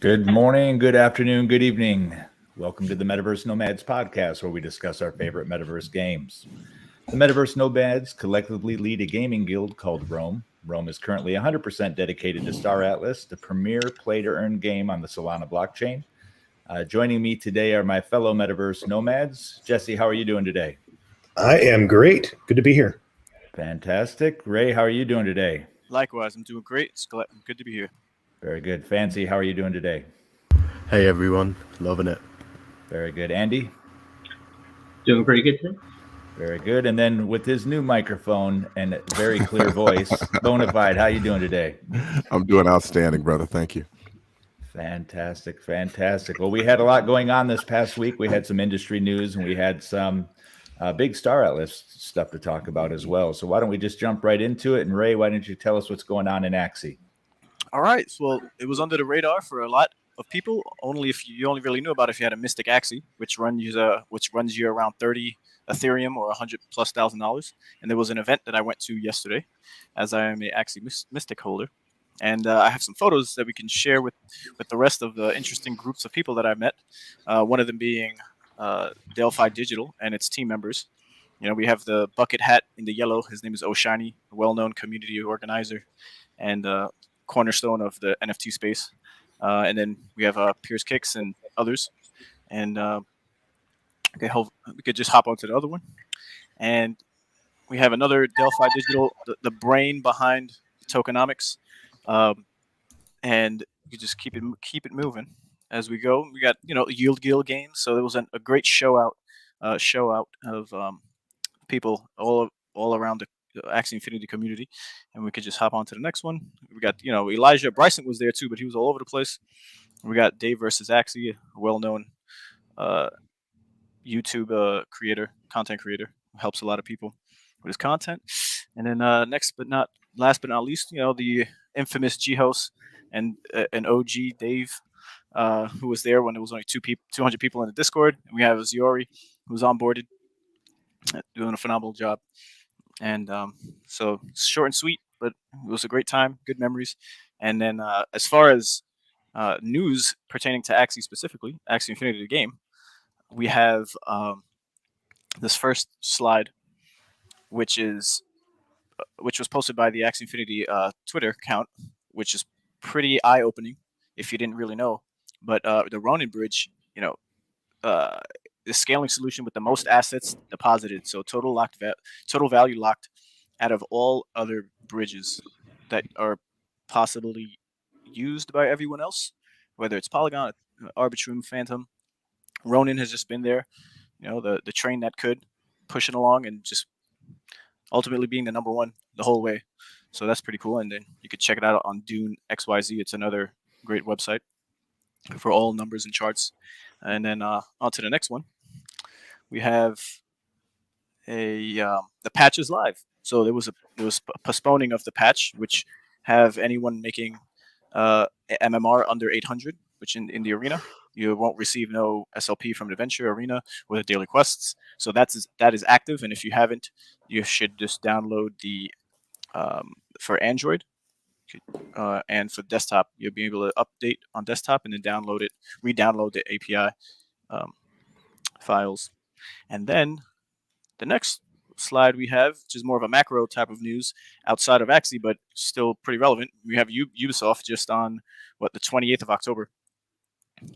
Good morning, good afternoon, good evening. Welcome to the Metaverse Nomads podcast, where we discuss our favorite Metaverse games. The Metaverse Nomads collectively lead a gaming guild called Rome. Rome is currently 100% dedicated to Star Atlas, the premier play-to-earn game on the Solana blockchain. Joining me today are my fellow Metaverse Nomads. Jesse, how are you doing today? I am great. Good to be here. Fantastic. Ray, how are you doing today? Likewise, I'm doing great. It's good to be here. Very good. Fancy, how are you doing today? Hey everyone, loving it. Very good. Andy? Doing pretty good today. Very good. And then with his new microphone and very clear voice, Bonafide, how you doing today? I'm doing outstanding, brother. Thank you. Fantastic, fantastic. Well, we had a lot going on this past week. We had some industry news and we had some big Star Atlas stuff to talk about as well. So why don't we just jump right into it? And Ray, why don't you tell us what's going on in Axie? All right. Well, it was under the radar for a lot of people. Only if you only really knew about it if you had a Mystic Axie, which runs you around 30 Ethereum or $100,000+. And there was an event that I went to yesterday, as I am a Axie Mystic holder. And I have some photos that we can share with the rest of the interesting groups of people that I met. One of them being Delphi Digital and its team members. You know, we have the bucket hat in the yellow. His name is Oshiny, a well-known community organizer and cornerstone of the NFT space. And then we have Pierce Kicks and others. And we could just hop onto the other one. And we have another Delphi Digital, the brain behind tokenomics. And you just keep it moving as we go. We got Yield Guild games, so there was a great show out of people all around the Axie Infinity community, and we could just hop on to the next one. We got Elijah Bryson was there too, but he was all over the place. We got Dave versus Axie, a well-known YouTube content creator, who helps a lot of people with his content. And then last but not least, the infamous G-Host and an OG Dave, who was there when there was only 200 people in the Discord. And we have Ziori, who's onboarded, doing a phenomenal job. And so short and sweet, but it was a great time, good memories. And then as far as news pertaining to Axie specifically, Axie Infinity the game, we have this first slide, which was posted by the Axie Infinity Twitter account, which is pretty eye-opening if you didn't really know. But the Ronin bridge, the scaling solution with the most assets deposited, so total value locked out of all other bridges that are possibly used by everyone else, whether it's Polygon, Arbitrum, Phantom. Ronin has just been there, the train that could, pushing along and just ultimately being the number one the whole way. So that's pretty cool. And then you could check it out on Dune XYZ. It's another great website for all numbers and charts. And then on to the next one. We have the patch is live. So there was postponing of the patch, which have anyone making MMR under 800, which in the arena, you won't receive no SLP from the Venture Arena or the daily quests. So that is active, and if you haven't, you should just download the for Android and for desktop. You'll be able to update on desktop and then re-download the API files. And then the next slide we have, which is more of a macro type of news outside of Axie, but still pretty relevant. We have Ubisoft just on the 28th of October.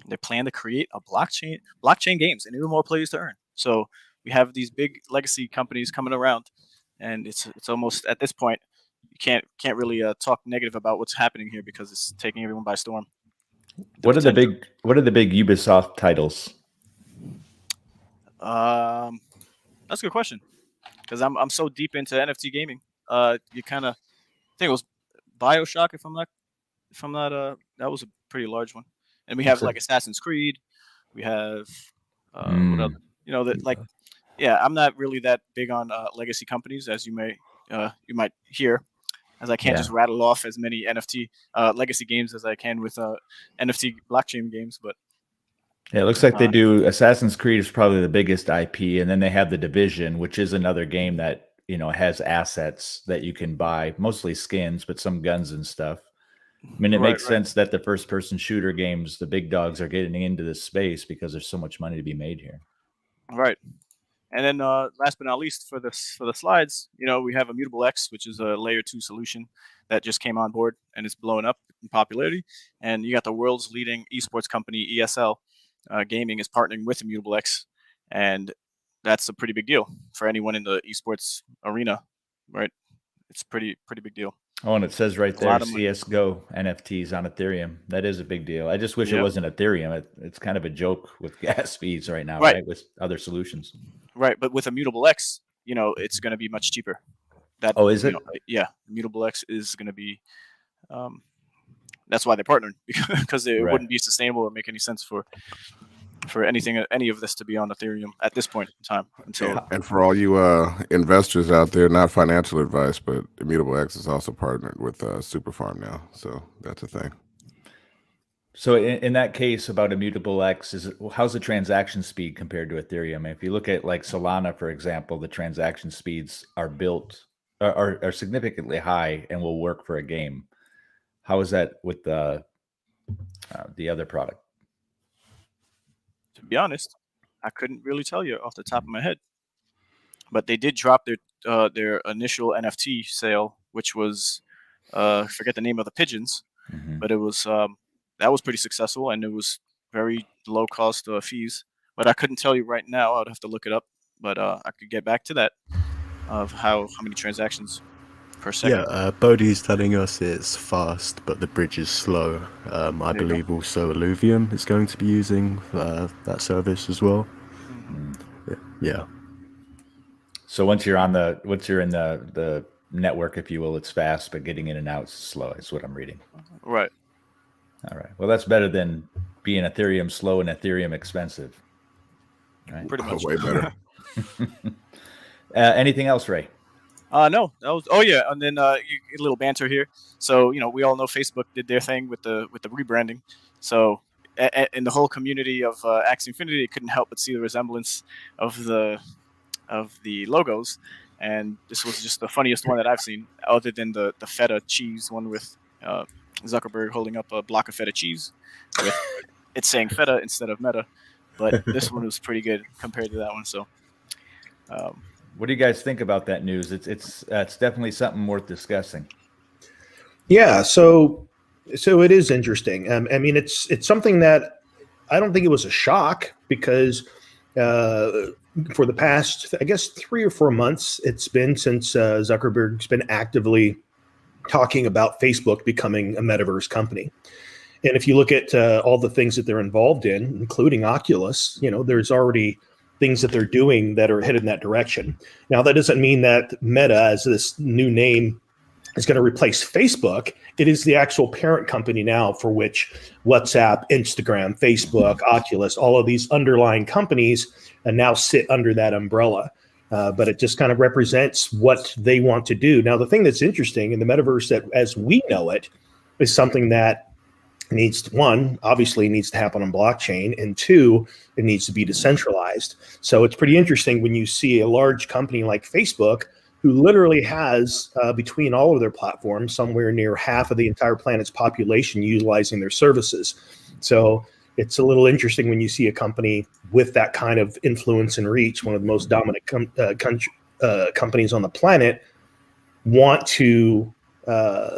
They plan to create a blockchain games and even more plays to earn. So we have these big legacy companies coming around, and it's almost at this point you can't really talk negative about what's happening here because it's taking everyone by storm. What are the big Ubisoft titles? That's a good question because I'm so deep into NFT gaming. You kind of think it was BioShock if I'm not that was a pretty large one. And we have like Assassin's Creed. We have what else? I'm not really that big on legacy companies, as you might hear, as I can't just rattle off as many NFT legacy games as I can with NFT blockchain games. But yeah, it looks like they do. Assassin's Creed is probably the biggest IP, and then they have The Division, which is another game that has assets that you can buy, mostly skins, but some guns and stuff. I mean, it Right, makes sense that the first-person shooter games, the big dogs, are getting into this space because there's so much money to be made here. Right. And then last but not least for the slides, we have Immutable X, which is a layer 2 solution that just came on board and is blowing up in popularity. And you got the world's leading esports company, ESL Gaming, is partnering with Immutable X, and that's a pretty big deal for anyone in the esports arena, right? It's pretty big deal. Oh, and it says right A there, lot of money. CSGO NFTs on Ethereum. That is a big deal. I just wish it Yep. wasn't Ethereum. It's kind of a joke with gas fees right now, Right. right? With other solutions. Right, but with Immutable X, it's going to be much cheaper. Oh, is it? Yeah, Immutable X is going to be. That's why they're partnering, because it Right. wouldn't be sustainable or make any sense for any of this to be on Ethereum at this point in time. Until And for all you investors out there, not financial advice, but Immutable X is also partnered with Superfarm now, so that's a thing. So in that case about Immutable X, how's the transaction speed compared to Ethereum? If you look at like Solana, for example, the transaction speeds are significantly high and will work for a game. How is that with the other product? to be honest, I couldn't really tell you off the top of my head. But they did drop their initial NFT sale, which was I forget the name of the pigeons, but it was that was pretty successful, and it was very low cost fees. But I couldn't tell you right now. I'd have to look it up. But I could get back to that of how many transactions per second. Yeah, Bodhi's telling us it's fast, but the bridge is slow. I you believe also Illuvium is going to be using that service as well. Yeah. So once you're in the network, if you will, it's fast, but getting in and out is slow. Is what I'm reading. Right. All right. Well, that's better than being Ethereum slow and Ethereum expensive. Right. Pretty much. Way better. Anything else, Ray? No, that was. Oh yeah, and then a little banter here. So we all know Facebook did their thing with the rebranding. So in the whole community of Axie Infinity, they couldn't help but see the resemblance of the logos, and this was just the funniest one that I've seen, other than the feta cheese one with Zuckerberg holding up a block of feta cheese with it saying feta instead of meta. But this one was pretty good compared to that one. So. What do you guys think about that news? It's definitely something worth discussing. Yeah, so it is interesting. I mean, it's something that I don't think it was a shock because for the past, I guess, 3 or 4 months, it's been since Zuckerberg's been actively talking about Facebook becoming a metaverse company. And if you look at all the things that they're involved in, including Oculus, there's already things that they're doing that are headed in that direction. Now, that doesn't mean that Meta, as this new name, is going to replace Facebook. It is the actual parent company now for which WhatsApp, Instagram, Facebook, Oculus, all of these underlying companies now sit under that umbrella. But it just kind of represents what they want to do. Now, the thing that's interesting in the metaverse that as we know it is something that obviously needs to happen on blockchain, and 2, it needs to be decentralized. So it's pretty interesting when you see a large company like Facebook, who literally has between all of their platforms somewhere near half of the entire planet's population utilizing their services. So it's a little interesting when you see a company with that kind of influence and reach, one of the most dominant companies on the planet, want to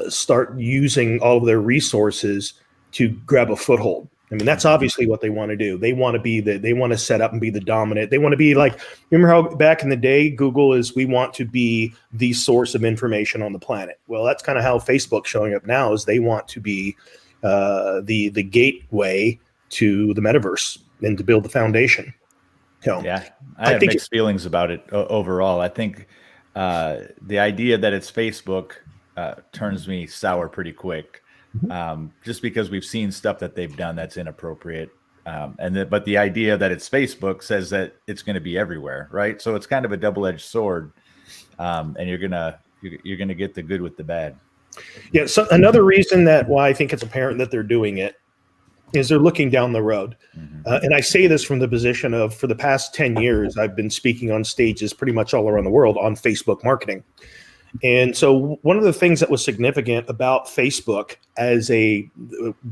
start using all of their resources to grab a foothold. I mean, that's obviously what they want to do. They want to set up and be the dominant. They want to be like, remember how back in the day, Google we want to be the source of information on the planet. Well, that's kind of how Facebook's showing up now, is they want to be the gateway to the metaverse and to build the foundation. Yeah, I have mixed feelings about it overall. I think the idea that it's Facebook turns me sour pretty quick. Just because we've seen stuff that they've done that's inappropriate, but the idea that it's Facebook says that it's going to be everywhere, right? So it's kind of a double-edged sword, and you're gonna get the good with the bad. Yeah. So another reason why I think it's apparent that they're doing it is they're looking down the road, and I say this from the position of, for the past 10 years, I've been speaking on stages pretty much all around the world on Facebook marketing. And so one of the things that was significant about Facebook as the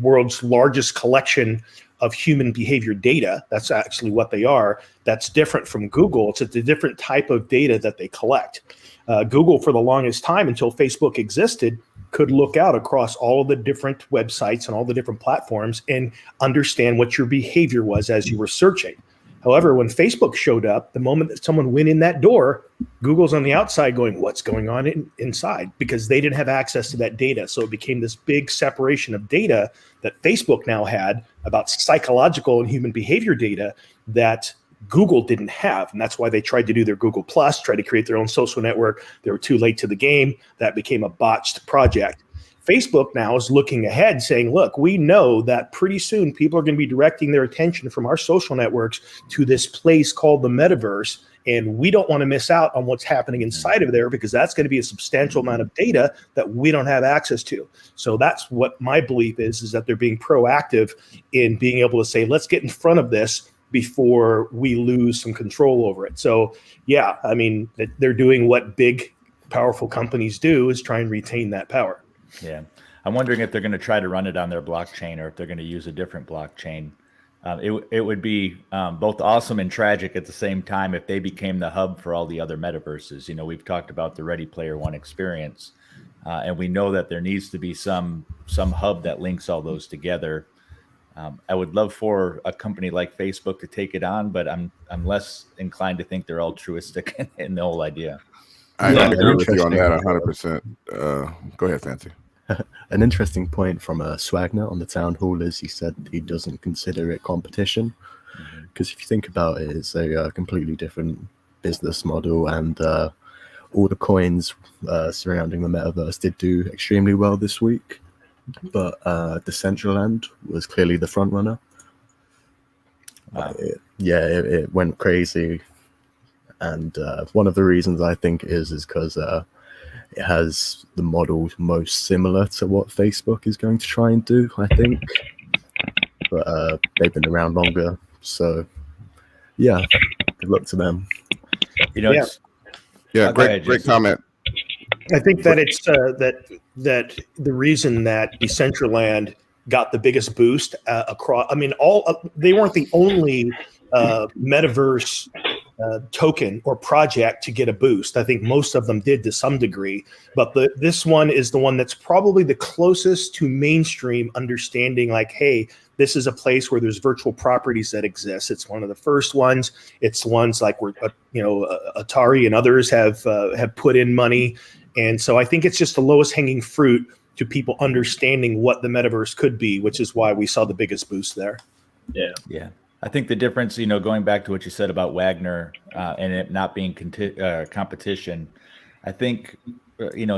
world's largest collection of human behavior data, that's actually what they are, that's different from Google. It's a different type of data that they collect. Google, for the longest time, until Facebook existed, could look out across all of the different websites and all the different platforms and understand what your behavior was as you were searching. However, when Facebook showed up, the moment that someone went in that door, Google's on the outside going, what's going on inside? Because they didn't have access to that data. So it became this big separation of data that Facebook now had about psychological and human behavior data that Google didn't have. And that's why they tried to do their Google Plus, tried to create their own social network. They were too late to the game. That became a botched project. Facebook now is looking ahead saying, look, we know that pretty soon people are going to be directing their attention from our social networks to this place called the metaverse. And we don't want to miss out on what's happening inside of there, because that's going to be a substantial amount of data that we don't have access to. So that's what my belief is that they're being proactive in being able to say, let's get in front of this before we lose some control over it. So yeah, I mean, they're doing what big, powerful companies do, is try and retain that power. Yeah. I'm wondering if they're going to try to run it on their blockchain, or if they're going to use a different blockchain. It would be both awesome and tragic at the same time if they became the hub for all the other metaverses. You know, we've talked about the Ready Player One experience, and we know that there needs to be some hub that links all those together. I would love for a company like Facebook to take it on, but I'm less inclined to think they're altruistic in the whole idea. I agree with you on that 100%. Go ahead, Fancy. An interesting point from Swagner on the town hall is he said he doesn't consider it competition, because if you think about it, it's a completely different business model, and all the coins surrounding the metaverse did do extremely well this week, but Decentraland was clearly the front runner. Wow. It went crazy, and one of the reasons I think is because it has the model most similar to what Facebook is going to try and do, I think. But they've been around longer, so yeah, good luck to them. You know, great comment. I think that it's that the reason that Decentraland got the biggest boost across. I mean, they weren't the only metaverse token or project to get a boost. I think most of them did to some degree, but this one is the one that's probably the closest to mainstream understanding, like, hey, this is a place where there's virtual properties that exist. It's one of the first ones. It's ones like where Atari and others have put in money. And so I think it's just the lowest hanging fruit to people understanding what the metaverse could be, which is why we saw the biggest boost there. Yeah. I think the difference, going back to what you said about Wagner and it not being competition, I think,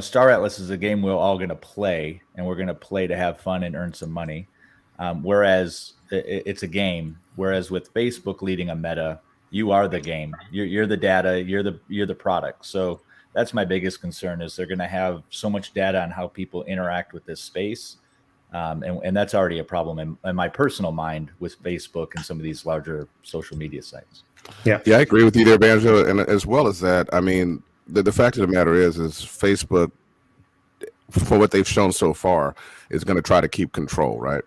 Star Atlas is a game we're all going to play, and we're going to play to have fun and earn some money. Whereas it's a game. Whereas with Facebook leading a meta, you are the game. You're the data. You're the product. So that's my biggest concern, is they're going to have so much data on how people interact with this space. And that's already a problem in my personal mind with Facebook and some of these larger social media sites. Yeah, I agree with you there, Banjo. And as well as that, I mean, the fact of the matter is Facebook, for what they've shown so far, is going to try to keep control, right?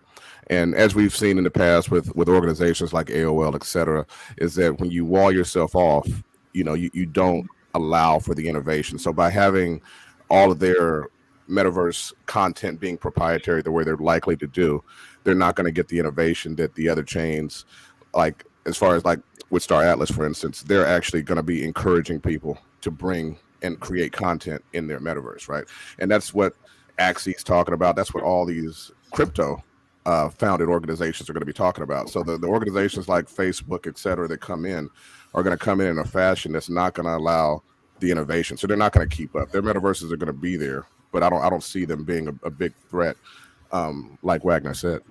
And as we've seen in the past with organizations like AOL, et cetera, is that when you wall yourself off, you don't allow for the innovation. So by having all of their metaverse content being proprietary the way they're likely to do, they're not going to get the innovation that the other chains, like as far as like with Star Atlas, for instance, they're actually going to be encouraging people to bring and create content in their metaverse, right? And that's what Axie's talking about. That's what all these crypto founded organizations are going to be talking about. So the organizations like Facebook, et cetera, that come in are going to come in a fashion that's not going to allow the innovation. So they're not going to keep up. Their metaverses are going to be there, but I don't see them being a big threat, like Wagner said.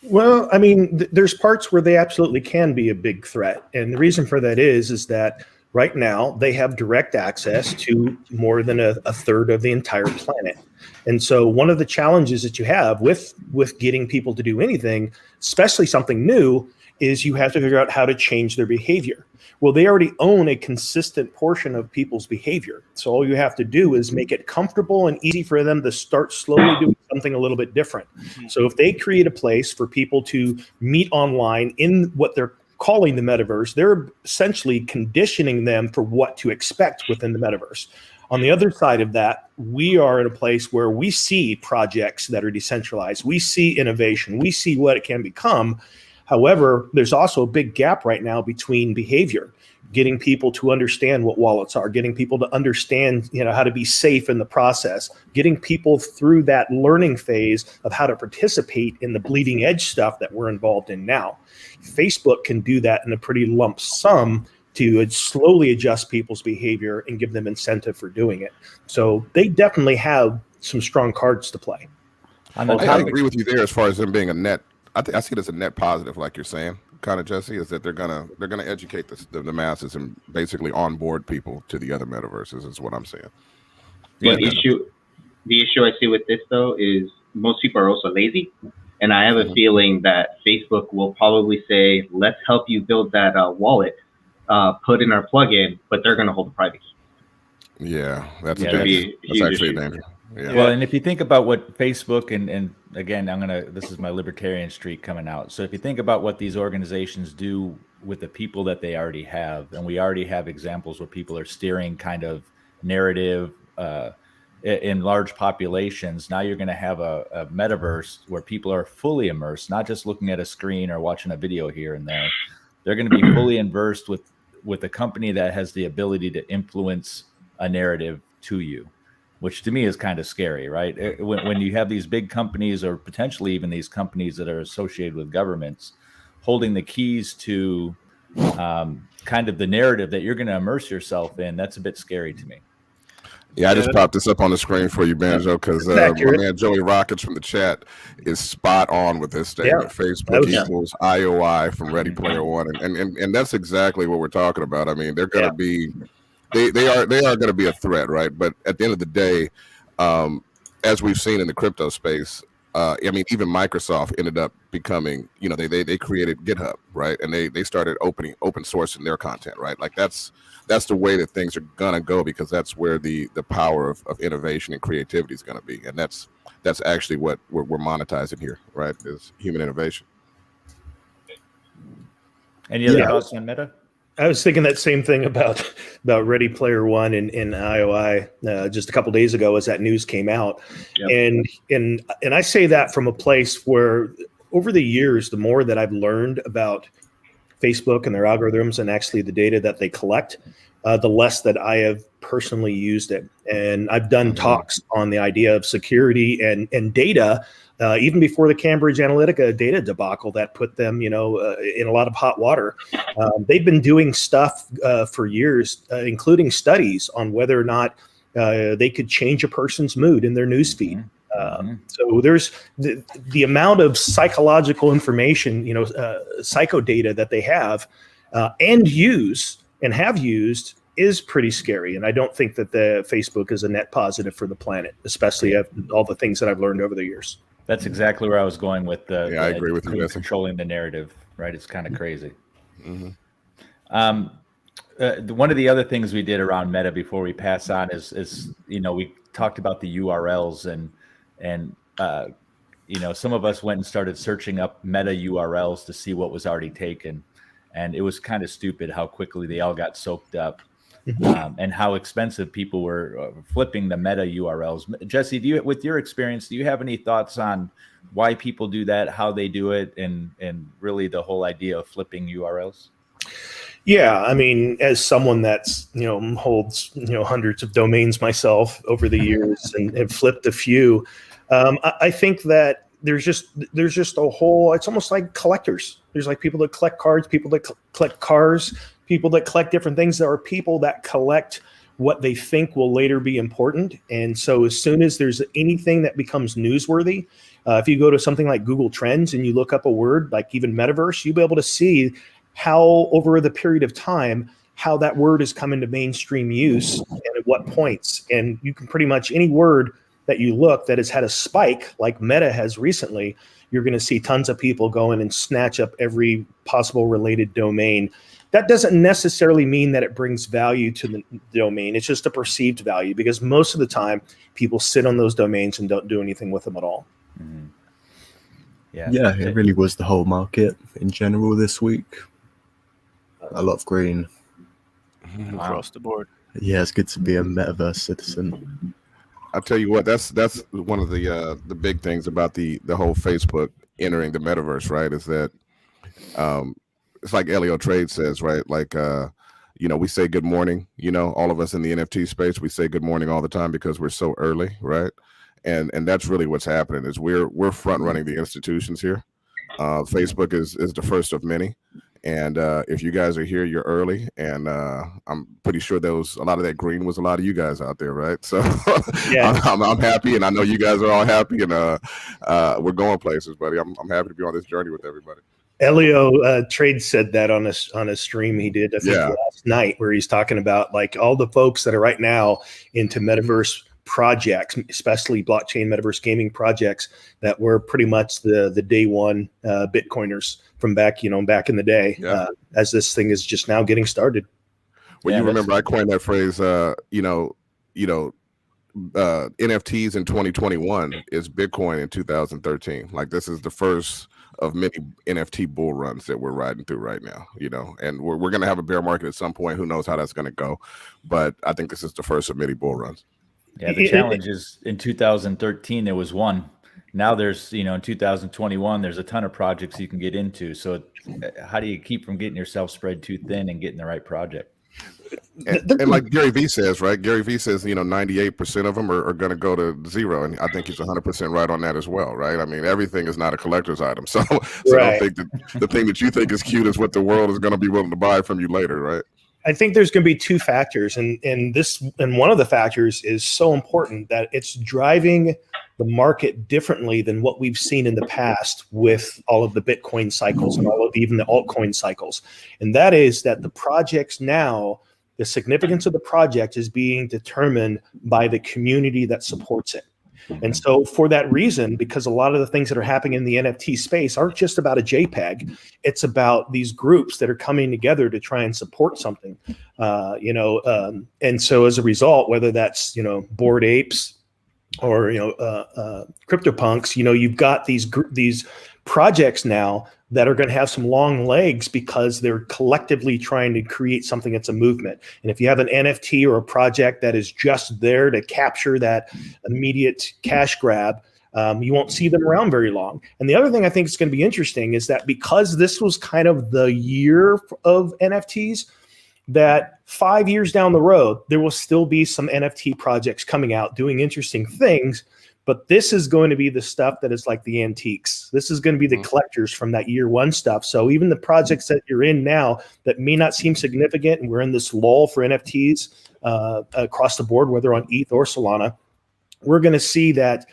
Well, I mean, there's parts where they absolutely can be a big threat. And the reason for that is that right now they have direct access to more than a third of the entire planet. And so one of the challenges that you have with getting people to do anything, especially something new, is you have to figure out how to change their behavior. Well, they already own a consistent portion of people's behavior. So all you have to do is make it comfortable and easy for them to start slowly doing something a little bit different. So if they create a place for people to meet online in what they're calling the metaverse, they're essentially conditioning them for what to expect within the metaverse. On the other side of that, we are in a place where we see projects that are decentralized. We see innovation. We see what it can become. However, there's also a big gap right now between behavior, getting people to understand what wallets are, getting people to understand, how to be safe in the process, getting people through that learning phase of how to participate in the bleeding edge stuff that we're involved in now. Facebook can do that in a pretty lump sum to slowly adjust people's behavior and give them incentive for doing it. So they definitely have some strong cards to play. I agree with you there as far as them being a net. I see it as a net positive, like you're saying, kind of, Jesse, is that they're gonna educate the masses and basically onboard people to the other metaverses. Is what I'm saying. Yeah, the issue I see with this though is most people are also lazy, and I have a feeling that Facebook will probably say, "Let's help you build that wallet, put in our plugin," but they're going to hold the private key. Yeah, that's actually a danger. Yeah. Well, and if you think about what Facebook and again, this is my libertarian streak coming out. So if you think about what these organizations do with the people that they already have, and we already have examples where people are steering kind of narrative in large populations. Now you're going to have a metaverse where people are fully immersed, not just looking at a screen or watching a video here and there. They're going to be fully immersed with a company that has the ability to influence a narrative to you, which to me is kind of scary, right? When you have these big companies, or potentially even these companies that are associated with governments, holding the keys to kind of the narrative that you're going to immerse yourself in, that's a bit scary to me. Yeah, I just popped this up on the screen for you, Banjo, because my man Joey Rockets from the chat is spot on with this statement. Yeah. Facebook equals IOI from Ready Player One, and that's exactly what we're talking about. I mean, they're going to be, they are going to be a threat, right? But at the end of the day, as we've seen in the crypto space, I mean, even Microsoft ended up becoming, they created GitHub, right? And they started open sourcing their content, right? Like that's the way that things are gonna go, because that's where the power of innovation and creativity is gonna be, and that's actually what we're monetizing here, right? Is human innovation. Any other thoughts on Meta? I was thinking that same thing about Ready Player One and IOI just a couple of days ago as that news came out. Yep. And I say that from a place where over the years, the more that I've learned about Facebook and their algorithms and actually the data that they collect, the less that I have personally used it. And I've done talks on the idea of security and data, even before the Cambridge Analytica data debacle that put them, in a lot of hot water. They've been doing stuff for years, including studies on whether or not they could change a person's mood in their newsfeed. So there's the amount of psychological information, psycho data that they have and use and have used is pretty scary. And I don't think that the Facebook is a net positive for the planet, especially all the things that I've learned over the years. That's exactly where I was going with I agree with you. Controlling the narrative, right? It's kind of crazy. One of the other things we did around Meta before we pass on is we talked about the URLs and some of us went and started searching up Meta URLs to see what was already taken, and it was kind of stupid how quickly they all got soaked up. And how expensive people were flipping the Meta URLs. Jesse, with your experience, do you have any thoughts on why people do that, how they do it, and really the whole idea of flipping URLs? Yeah, I mean, as someone that's holds hundreds of domains myself over the years and have flipped a few, I think that there's just a whole. It's almost like collectors. There's like people that collect cards, people that collect cars, people that collect different things. There are people that collect what they think will later be important. And so as soon as there's anything that becomes newsworthy, if you go to something like Google Trends and you look up a word like even metaverse, you'll be able to see how over the period of time, how that word has come into mainstream use and at what points. And you can pretty much any word that you look that has had a spike like Meta has recently, you're going to see tons of people going and snatch up every possible related domain. That doesn't necessarily mean that it brings value to the domain. It's just a perceived value, because most of the time people sit on those domains and don't do anything with them at all. Mm-hmm. Yeah, it really was the whole market in general this week. A lot of green. Across the board. Yeah, it's good to be a Metaverse citizen. I'll tell you what, that's one of the big things about the whole Facebook entering the metaverse, right? Is that it's like Elio Trade says, right? Like we say good morning, all of us in the NFT space, we say good morning all the time because we're so early, right? And that's really what's happening is we're front running the institutions here. Facebook is the first of many. And if you guys are here, you're early, and I'm pretty sure a lot of that green was a lot of you guys out there, right? So yeah. I'm happy, and I know you guys are all happy, and we're going places, buddy. I'm happy to be on this journey with everybody. Elio Trade said that on a stream he did, I think last night, where he's talking about like all the folks that are right now into metaverse projects, especially blockchain metaverse gaming projects, that were pretty much the day one Bitcoiners from back in the day, as this thing is just now getting started. Well, you remember I coined that phrase, NFTs in 2021 is Bitcoin in 2013. Like, this is the first of many NFT bull runs that we're riding through right now, and we're going to have a bear market at some point. Who knows how that's going to go? But I think this is the first of many bull runs. Yeah, the challenge is in 2013, there was one. Now there's, in 2021, there's a ton of projects you can get into. So how do you keep from getting yourself spread too thin and getting the right project? And like Gary Vee says, right? Gary Vee says, 98% of them are going to go to zero. And I think he's 100% right on that as well, right? I mean, everything is not a collector's item. So I don't think that the thing that you think is cute is what the world is going to be willing to buy from you later, right? I think there's going to be two factors, and one of the factors is so important that it's driving the market differently than what we've seen in the past with all of the Bitcoin cycles and all of even the altcoin cycles. And that is that the projects now, the significance of the project is being determined by the community that supports it. And so for that reason, because a lot of the things that are happening in the NFT space aren't just about a JPEG, it's about these groups that are coming together to try and support something, and so as a result, whether that's, Bored Apes or, CryptoPunks, you've got these projects now that are going to have some long legs because they're collectively trying to create something that's a movement. And if you have an NFT or a project that is just there to capture that immediate cash grab, you won't see them around very long. And the other thing I think is going to be interesting is that because this was kind of the year of NFTs, that 5 years down the road, there will still be some NFT projects coming out doing interesting things. But this is going to be the stuff that is like the antiques. This is going to be the collectors from that year one stuff. So even the projects that you're in now that may not seem significant, and we're in this lull for NFTs across the board, whether on ETH or Solana, we're going to see that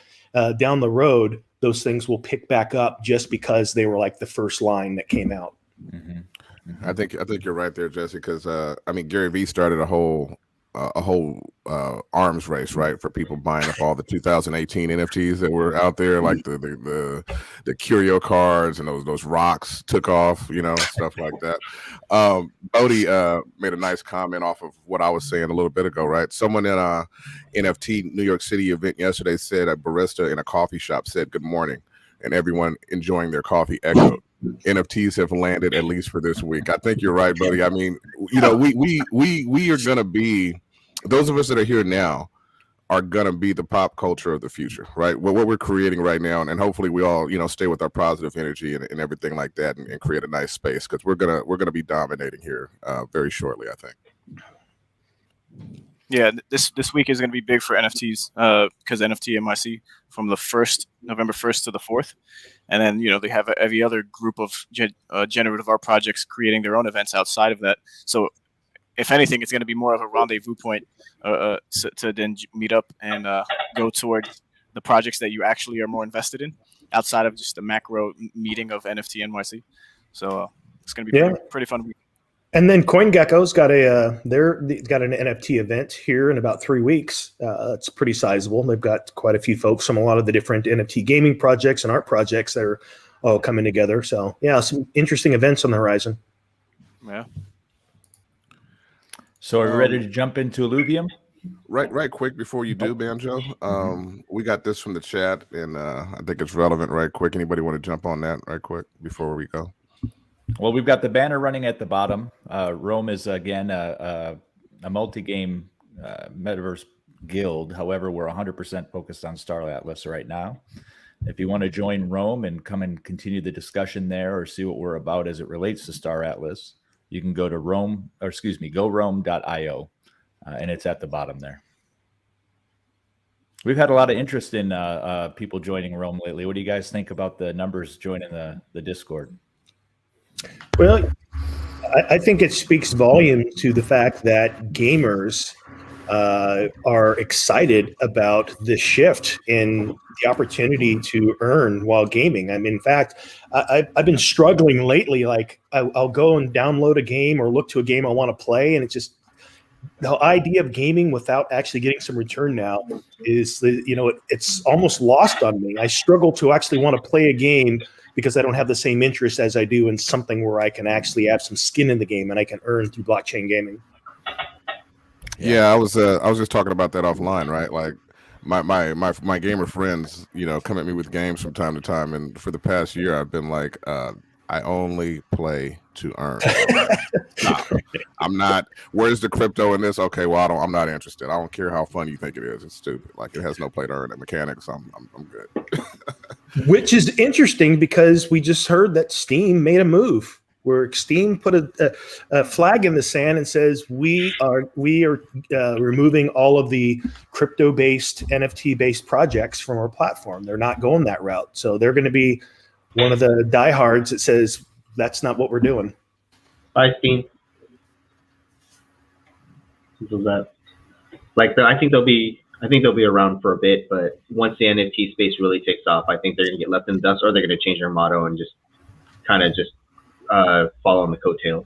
down the road, those things will pick back up just because they were like the first line that came out. Mm-hmm. Mm-hmm. I think you're right there, Jesse, because Gary Vee started a whole arms race, right, for people buying up all the 2018 NFTs that were out there, like the curio cards and those rocks took off, stuff like that. Bodie made a nice comment off of what I was saying a little bit ago, right? Someone at a NFT New York City event yesterday said a barista in a coffee shop said good morning, and everyone enjoying their coffee echoed. NFTs have landed, at least for this week. I think you're right, buddy. I mean, we are going to be, those of us that are here now are going to be the pop culture of the future, right? What we're creating right now, and hopefully we all, stay with our positive energy and everything like that, and create a nice space, because we're gonna be dominating here very shortly, I think. Yeah, this week is going to be big for NFTs because NFT NYC from the November 1st to the 4th. And then, they have every other group of generative art projects creating their own events outside of that. So if anything, it's going to be more of a rendezvous point to then meet up and go towards the projects that you actually are more invested in outside of just the macro meeting of NFT NYC. So it's going to be pretty fun week. And then CoinGecko's got got an NFT event here in about 3 weeks. It's pretty sizable. They've got quite a few folks from a lot of the different NFT gaming projects and art projects that are all coming together. So yeah, some interesting events on the horizon. Yeah. So are we ready to jump into Illuvium? Right quick before you do, Banjo. We got this from the chat, and I think it's relevant. Right quick, anybody want to jump on that right quick before we go? Well, we've got the banner running at the bottom. Rome is again a multi-game metaverse guild. However, we're 100% focused on Star Atlas right now. If you want to join Rome and come and continue the discussion there, or see what we're about as it relates to Star Atlas, you can go to gorome.io, and it's at the bottom there. We've had a lot of interest in people joining Rome lately. What do you guys think about the numbers joining the Discord? Well, I think it speaks volumes to the fact that gamers are excited about the shift in the opportunity to earn while gaming. I mean, in fact, I've been struggling lately. Like I'll go and download a game or look to a game I want to play, and it's just the idea of gaming without actually getting some return now is it's almost lost on me. I struggle to actually want to play a game because I don't have the same interest as I do in something where I can actually have some skin in the game and I can earn through blockchain gaming. Yeah, I was just talking about that offline, right? Like my gamer friends, come at me with games from time to time, and for the past year, I've been like, I only play to earn. I'm not. Where's the crypto in this? Okay, well, I'm not interested. I don't care how fun you think it is. It's stupid. Like it has no play to earn mechanics. I'm good. Which is interesting because we just heard that Steam made a move where Steam put a flag in the sand and says we are removing all of the crypto-based, NFT-based projects from our platform. They're not going that route, so they're going to be one of the diehards that says that's not what we're doing. Bye, Steam. So that, I think they'll be around for a bit, but once the NFT space really takes off, I think they're going to get left in the dust, or they're going to change their motto and just kind of follow on the coattails.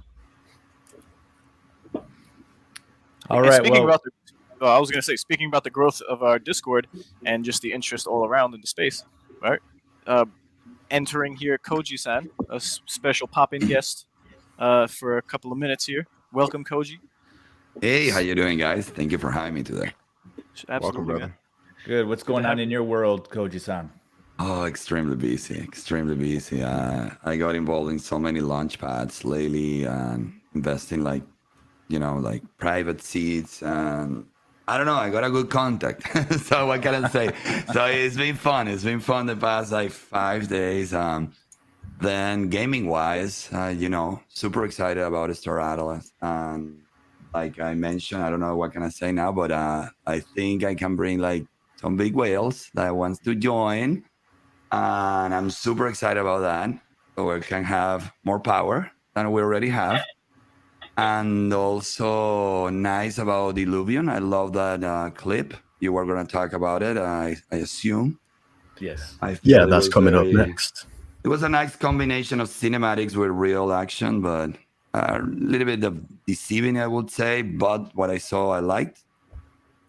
All right. Speaking about I was going to say, speaking about the growth of our Discord and just the interest all around in the space, right? Entering here, Koji-san, a special pop-in guest for a couple of minutes here. Welcome, Koji. Hey, how you doing, guys? Thank you for having me today. Absolutely, welcome, brother. Man. Good. What's going on in your world, Koji-san? Oh, extremely busy, extremely busy. I got involved in so many launch pads lately and investing like private seeds. And I don't know, I got a good contact. So what can I say? So it's been fun. It's been fun the past 5 days. Then gaming wise, super excited about Star Atlas. Like I mentioned, I don't know what can I say now, but I think I can bring some big whales that wants to join. And I'm super excited about that. So we can have more power than we already have. And also nice about Illuvium. I love that clip. You were going to talk about it, I assume. Yes. Yeah, that's coming up next. It was a nice combination of cinematics with real action, but a little bit of deceiving, I would say. But what I saw, I liked.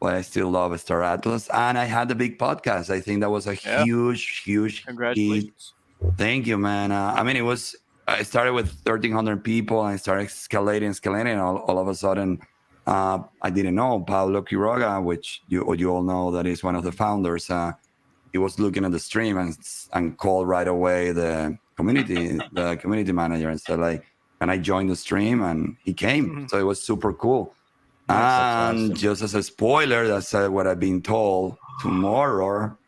But I still love Star Atlas. And I had the big podcast. I think that was a huge Congratulations. hit. Thank you, man. I started with 1,300 people and I started escalating. And all of a sudden, I didn't know Paulo Quiroga, which you all know that is one of the founders. He was looking at the stream and called right away the community manager and said, can I join the stream? And he came. Mm-hmm. So it was super cool. And awesome. Just as a spoiler, that's what I've been told. Tomorrow,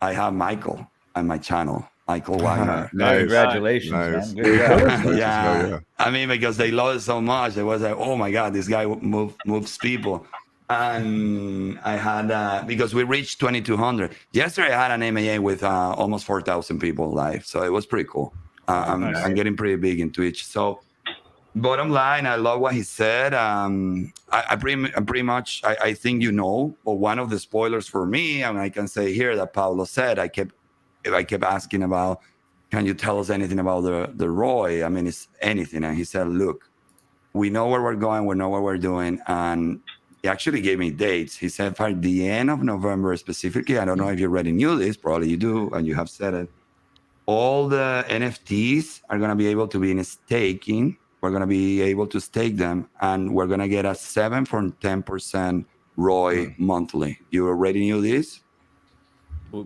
I have Michael on my channel. Michael Wagner. Nice. Congratulations, man. Good job. Yeah. I mean, because they love it so much, it was like, oh my God, this guy moves people. And I had, because we reached 2,200. Yesterday, I had an MAA with almost 4,000 people live. So it was pretty cool. I'm getting pretty big in Twitch. So bottom line, I love what he said. I pretty much, I think but one of the spoilers for me, and I can say here that Paulo said, I kept asking about, can you tell us anything about the Roy? I mean, it's anything. And he said, look, we know where we're going, we know what we're doing, and he actually gave me dates. He said for the end of November specifically, I don't know if you already knew this, probably you do, and you have said it, all the NFTs are going to be able to be in staking. We're going to be able to stake them, and we're going to get a 7 from 10% ROI monthly. You already knew this?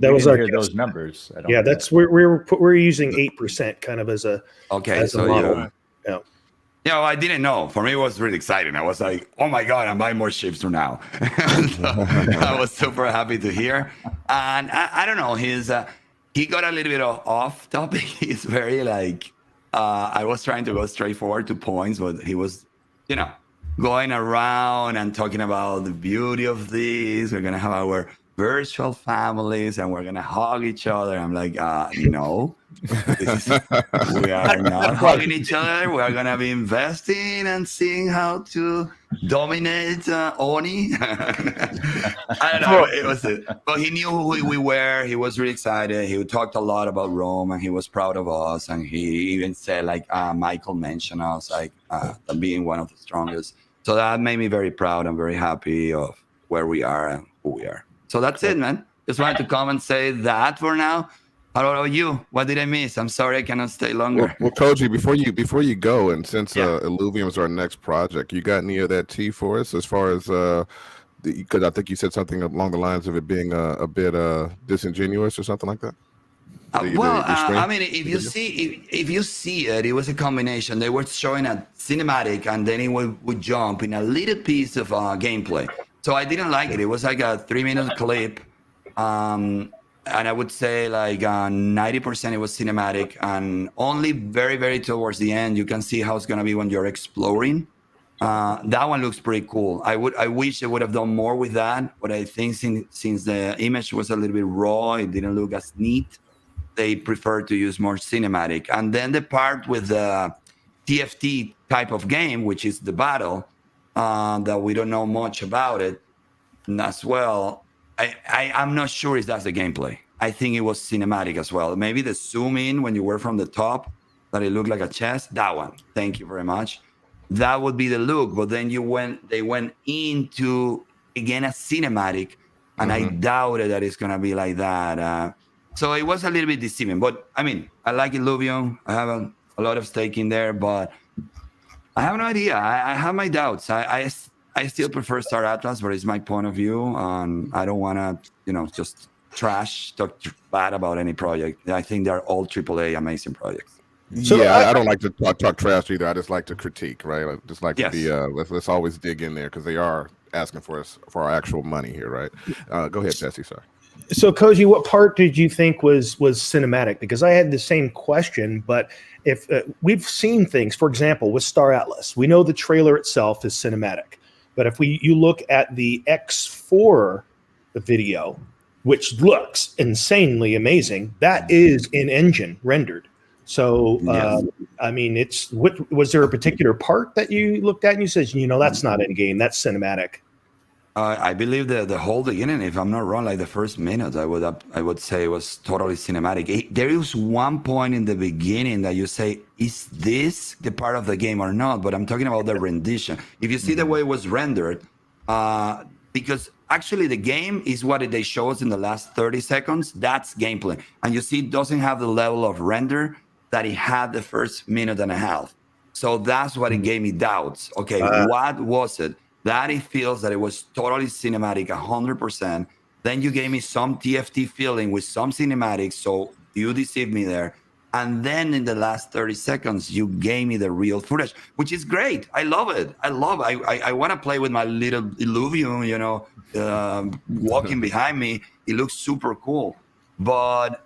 That was our hear those numbers. I don't Yeah, that's we're using 8% kind of as a model. Yeah. Yeah, well, I didn't know. For me, it was really exciting. I was like, oh my God, I'm buying more ships from now. So I was super happy to hear. And I don't know, he got a little bit off topic. He's very like, I was trying to go straight forward to points, but he was, going around and talking about the beauty of this. We're going to have our virtual families and we're going to hug each other. I'm like, no. We are not hugging each other. We are going to be investing and seeing how to dominate ONI. I don't know. It was it. But he knew who we were. He was really excited. He talked a lot about Rome and he was proud of us. And he even said, like, Michael mentioned us, like, being one of the strongest. So that made me very proud and very happy of where we are and who we are. So that's it, man. Just wanted to come and say that for now. How about you? What did I miss? I'm sorry I cannot stay longer. Well, Koji, before you go, and since Illuvium is our next project, you got any of that tea for us as far as because I think you said something along the lines of it being a bit disingenuous or something like that. I mean, if you see it, it was a combination. They were showing a cinematic, and then it would jump in a little piece of gameplay. So I didn't like it. It was like a 3-minute clip. And I would say like 90% it was cinematic, and only very, very towards the end, you can see how it's going to be when you're exploring. That one looks pretty cool. I wish they would have done more with that, but I think since the image was a little bit raw, it didn't look as neat. They preferred to use more cinematic. And then the part with the TFT type of game, which is the battle, that we don't know much about it as well. I'm not sure if that's the gameplay. I think it was cinematic as well. Maybe the zoom in when you were from the top, that it looked like a chest. That one. Thank you very much. That would be the look. But then they went into, again, a cinematic, and I doubted that it's going to be like that. So it was a little bit deceiving. But, I mean, I like Illuvium. I have a lot of stake in there, but I have no idea. I have my doubts. I still prefer Star Atlas, but it's my point of view. I don't want to, just talk bad about any project. I think they're all AAA amazing projects. So I don't like to talk trash either. I just like to critique, right? I just like to be, let's always dig in there because they are asking for our actual money here, right? Go ahead, Jesse, sorry. So Koji, what part did you think was cinematic? Because I had the same question, but if we've seen things, for example, with Star Atlas, we know the trailer itself is cinematic. But if you look at the X4 video, which looks insanely amazing, that is in-engine rendered. So, I mean, was there a particular part that you looked at and you said, that's not in-game, that's cinematic? I believe the whole beginning, if I'm not wrong, like the first minute, I would say it was totally cinematic. There is one point in the beginning that you say, is this the part of the game or not? But I'm talking about the rendition. If you see the way it was rendered, because actually the game is what they show us in the last 30 seconds. That's gameplay. And you see it doesn't have the level of render that it had the first minute and a half. So that's what it gave me doubts. Okay, what was it? That it feels that it was totally cinematic, 100%. Then you gave me some TFT feeling with some cinematics, so you deceived me there. And then in the last 30 seconds, you gave me the real footage, which is great. I love it. I want to play with my little Illuvium, walking behind me. It looks super cool. But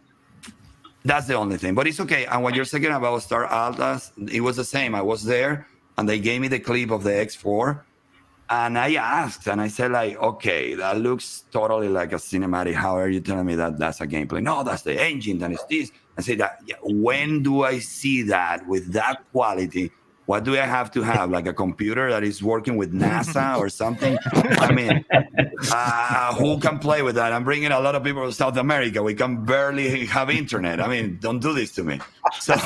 that's the only thing. But it's okay. And when you're talking about Star Atlas, it was the same. I was there, and they gave me the clip of the X4. And I asked, and I said, like, okay, that looks totally like a cinematic. How are you telling me that that's a gameplay? No, that's the engine, that is this. I said, when do I see that with that quality? What do I have to have? Like a computer that is working with NASA or something? I mean, who can play with that? I'm bringing a lot of people to South America. We can barely have internet. I mean, don't do this to me. So,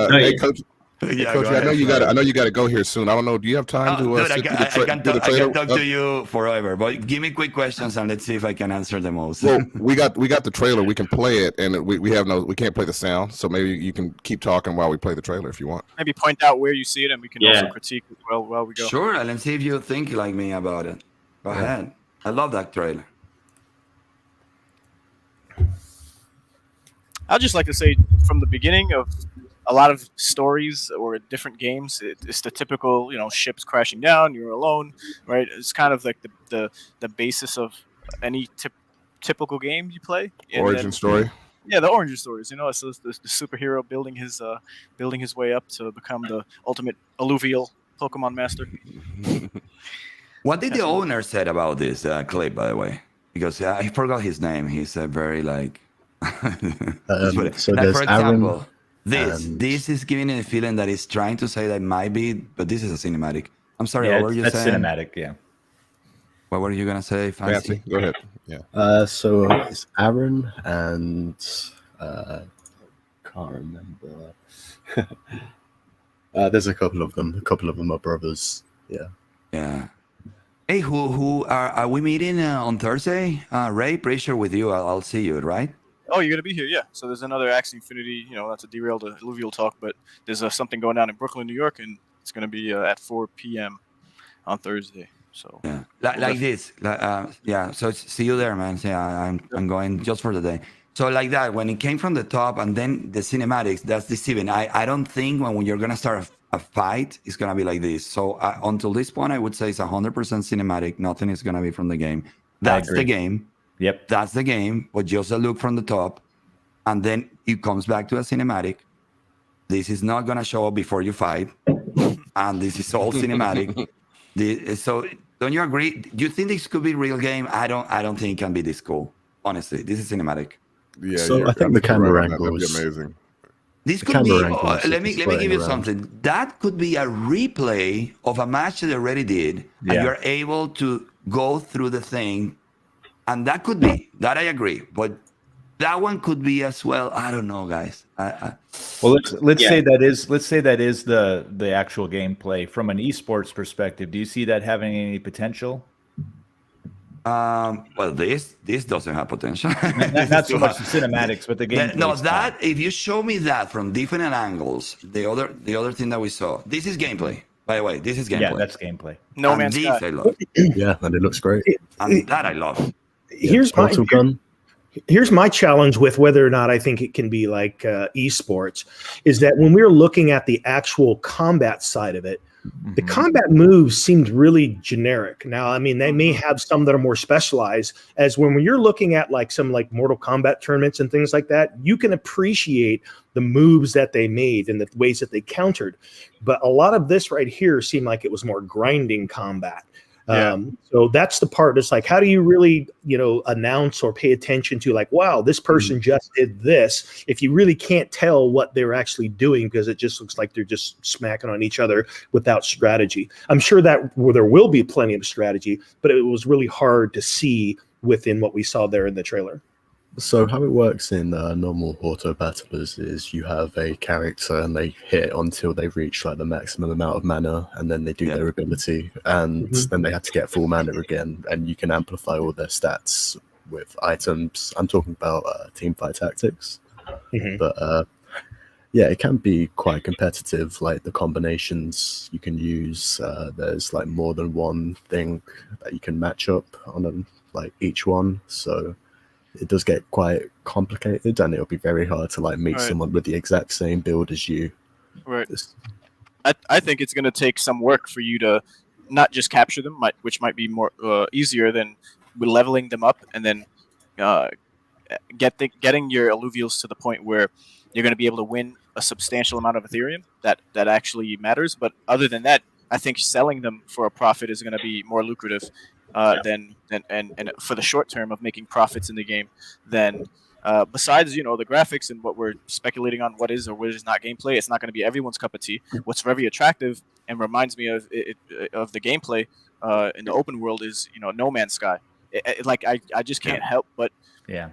hey, Coach. Yeah, Coach, go I know ahead, you got. Fred. I know you got to go here soon. I don't know. Do you have time to Dude, sit through the do the I trailer? can talk to you forever, but give me quick questions and let's see if I can answer the most. Well, we got the trailer. We can play it, and we can't play the sound. So maybe you can keep talking while we play the trailer if you want. Maybe point out where you see it, and we can also critique it while we go. Sure, and let's see if you think like me about it. Go ahead. I love that trailer. I'd just like to say from the beginning of a lot of stories or different games, it's the typical, ships crashing down, you're alone, right? It's kind of like the basis of any typical game you play. And Origin story. Yeah, the origin stories. It's the superhero building his way up to become the ultimate alluvial Pokemon master. What did the owner said about this clip, by the way? Because I forgot his name. He's a very like. So like there's for example, Aaron this is giving it a feeling that it's trying to say that it might be, but this is a cinematic. I'm sorry, Yeah, what were you that's saying? cinematic. Yeah. What were you gonna say, Fancy? Go ahead. Yeah. So it's Aaron and can't remember. There's a couple of them. A couple of them are brothers. Yeah. Yeah. Hey, who are we meeting on Thursday? Ray, pretty sure with you. I'll see you, right? Oh, you're gonna be here, yeah. So there's another Axie Infinity. That's a derailed alluvial talk, but there's something going down in Brooklyn, New York, and it's gonna be at 4 p.m. on Thursday. So yeah, like this. Yeah. So see you there, man. Yeah, I'm going just for the day. So like that, when it came from the top and then the cinematics, that's deceiving. I don't think when you're gonna start a fight, it's gonna be like this. So until this point, I would say it's 100% cinematic. Nothing is gonna be from the game. That's the game. Yep. That's the game. But just a look from the top, and then it comes back to a cinematic. This is not gonna show up before you fight, and this is all cinematic. So don't you agree? Do you think this could be real game? I don't think it can be this cool. Honestly, this is cinematic. Yeah. So I think the camera angles. That'd be amazing. This could be. Let me give you something. That could be a replay of a match that they already did, and you're able to go through the thing, and that could be. That I agree, but that one could be as well. I don't know, guys. Well, let's say that is the actual gameplay from an esports perspective. Do you see that having any potential? Well, this doesn't have potential. not so much the cinematics, but the game. No, that if you show me that from different angles, the other thing that we saw, this is gameplay. By the way, this is gameplay. Yeah, that's gameplay. No Man's Sky. I love. Yeah, and it looks great. And that I love. Here's my challenge with whether or not I think it can be like esports is that when we're looking at the actual combat side of it, the combat moves seemed really generic. Now, I mean, they may have some that are more specialized, as when you're looking at like some like Mortal Kombat tournaments and things like that, you can appreciate the moves that they made and the ways that they countered. But a lot of this right here seemed like it was more grinding combat. So that's the part that's like, how do you really, announce or pay attention to like, wow, this person just did this, if you really can't tell what they're actually doing because it just looks like they're just smacking on each other without strategy. I'm sure that there will be plenty of strategy, but it was really hard to see within what we saw there in the trailer. So how it works in normal auto battlers is you have a character and they hit until they reach like the maximum amount of mana, and then they do their ability, and then they have to get full mana again, and you can amplify all their stats with items. I'm talking about teamfight tactics, but yeah, it can be quite competitive. Like the combinations you can use, there's like more than one thing that you can match up on like each one, so it does get quite complicated, and it'll be very hard to like meet someone with the exact same build as you. Right. I think it's going to take some work for you to not just capture them, which might be more easier than leveling them up, and then getting your alluvials to the point where you're going to be able to win a substantial amount of Ethereum that actually matters. But other than that, I think selling them for a profit is going to be more lucrative than for the short term of making profits in the game than besides the graphics and what we're speculating on what is or what is not gameplay. It's not going to be everyone's cup of tea. What's very attractive and reminds me of the gameplay in the open world is No Man's Sky. I just can't help but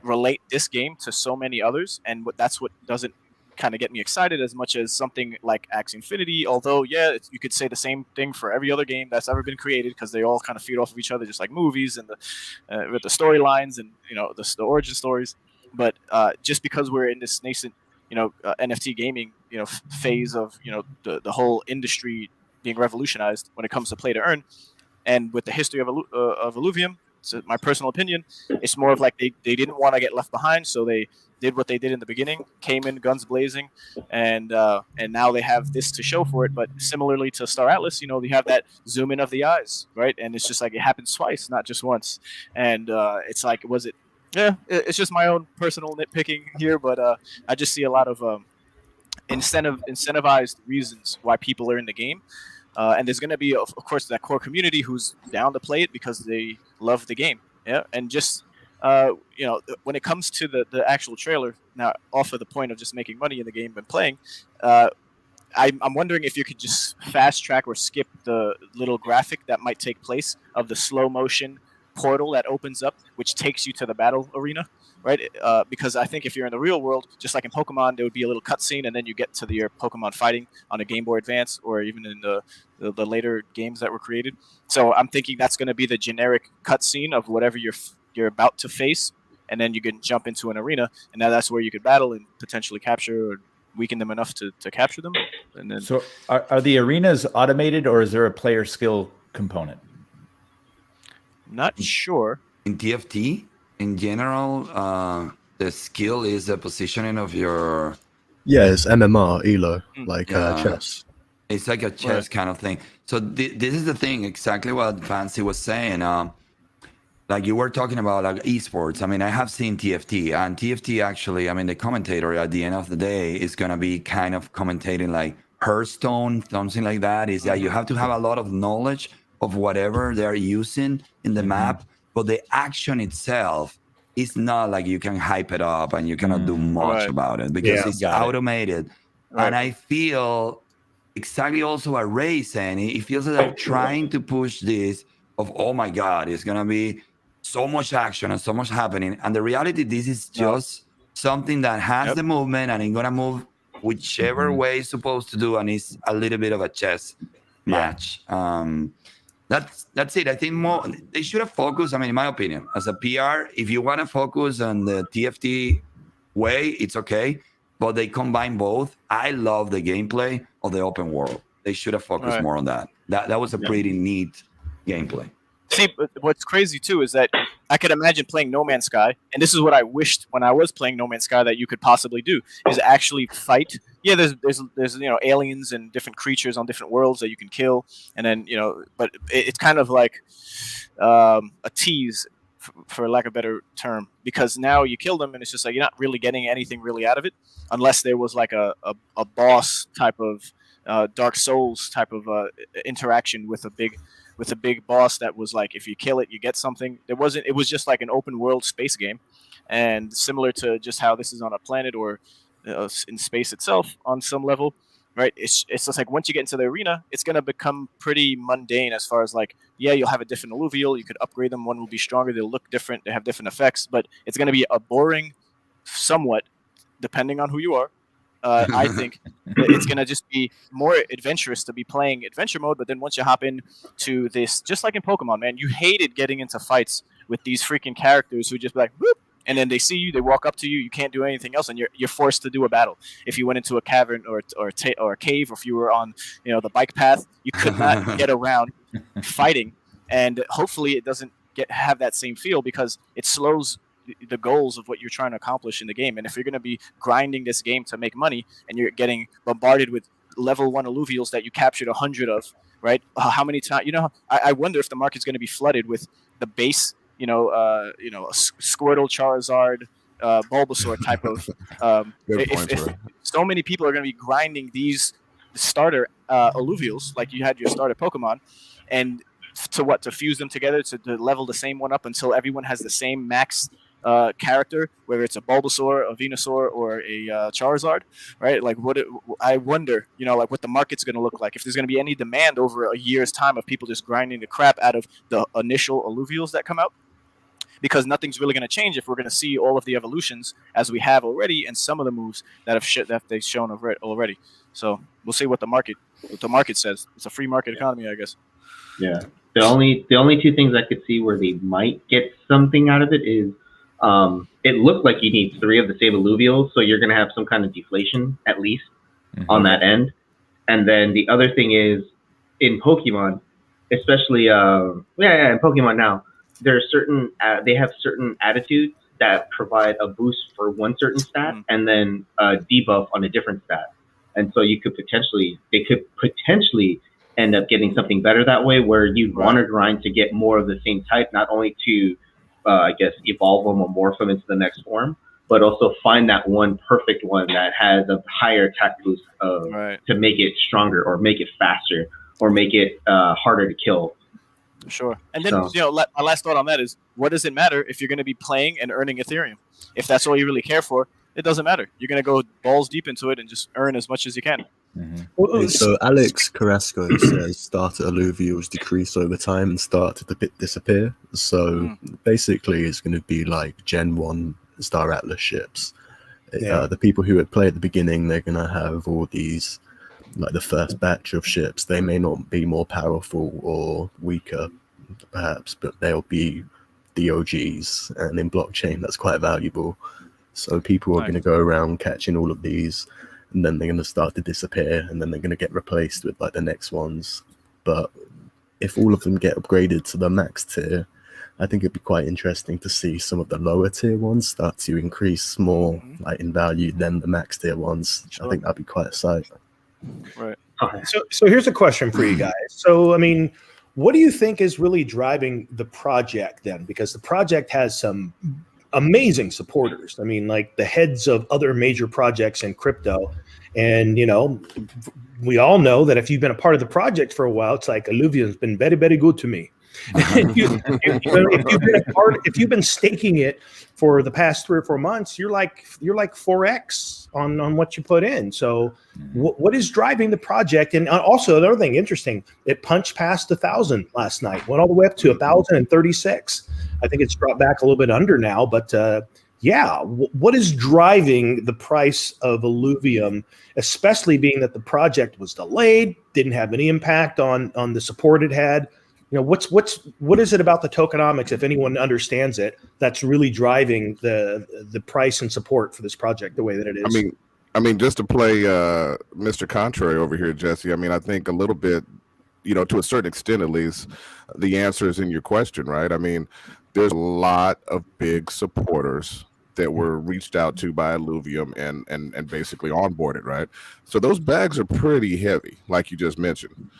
relate this game to so many others, and that's what doesn't kind of get me excited as much as something like Axie Infinity. Although, yeah, you could say the same thing for every other game that's ever been created, because they all kind of feed off of each other, just like movies and with the storylines and the origin stories. But just because we're in this nascent NFT gaming phase of the whole industry being revolutionized when it comes to play to earn, and with the history of Illuvium, so my personal opinion, it's more of like they didn't want to get left behind, so they did what they did in the beginning, came in guns blazing, and now they have this to show for it. But similarly to Star Atlas, they have that zoom in of the eyes, right? And it's just like it happens twice, not just once. And it's like, was it? Yeah, it's just my own personal nitpicking here, but I just see a lot of incentivized reasons why people are in the game. And there's going to be, of course, that core community who's down to play it because they love the game. Yeah, and just when it comes to the actual trailer, now off of the point of just making money in the game and playing, I'm wondering if you could just fast track or skip the little graphic that might take place of the slow motion portal that opens up, which takes you to the battle arena, right? Because I think if you're in the real world, just like in Pokemon, there would be a little cutscene, and then you get to your Pokemon fighting on a Game Boy Advance, or even in the later games that were created. So I'm thinking that's going to be the generic cutscene of whatever you're about to face, and then you can jump into an arena, and now that's where you could battle and potentially capture or weaken them enough to capture them. And then, so are the arenas automated, or is there a player skill component? Not sure. In TFT, in general, the skill is the positioning of your. Yeah, it's MMR, ELO, like Yeah. chess. It's like a chess kind of thing. So this is the thing, exactly what Fancy was saying. Like you were talking about like esports. I mean, I have seen TFT, and TFT actually, I mean, the commentator at the end of the day is going to be kind of commentating like Hearthstone, something like that. Is that you have to have a lot of knowledge of whatever they're using in the map, but the action itself is not like you can hype it up and you cannot do much about it because it's automated. Right. And I feel exactly also what Ray saying, it feels like they're trying to push this of, oh my God, it's going to be so much action and so much happening. And the reality, this is just something that has the movement and it's going to move whichever way it's supposed to do. And it's a little bit of a chess match. That's it. I think more they should have focused. I mean, in my opinion, as a PR, if you want to focus on the TFT way, it's okay. But they combine both. I love the gameplay of the open world. They should have focused more on that. That was a pretty neat gameplay. See, what's crazy too is that I could imagine playing No Man's Sky, and this is what I wished when I was playing No Man's Sky that you could possibly do, is actually fight. Yeah, there's aliens and different creatures on different worlds that you can kill, and then but it's kind of like a tease, for lack of a better term, because now you kill them and it's just like you're not really getting anything really out of it, unless there was like a boss type of Dark Souls type of interaction with a big boss that was like, if you kill it, you get something. It was just like an open world space game, and similar to just how this is on a planet or in space itself on some level, right? It's just like once you get into the arena, it's going to become pretty mundane as far as like, yeah, you'll have a different alluvial, you could upgrade them, one will be stronger, they'll look different, they have different effects, but it's going to be a boring somewhat, depending on who you are. I think it's going to just be more adventurous to be playing adventure mode. But then once you hop into this, just like in Pokemon, man, you hated getting into fights with these freaking characters who just be like, whoop, and then they see you, they walk up to you, you can't do anything else, and you're forced to do a battle. If you went into a cavern or a cave, or if you were on the bike path, you could not get around fighting. And hopefully it doesn't have that same feel, because it slows the goals of what you're trying to accomplish in the game. And if you're going to be grinding this game to make money and you're getting bombarded with level 1 alluvials that you captured 100 of, right? How many times, I wonder if the market's going to be flooded with the base, Squirtle, Charizard, Bulbasaur type of, if so many people are going to be grinding these starter alluvials, like you had your starter Pokemon, and to fuse them together to level the same one up until everyone has the same max character, whether it's a Bulbasaur, a Venusaur, or a Charizard, right? Like I wonder, like what the market's going to look like, if there's going to be any demand over a year's time of people just grinding the crap out of the initial alluvials that come out. because nothing's really going to change if we're going to see all of the evolutions as we have already, and some of the moves that they've shown already. So we'll see what the market says. It's a free market economy, I guess. Yeah. The only two things I could see where they might get something out of it is it looked like you need 3 of the same alluvials, so you're going to have some kind of deflation at least on that end. And then the other thing is in Pokemon, especially in Pokemon now, there's certain they have certain attitudes that provide a boost for one certain stat and then a debuff on a different stat. And so they could potentially end up getting something better that way, where you'd want to grind to get more of the same type, not only to I guess evolve them or morph them into the next form, but also find that one perfect one that has a higher attack boost to make it stronger or make it faster or make it harder to kill. Sure. And then, my last thought on that is, what does it matter if you're going to be playing and earning Ethereum? If that's all you really care for, it doesn't matter. You're going to go balls deep into it and just earn as much as you can. So Alex Carrasco says starter alluvials decrease over time and start to disappear. So basically it's going to be like Gen 1 Star Atlas ships. The people who would play at the beginning, they're going to have all these, like the first batch of ships. They may not be more powerful or weaker, perhaps, but they'll be the OGs. And in blockchain, that's quite valuable. So people are going to go around catching all of these, and then they're going to start to disappear, and then they're going to get replaced with like the next ones. But if all of them get upgraded to the max tier, I think it'd be quite interesting to see some of the lower tier ones start to increase more like in value than the max tier ones. I think that'd be quite a sight. Right. So here's a question for you guys. So, I mean, what do you think is really driving the project then? Because the project has some amazing supporters. I mean, like the heads of other major projects in crypto. And, we all know that if you've been a part of the project for a while, it's like Alluvium's been very, very good to me. If you've been staking it for the past 3 or 4 months, you're like 4x on what you put in. So what is driving the project? And also another thing interesting, it punched past 1,000 last night, went all the way up to 1,036. I think it's dropped back a little bit under now, but what is driving the price of Alluvium, especially being that the project was delayed, didn't have any impact on the support it had? What is it about the tokenomics, if anyone understands it, that's really driving the price and support for this project the way that it is? I mean, just to play Mr. Contrary over here, Jesse. I mean, I think a little bit, to a certain extent at least, the answer is in your question, right? I mean, there's a lot of big supporters that were reached out to by Alluvium and basically onboarded, right? So those bags are pretty heavy, like you just mentioned.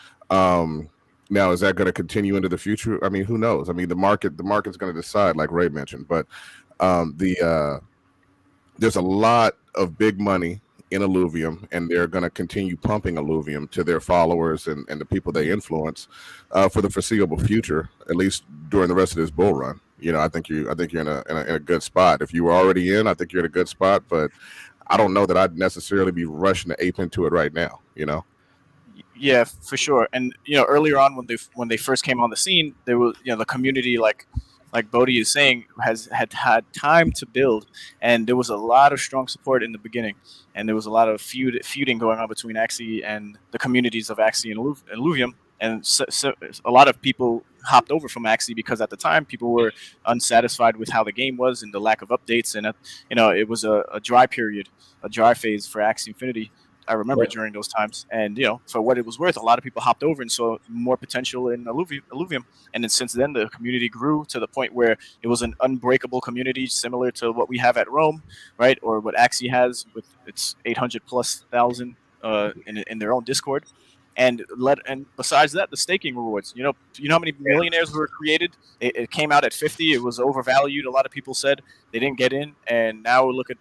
Now, is that going to continue into the future? I mean, who knows? I mean, the market's going to decide, like Ray mentioned. But there's a lot of big money in Alluvium, and they're going to continue pumping Alluvium to their followers and the people they influence for the foreseeable future, at least during the rest of this bull run. I think you're in a good spot. If you were already in, I think you're in a good spot. But I don't know that I'd necessarily be rushing to ape into it right now. Yeah, for sure. And earlier on when they first came on the scene, there was the community, like Bodhi is saying, had time to build, and there was a lot of strong support in the beginning, and there was a lot of feuding going on between Axie and the communities of Axie and Alluvium, and so a lot of people hopped over from Axie because at the time people were unsatisfied with how the game was and the lack of updates, and it was a dry phase for Axie Infinity. I remember during those times, and for what it was worth, a lot of people hopped over and saw more potential in Alluvium. And then since then, the community grew to the point where it was an unbreakable community, similar to what we have at Rome, right, or what Axie has with its 800,000+ in their own Discord. And besides that, the staking rewards. You know how many millionaires were created? It came out at 50. It was overvalued. A lot of people said they didn't get in, and now look at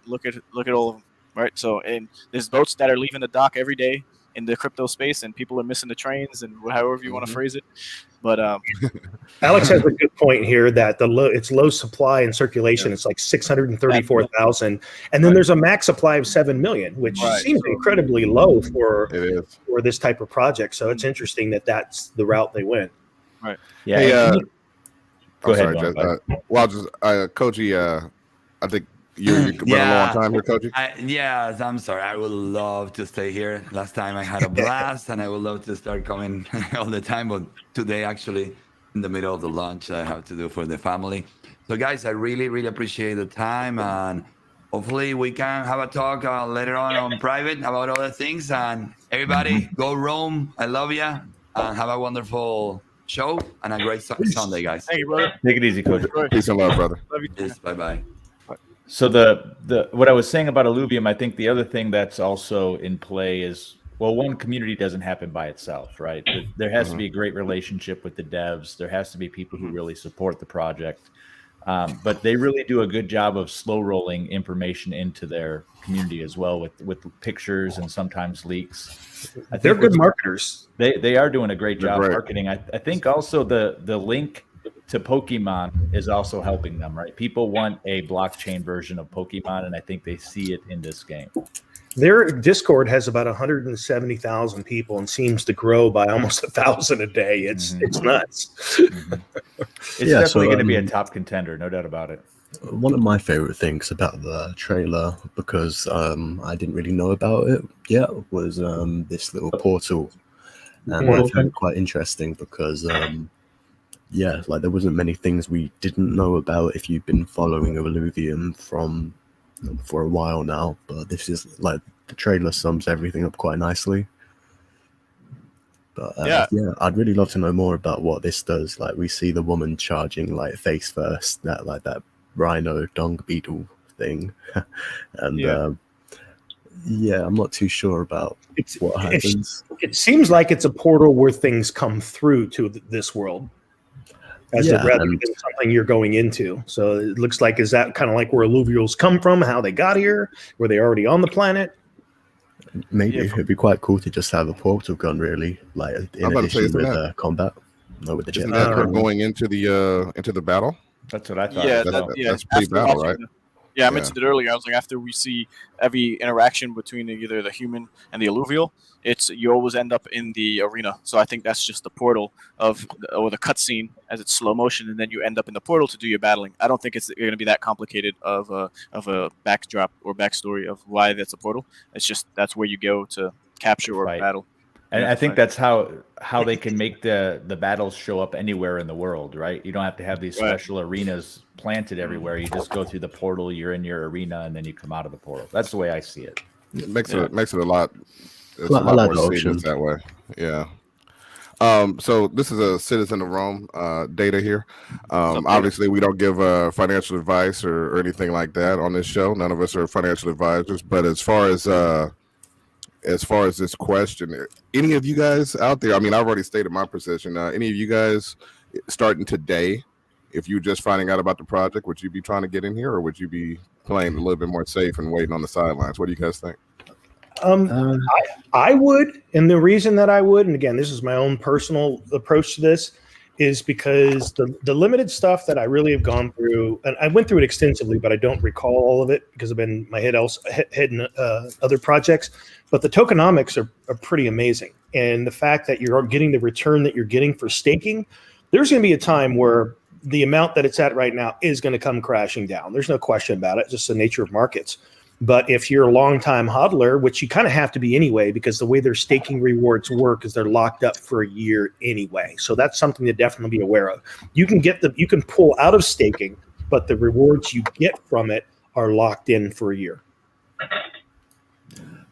all of them. Right, so and there's boats that are leaving the dock every day in the crypto space, and people are missing the trains, and however you want to phrase it. But Alex has a good point here that it's low supply and circulation. It's like 634,000, and then there's a max supply of 7 million, which seems incredibly low for this type of project. So it's interesting that that's the route they went. Right. Yeah. Go I'm ahead, sorry, Bonafide. well, just Koji. I think you're running low on time here, Koji. Yes, I'm sorry. I would love to stay here. Last time I had a blast, and I would love to start coming all the time. But today, actually, in the middle of the lunch, I have to do for the family. So, guys, I really, really appreciate the time, and hopefully, we can have a talk later on private about other things. And everybody, go Rome. I love you, and have a wonderful show and a great Sunday, guys. Thank you, brother. Take it easy, Coach. Enjoy. Peace and love, brother. Love you. Yes, bye bye. So the what I was saying about Illuvium, I think the other thing that's also in play is, well, one, community doesn't happen by itself, right? There has to be a great relationship with the devs. There has to be people who really support the project. But they really do a good job of slow rolling information into their community as well with pictures and sometimes leaks. They're good marketers. They are doing a great They're job great. marketing. I think also the link to Pokemon is also helping them, right? People want a blockchain version of Pokemon, and I think they see it in this game. Their Discord has about 170,000 people and seems to grow by almost 1,000 a day. It's nuts. It's definitely going to be a top contender, no doubt about it. One of my favorite things about the trailer, because I didn't really know about it yet, was this little portal. And I found it quite interesting because, like there wasn't many things we didn't know about if you've been following Illuvium for a while now. But this is like the trailer sums everything up quite nicely. But yeah, I'd really love to know more about what this does. Like we see the woman charging like face first, that rhino dung beetle thing, and I'm not too sure about what happens. It seems like it's a portal where things come through to this world, rather than something you're going into. So it looks like, is that kind of like where alluvials come from, how they got here? Were they already on the planet? Maybe it'd be quite cool to just have a portal gun, really, like in addition with combat. No, with the Isn't that going into the battle? That's what I thought. Yeah, that's pre-battle, right? Yeah, I mentioned it earlier. I was like, after we see every interaction between either the human and the alluvial, you always end up in the arena. So I think that's just the portal or the cutscene as it's slow motion, and then you end up in the portal to do your battling. I don't think it's going to be that complicated of a backdrop or backstory of why that's a portal. It's just that's where you go to capture or battle. And I think that's how they can make the battles show up anywhere in the world, right? You don't have to have these special arenas planted everywhere. You just go through the portal, you're in your arena, and then you come out of the portal. That's the way I see it. It makes it a lot. It's a lot more seamless that way. Yeah. So this is a citizen of Rome data here. Obviously, we don't give financial advice or anything like that on this show. None of us are financial advisors. But as far as this question, any of you guys out there, I mean, I've already stated my position. Any of you guys starting today, if you're just finding out about the project, would you be trying to get in here, or would you be playing a little bit more safe and waiting on the sidelines? What do you guys think? I would, and the reason that I would, and again, this is my own personal approach to this, is because the limited stuff that I really have gone through, and I went through it extensively, but I don't recall all of it because I've been my head in other projects. But the tokenomics are pretty amazing, and the fact that you're getting the return that you're getting for staking, there's going to be a time where the amount that it's at right now is going to come crashing down. There's no question about it. It's just the nature of markets. But if you're a long-time hodler, which you kind of have to be anyway, because the way their staking rewards work is they're locked up for a year anyway. So that's something to definitely be aware of. You can pull out of staking, but the rewards you get from it are locked in for a year.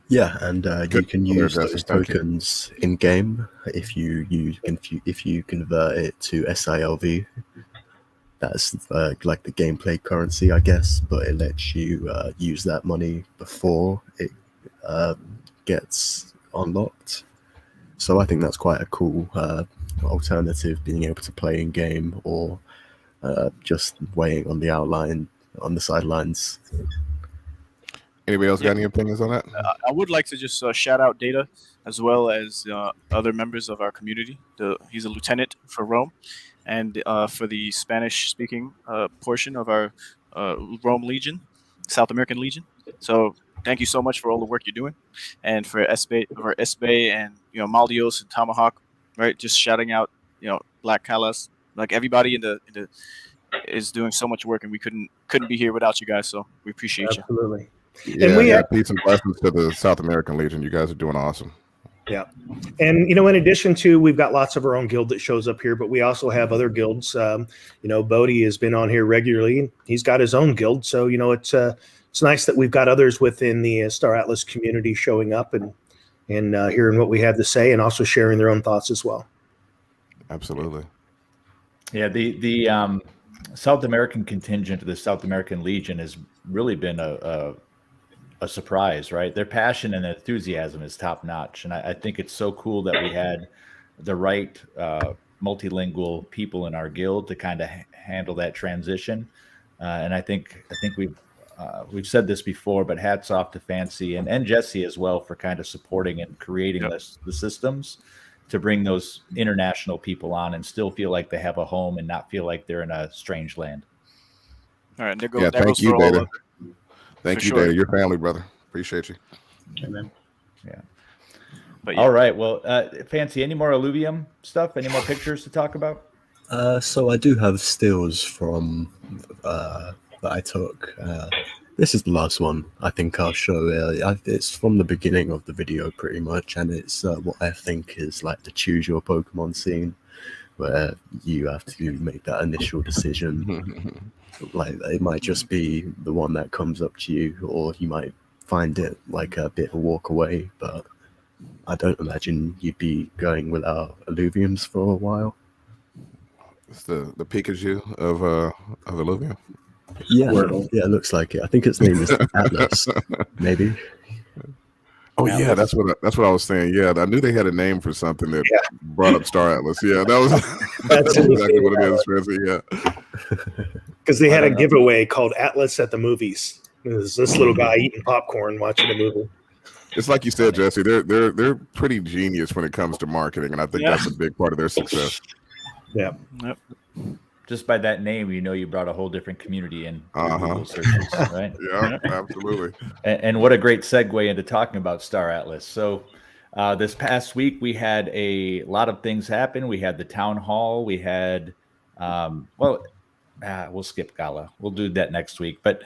Yeah, and you can use those tokens in game if you convert it to SILV. That's like the gameplay currency, I guess, but it lets you use that money before it gets unlocked. So I think that's quite a cool alternative, being able to play in game or just waiting on the sidelines. Anybody else got any opinions on that? I would like to just shout out Data as well as other members of our community. He's a lieutenant for Rome. And for the Spanish-speaking portion of our Rome Legion, South American Legion. So thank you so much for all the work you're doing, and for Esbe and Maldios and Tomahawk, right? Just shouting out Black Calas, Like everybody in the is doing so much work, and we couldn't be here without you guys. So we appreciate you. Absolutely. Yeah, And we peace and blessings to the South American Legion. You guys are doing awesome. Yeah. And, in addition to, we've got lots of our own guild that shows up here, but we also have other guilds. Bodie has been on here regularly. He's got his own guild. So, it's nice that we've got others within the Star Atlas community showing up and hearing what we have to say and also sharing their own thoughts as well. Absolutely. Yeah, the South American contingent of the South American Legion has really been a surprise, right? Their passion and enthusiasm is top notch, and I think it's so cool that we had the right multilingual people in our guild to kind of handle that transition. And I think we've said this before, but hats off to Fancy and Jesse as well for kind of supporting and creating the systems to bring those international people on and still feel like they have a home and not feel like they're in a strange land. All right, thank you, Data. Thank you, Data. Your family, brother. Appreciate you. Amen. Yeah. But All right. Well, Fancy, any more Illuvium stuff? Any more pictures to talk about? So I do have stills from that I took. This is the last one I think I'll show. It's from the beginning of the video pretty much, and it's what I think is like the choose your Pokemon scene, where you have to make that initial decision. Like it might just be the one that comes up to you, or you might find it like a bit of a walk away, but I don't imagine you'd be going without Illuviums for a while. It's the Pikachu of Illuvium. Yeah, it looks like it. I think its name is Atlas, maybe. Oh yeah, that's what I was saying. Yeah, I knew they had a name for something that brought up Star Atlas. Yeah, that's exactly what it is, Fancy. Yeah, because they had a giveaway called Atlas at the Movies. It was this little guy eating popcorn watching a movie. It's like you said, Jesse. They're pretty genius when it comes to marketing, and I think that's a big part of their success. Yeah. Yep. Just by that name, you brought a whole different community in Google searches, right? Yeah, absolutely. And what a great segue into talking about Star Atlas. So this past week, we had a lot of things happen. We had the town hall. We had, we'll skip Gala. We'll do that next week. But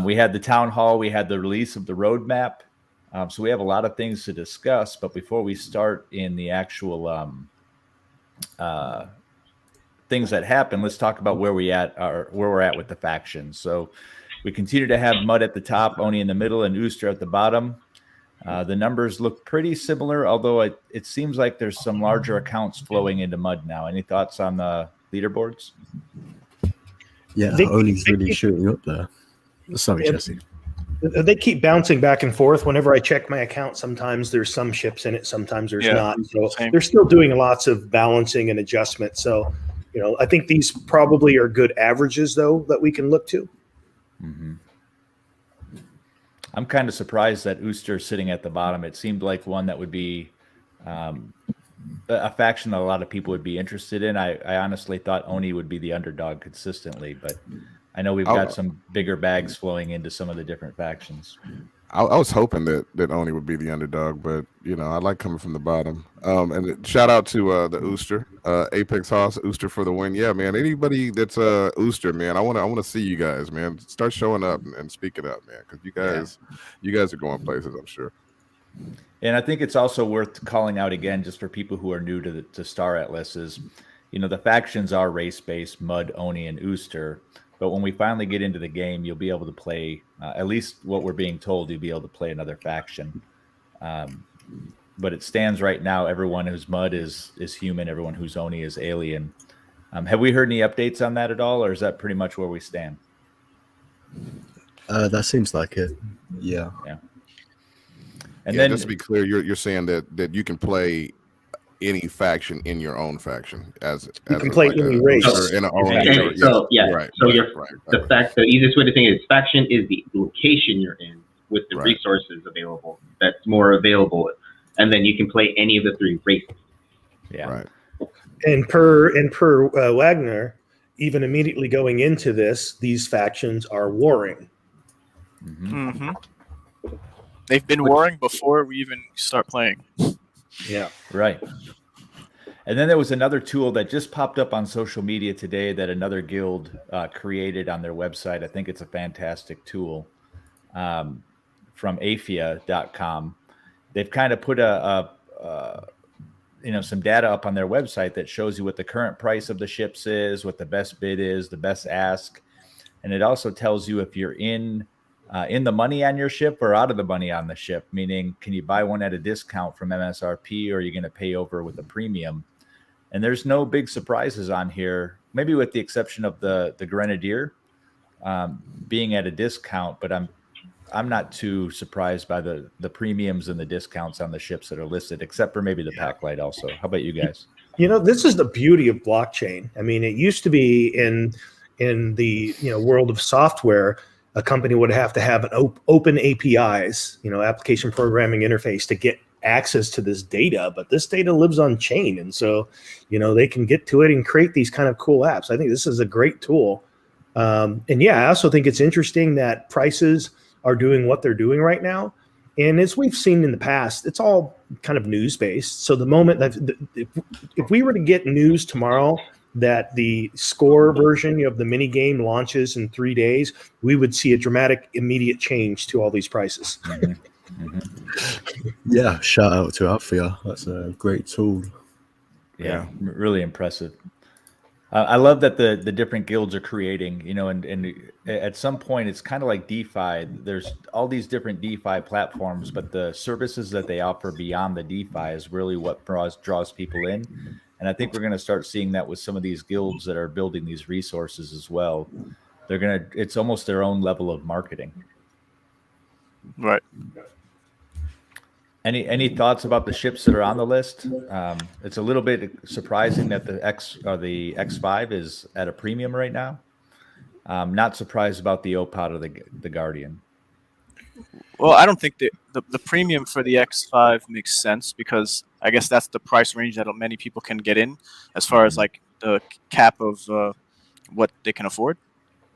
we had the town hall. We had the release of the roadmap. So we have a lot of things to discuss. But before we start in the actual things that happen, let's talk about where we're at with the factions. So we continue to have Mud at the top, Oni in the middle, and Ooster at the bottom. The numbers look pretty similar, although it seems like there's some larger accounts flowing into Mud now. Any thoughts on the leaderboards? Yeah, Oni's really shooting up there. Sorry, Jesse. They keep bouncing back and forth. Whenever I check my account, sometimes there's some ships in it, sometimes there's not. So they're still doing lots of balancing and adjustment. So, I think these probably are good averages, though, that we can look to. Mm-hmm. I'm kind of surprised that Ooster's sitting at the bottom. It seemed like one that would be a faction that a lot of people would be interested in. I honestly thought Oni would be the underdog consistently, but I know we've got some bigger bags flowing into some of the different factions. I was hoping that Oni would be the underdog, but I like coming from the bottom. And shout out to the Ooster, Apex Hoss, Ooster for the win. Yeah, man. Anybody that's Ooster, man, I want to see you guys, man. Start showing up and speaking up, man, because you guys are going places, I'm sure. And I think it's also worth calling out again, just for people who are new to Star Atlas, is the factions are race based, Mud, Oni, and Ooster. But when we finally get into the game, you'll be able to play, at least what we're being told, you'll be able to play another faction. But it stands right now, everyone who's Mud is human, everyone who's Oni is alien. Have we heard any updates on that at all, or is that pretty much where we stand? That seems like it. Yeah. And then, just to be clear, you're saying that you can play any faction in your own faction you can play any race in an own. The easiest way to think is faction is the location you're in with the resources available. That's more available, and then you can play any of the three races. Yeah. Right. And per Wagner, even immediately going into this, these factions are warring. Mm-hmm. Mm-hmm. They've been warring before we even start playing. Yeah. Right. And then there was another tool that just popped up on social media today that another guild created on their website. I think it's a fantastic tool from afia.com. They've kind of put some data up on their website that shows you what the current price of the ships is, what the best bid is, the best ask. And it also tells you if you're in the money on your ship or out of the money on the ship, meaning can you buy one at a discount from MSRP, or are you going to pay over with a premium? And there's no big surprises on here, maybe with the exception of the Grenadier being at a discount, but I'm not too surprised by the premiums and the discounts on the ships that are listed, except for maybe the Packlight also. How about you guys? This is the beauty of blockchain. I mean, it used to be in the world of software, a company would have to have an open APIs, application programming interface, to get access to this data. But this data lives on chain, and so they can get to it and create these kind of cool apps. I think this is a great tool. And I also think it's interesting that prices are doing what they're doing right now. And as we've seen in the past, it's all kind of news based. So the moment that if we were to get news tomorrow that the score version of the mini game launches in 3 days, we would see a dramatic, immediate change to all these prices. Yeah, shout out to Alfia. That's a great tool. Yeah, really impressive. I love that the different guilds are creating, and at some point it's kind of like DeFi. There's all these different DeFi platforms, but the services that they offer beyond the DeFi is really what draws people in. And I think we're going to start seeing that with some of these guilds that are building these resources as well. It's almost their own level of marketing. Right. Any thoughts about the ships that are on the list? It's a little bit surprising that the X5 is at a premium right now. Not surprised about the OPOD or the Guardian. Well, I don't think the premium for the X5 makes sense, because I guess that's the price range that many people can get in, as far as like the cap of what they can afford.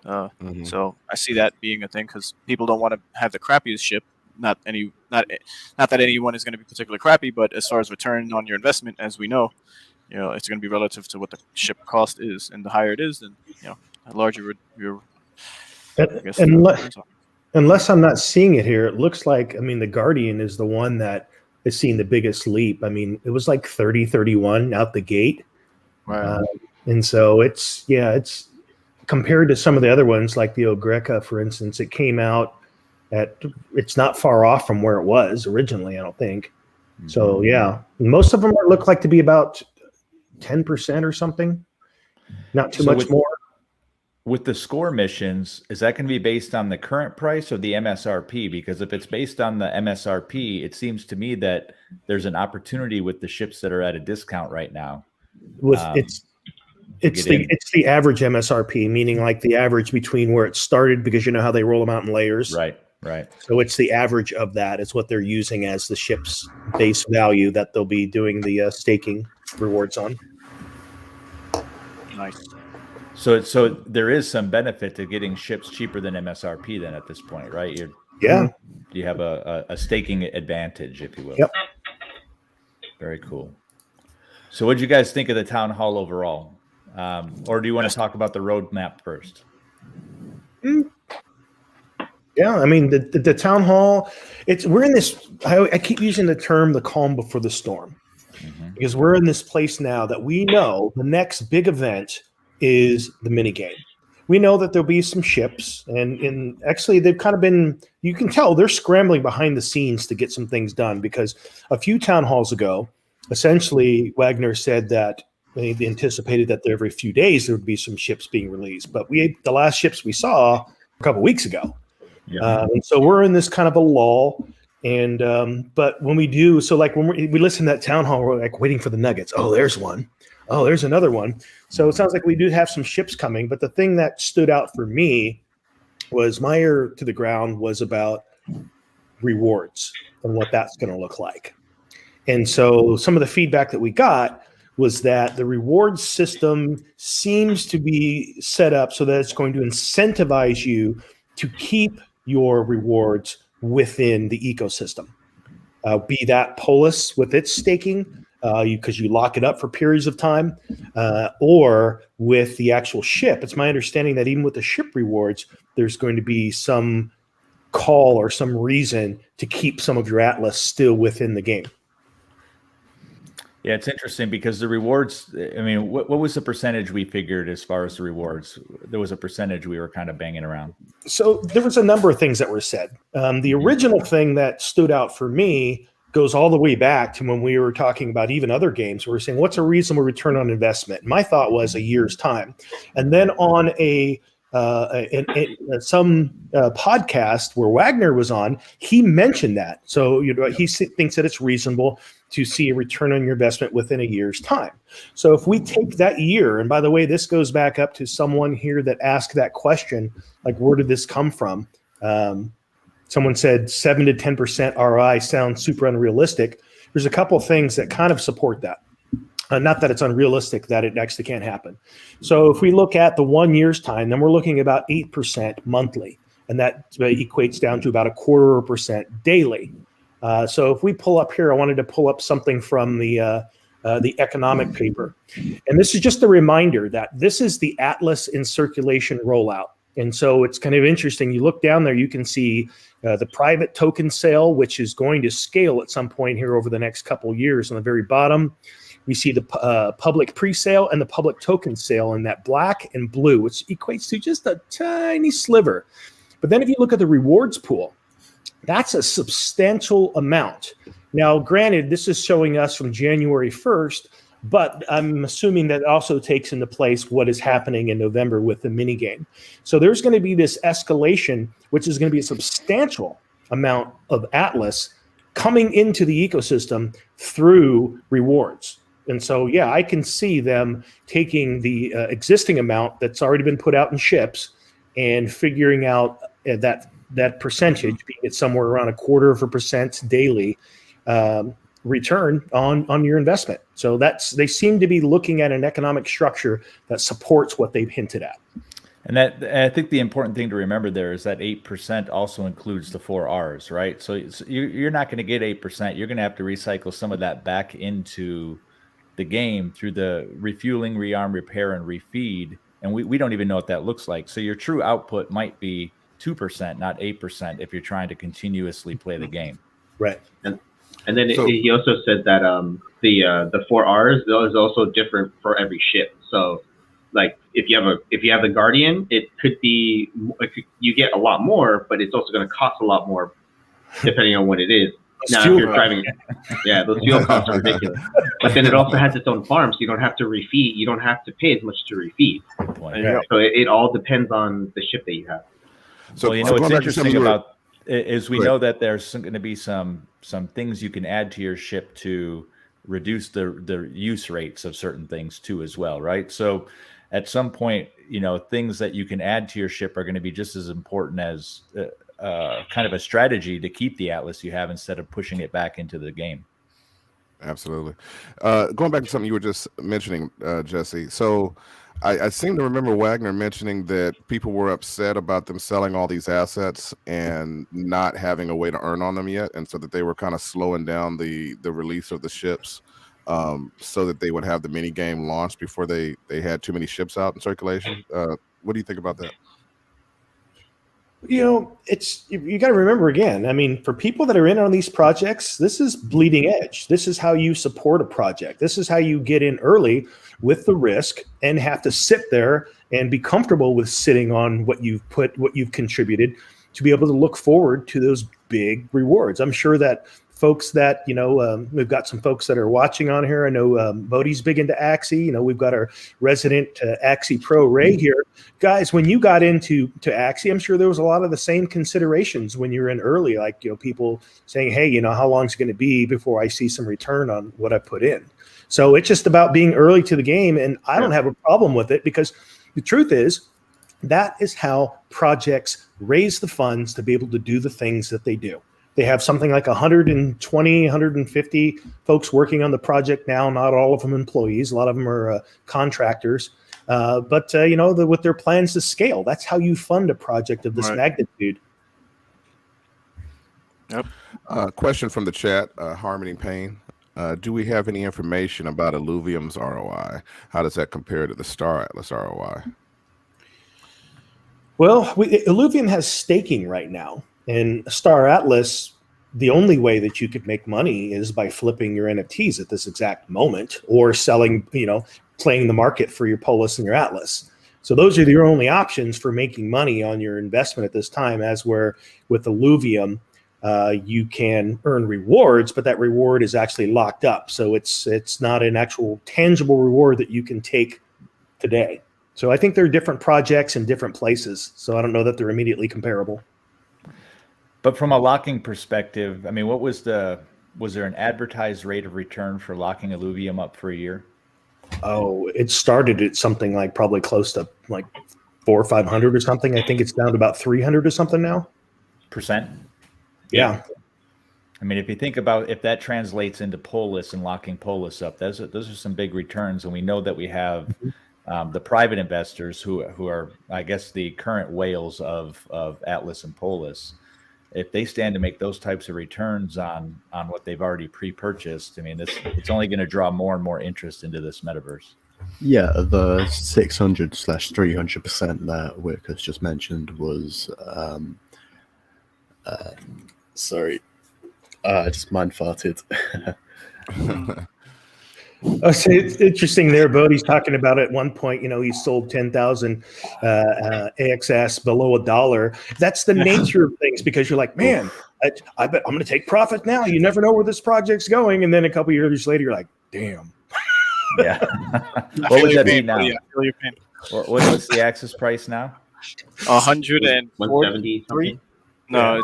So I see that being a thing, because people don't want to have the crappiest ship. Not that anyone is going to be particularly crappy, but as far as return on your investment, as we know, it's going to be relative to what the ship cost is, and the higher it is, then the larger your. Unless I'm not seeing it here, it looks like, the Guardian is the one that has seen the biggest leap. It was like 30-31 out the gate. Right. And so it's compared to some of the other ones, like the Ogreca, for instance, it came out it's not far off from where it was originally, I don't think. So most of them look like to be about 10% or something. Not too much more. With the score missions, is that going to be based on the current price or the MSRP? Because if it's based on the MSRP, it seems to me that there's an opportunity with the ships that are at a discount right now. It's the average MSRP, meaning like the average between where it started, because how they roll them out in layers. Right. So it's the average of that. It's what they're using as the ship's base value that they'll be doing the staking rewards on. Nice. So there is some benefit to getting ships cheaper than MSRP then at this point, right? You have a staking advantage, if you will. Yep. Very cool. So what did you guys think of the town hall overall? Or do you want to talk about the roadmap first? Yeah, the town hall, we're in this, I keep using the term the calm before the storm, because we're in this place now that we know the next big event is the mini game. We know that there'll be some ships, and actually they've kind of been, you can tell they're scrambling behind the scenes to get some things done, because a few town halls ago, essentially Wagner said that they anticipated that every few days there would be some ships being released, but the last ships we saw a couple weeks ago. And so we're in this kind of a lull, and but when we do, so like when we listen to that town hall, we're like waiting for the nuggets. Oh, there's one. Oh, there's another one. So it sounds like we do have some ships coming. But the thing that stood out for me was my ear to the ground was about rewards and what that's going to look like. And so some of the feedback that we got was that the reward system seems to be set up so that it's going to incentivize you to keep your rewards within the ecosystem. Be that Polis with its staking, because you lock it up for periods of time, or with the actual ship. It's my understanding that even with the ship rewards, there's going to be some call or some reason to keep some of your Atlas still within the game. Yeah, it's interesting because the rewards, I mean, what was the percentage we figured as far as the rewards? There was a percentage we were kind of banging around. So there was a number of things that were said. The original thing that stood out for me goes all the way back to when we were talking about even other games. We were saying, what's a reasonable return on investment? My thought was a year's time. And then on some podcast where Wagner was on, he mentioned that. So he thinks that it's reasonable to see a return on your investment within a year's time. So if we take that year, and by the way, this goes back up to someone here that asked that question, like, where did this come from? Someone said 7 to 10% ROI sounds super unrealistic. There's a couple of things that kind of support that. Not that it's unrealistic, that it actually can't happen. So if we look at the 1 year's time, then we're looking at about 8% monthly, and that equates down to about 0.25% daily. So if we pull up here, I wanted to pull up something from the economic paper. And this is just a reminder that this is the Atlas in circulation rollout. And so it's kind of interesting. You look down there, you can see the private token sale, which is going to scale at some point here over the next couple of years. On the very bottom, we see the public pre-sale and the public token sale in that black and blue, which equates to just a tiny sliver. But then if you look at the rewards pool, that's a substantial amount. Now, granted, this is showing us from January 1st, but I'm assuming that also takes into place what is happening in November with the mini game. So there's going to be this escalation, which is going to be a substantial amount of Atlas coming into the ecosystem through rewards. And so, yeah, I can see them taking the existing amount that's already been put out in ships and figuring out that percentage, being it somewhere around 0.25% daily return on your investment. So they seem to be looking at an economic structure that supports what they've hinted at. And I think the important thing to remember there is that 8% also includes the 4 Rs, right? So you're not going to get 8%. You're going to have to recycle some of that back into the game through the refueling, rearm, repair, and refeed. And we don't even know what that looks like. So your true output might be 2%, not 8%, if you're trying to continuously play the game. Right. And then he also said that the 4 Rs is also different for every ship. So, like if you have the Guardian, it could be you get a lot more, but it's also going to cost a lot more depending on what it is. Now, if you're driving, those fuel costs are ridiculous. But then it also has its own farm, so you don't have to refeed. You don't have to pay as much to refeed. So it all depends on the ship that you have. So what's interesting about is we know that there's going to be some things you can add to your ship to reduce the use rates of certain things too as well, right? So at some point, things that you can add to your ship are going to be just as important as kind of a strategy to keep the Atlas you have instead of pushing it back into the game. Absolutely. Going back to something you were just mentioning, Jesse. So I seem to remember Wagner mentioning that people were upset about them selling all these assets and not having a way to earn on them yet, and so that they were kind of slowing down the release of the ships so that they would have the mini game launched before they had too many ships out in circulation. What do you think about that? You got to remember again, I mean, for people that are in on these projects, this is bleeding edge. This is how you support a project. This is how you get in early with the risk and have to sit there and be comfortable with sitting on what you've contributed to be able to look forward to those big rewards. I'm sure that folks that, we've got some folks that are watching on here. I know Bodie's big into Axie. We've got our resident Axie Pro Ray here. Guys, when you got into Axie, I'm sure there was a lot of the same considerations when you're in early, like, people saying, hey, how long is it going to be before I see some return on what I put in? So it's just about being early to the game. And I don't have a problem with it, because the truth is that is how projects raise the funds to be able to do the things that they do. They have something like 120, 150 folks working on the project now, not all of them employees. A lot of them are contractors. But with their plans to scale, that's how you fund a project of this magnitude. Yep. Question from the chat, Harmony Payne. Do we have any information about Illuvium's ROI? How does that compare to the Star Atlas ROI? Well, Illuvium has staking right now, and Star Atlas, the only way that you could make money is by flipping your NFTs at this exact moment, or selling, playing the market for your Polis and your Atlas. So those are your only options for making money on your investment at this time. As where with Illuvium, you can earn rewards, but that reward is actually locked up. So it's not an actual tangible reward that you can take today. So I think they're different projects in different places. So I don't know that they're immediately comparable. But from a locking perspective, I mean, was there an advertised rate of return for locking Illuvium up for a year? Oh, it started at something like probably close to like 400 or 500 or something. I think it's down to about 300 or something now. Percent? Yeah. I mean, if you think about if that translates into Polis and locking Polis up, those are some big returns. And we know that we have the private investors who are, I guess, the current whales of Atlas and Polis. If they stand to make those types of returns on what they've already pre-purchased, I mean, it's only going to draw more and more interest into this metaverse. Yeah, the 600/300% that Wick has just mentioned was, sorry, I just mind farted. So it's interesting there. Bodie's talking about at one point, he sold 10,000 AXS below $1. That's the nature of things, because you're like, man, I bet I'm going to take profit now. You never know where this project's going. And then a couple of years later, you're like, damn. Yeah. What would that be now? Yeah, I feel your pain. What's the access price now? 170 something. No,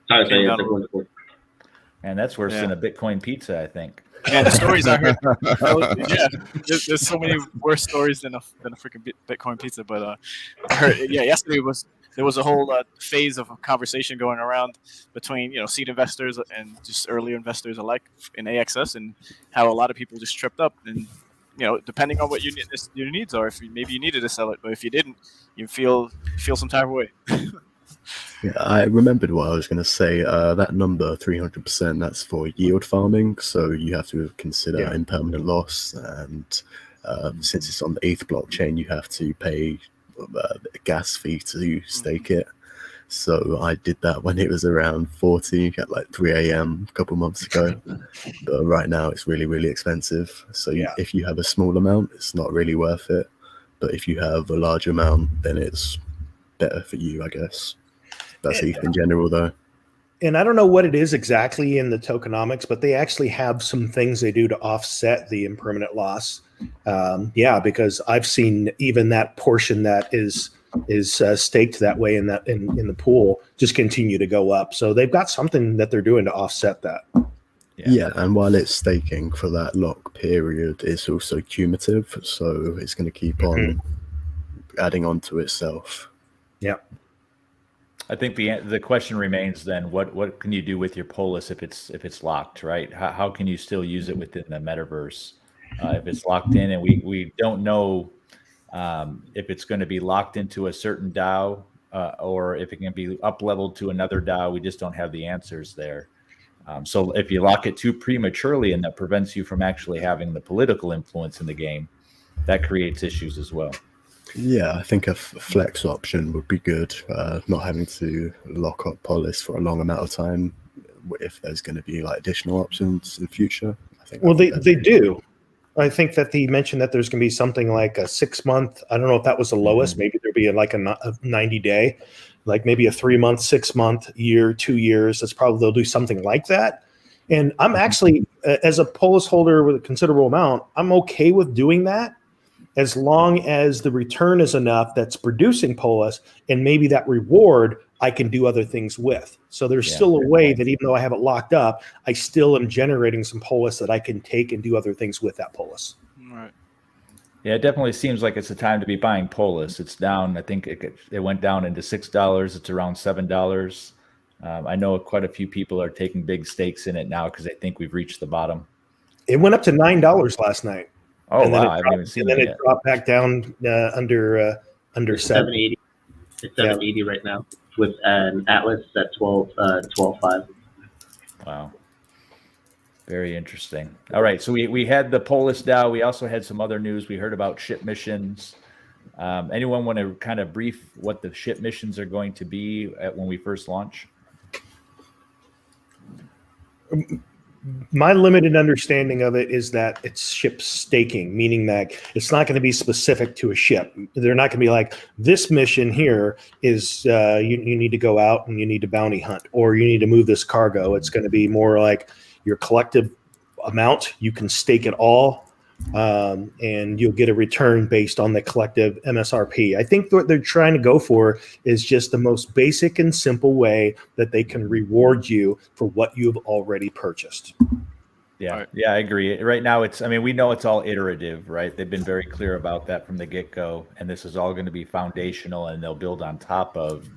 Sorry, And that's worse than a Bitcoin pizza, I think. Man, the stories I heard. There's so many worse stories than a freaking Bitcoin pizza. But I heard, yesterday there was a whole phase of a conversation going around between seed investors and just early investors alike in AXS, and how a lot of people just tripped up. And depending on what your needs are, maybe you needed to sell it, but if you didn't, you feel some type of way. Yeah, I remembered what I was going to say. That number, 300%, that's for yield farming. So you have to consider impermanent loss. And since it's on the 8th blockchain, you have to pay a gas fee to stake it. So I did that when it was around 40 at like 3 a.m. a couple months ago. But right now it's really, really expensive. So if you have a small amount, it's not really worth it. But if you have a large amount, then it's better for you, I guess. That's ETH in general, though. And I don't know what it is exactly in the tokenomics, but they actually have some things they do to offset the impermanent loss. Because I've seen even that portion that is staked that way in the pool just continue to go up. So they've got something that they're doing to offset that. Yeah, and while it's staking for that lock period, it's also cumulative, so it's going to keep on adding on to itself. Yeah. I think the question remains then, what can you do with your Polis if it's locked, right? How can you still use it within the metaverse if it's locked in? And we don't know if it's going to be locked into a certain DAO or if it can be up leveled to another DAO. We just don't have the answers there. So if you lock it too prematurely and that prevents you from actually having the political influence in the game, that creates issues as well. Yeah, I think a flex option would be good. Not having to lock up Polis for a long amount of time. If there's going to be like additional options in the future, I think. Well, they do. I think that they mentioned that there's going to be something like a 6-month. I don't know if that was the lowest. Maybe there'd be like a 90-day, like maybe a 3-month, 6-month, year, 2 years. That's probably they'll do something like that. And I'm actually, as a Polis holder with a considerable amount, I'm okay with doing that, as long as the return is enough that's producing Polis, and maybe that reward I can do other things with. So there's still a way that even though I have it locked up, I still am generating some Polis that I can take and do other things with that Polis. Right. Yeah, it definitely seems like it's a time to be buying Polis. It's down. I think it went down into $6. It's around $7. I know quite a few people are taking big stakes in it now because they think we've reached the bottom. It went up to $9 last night. Oh, wow. I haven't even seen that yet. And then it dropped back down under 780. It's 780 right now with an Atlas at 12.5. Wow. Very interesting. All right, so we had the Polis DAO. We also had some other news. We heard about ship missions. Anyone want to kind of brief what the ship missions are going to be when we first launch? My limited understanding of it is that it's ship staking, meaning that it's not going to be specific to a ship. They're not going to be like, this mission here is you need to go out and you need to bounty hunt, or you need to move this cargo. It's going to be more like your collective amount. You can stake it all, and you'll get a return based on the collective MSRP. I think what they're trying to go for is just the most basic and simple way that they can reward you for what you've already purchased. Yeah, Right. yeah, I agree. Right now, we know it's all iterative, right? They've been very clear about that from the get-go, and this is all going to be foundational, and they'll build on top of.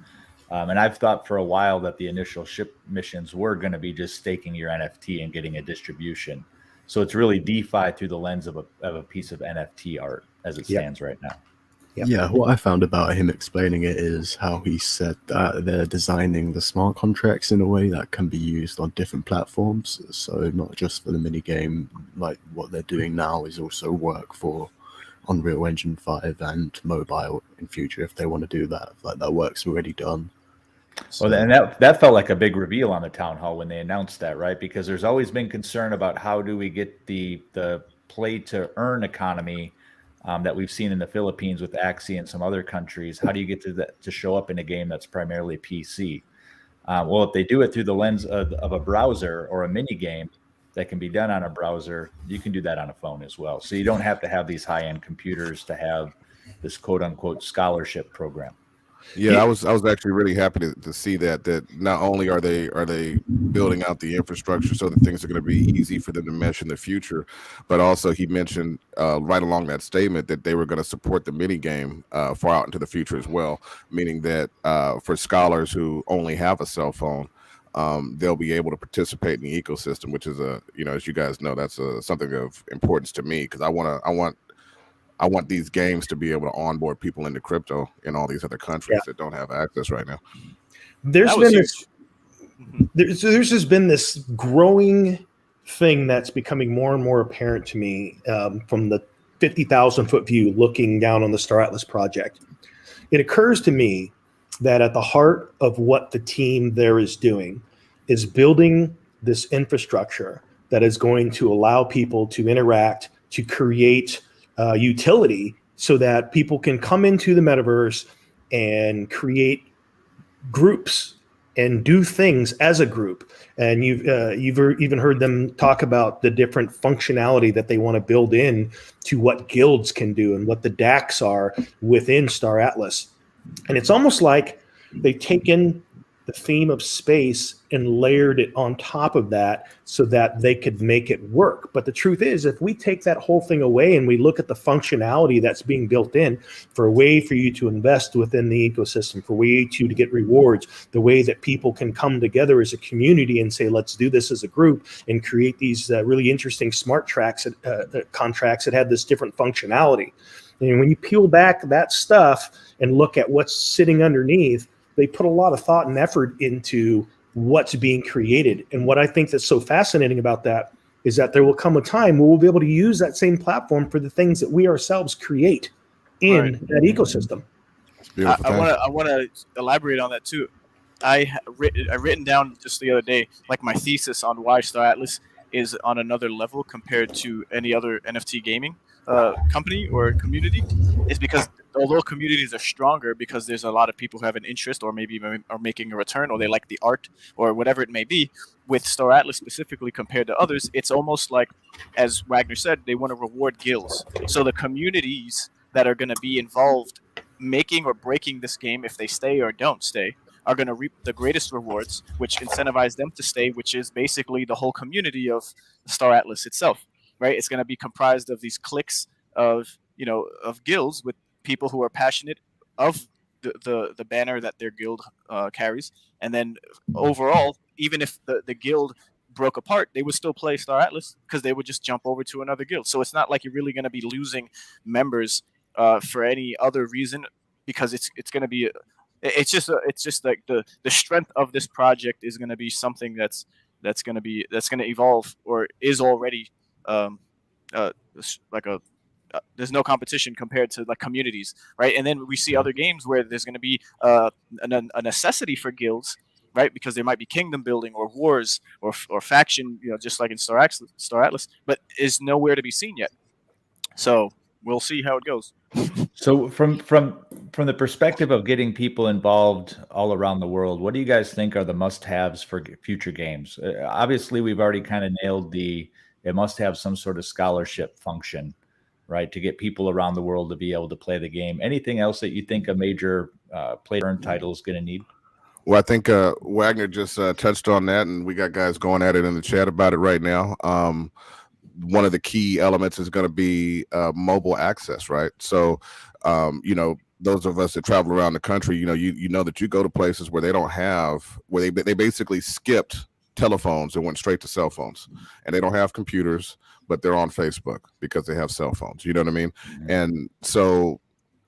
And I've thought for a while that the initial ship missions were going to be just staking your NFT and getting a distribution. So it's really DeFi through the lens of a piece of NFT art as it stands right now. Yep. Yeah, what I found about him explaining it is how he said that they're designing the smart contracts in a way that can be used on different platforms. So not just for the mini game, like what they're doing now is also work for Unreal Engine 5 and mobile in future if they want to do that. Like that work's already done. So, Well, and that felt like a big reveal on the town hall when they announced that, right? Because there's always been concern about how do we get the play to earn economy that we've seen in the Philippines with Axie and some other countries. How do you get to that to show up in a game that's primarily PC? Well, if they do it through the lens of a browser or a mini game that can be done on a browser, you can do that on a phone as well. So you don't have to have these high-end computers to have this quote-unquote scholarship program. Yeah, I was actually really happy to see that not only are they building out the infrastructure so that things are going to be easy for them to mesh in the future, but also he mentioned right along that statement that they were going to support the mini game far out into the future as well, meaning that for scholars who only have a cell phone, they'll be able to participate in the ecosystem, which is as you guys know, that's something of importance to me because I want these games to be able to onboard people into crypto in all these other countries that don't have access right now. There's just been this growing thing that's becoming more and more apparent to me from the 50,000 foot view looking down on the Star Atlas project. It occurs to me that at the heart of what the team there is doing is building this infrastructure that is going to allow people to interact, to create utility so that people can come into the metaverse and create groups and do things as a group. And you've even heard them talk about the different functionality that they want to build in to what guilds can do and what the DACs are within Star Atlas. And it's almost like they've taken the theme of space and layered it on top of that so that they could make it work. But the truth is, if we take that whole thing away and we look at the functionality that's being built in for a way for you to invest within the ecosystem, for a way to get rewards, the way that people can come together as a community and say, let's do this as a group and create these really interesting smart contracts that have this different functionality. And when you peel back that stuff and look at what's sitting underneath, they put a lot of thought and effort into what's being created. And what I think that's so fascinating about that is that there will come a time where we'll be able to use that same platform for the things that we ourselves create in that ecosystem. I want to elaborate on that too. I written down just the other day, like my thesis on why Star Atlas is on another level compared to any other NFT gaming company or community, is because although communities are stronger because there's a lot of people who have an interest or maybe are making a return or they like the art or whatever it may be, with Star Atlas specifically compared to others, it's almost like, as Wagner said, they want to reward guilds. So the communities that are going to be involved making or breaking this game, if they stay or don't stay, are going to reap the greatest rewards, which incentivize them to stay, which is basically the whole community of Star Atlas itself, right? It's going to be comprised of these cliques of guilds with people who are passionate of the banner that their guild carries, and then overall, even if the guild broke apart, they would still play Star Atlas because they would just jump over to another guild. So it's not like you're really going to be losing members for any other reason, because it's going to be it's just like the strength of this project is going to be something that's that's going to evolve or is already like a there's no competition compared to like communities, right? And then we see other games where there's going to be a necessity for guilds, right? Because there might be kingdom building or wars or faction, just like in Star Atlas, but is nowhere to be seen yet. So we'll see how it goes. So from the perspective of getting people involved all around the world, what do you guys think are the must-haves for future games? Obviously, we've already kind of nailed it must have some sort of scholarship function, right, to get people around the world to be able to play the game. Anything else that you think a major play-to-earn title is going to need? Well, I think Wagner just touched on that, and we got guys going at it in the chat about it right now. One of the key elements is going to be mobile access, right? So, those of us that travel around the country, you know that you go to places where they don't have, where they basically skipped telephones and went straight to cell phones, and they don't have computers, but they're on Facebook because they have cell phones. You know what I mean? Mm-hmm. And so,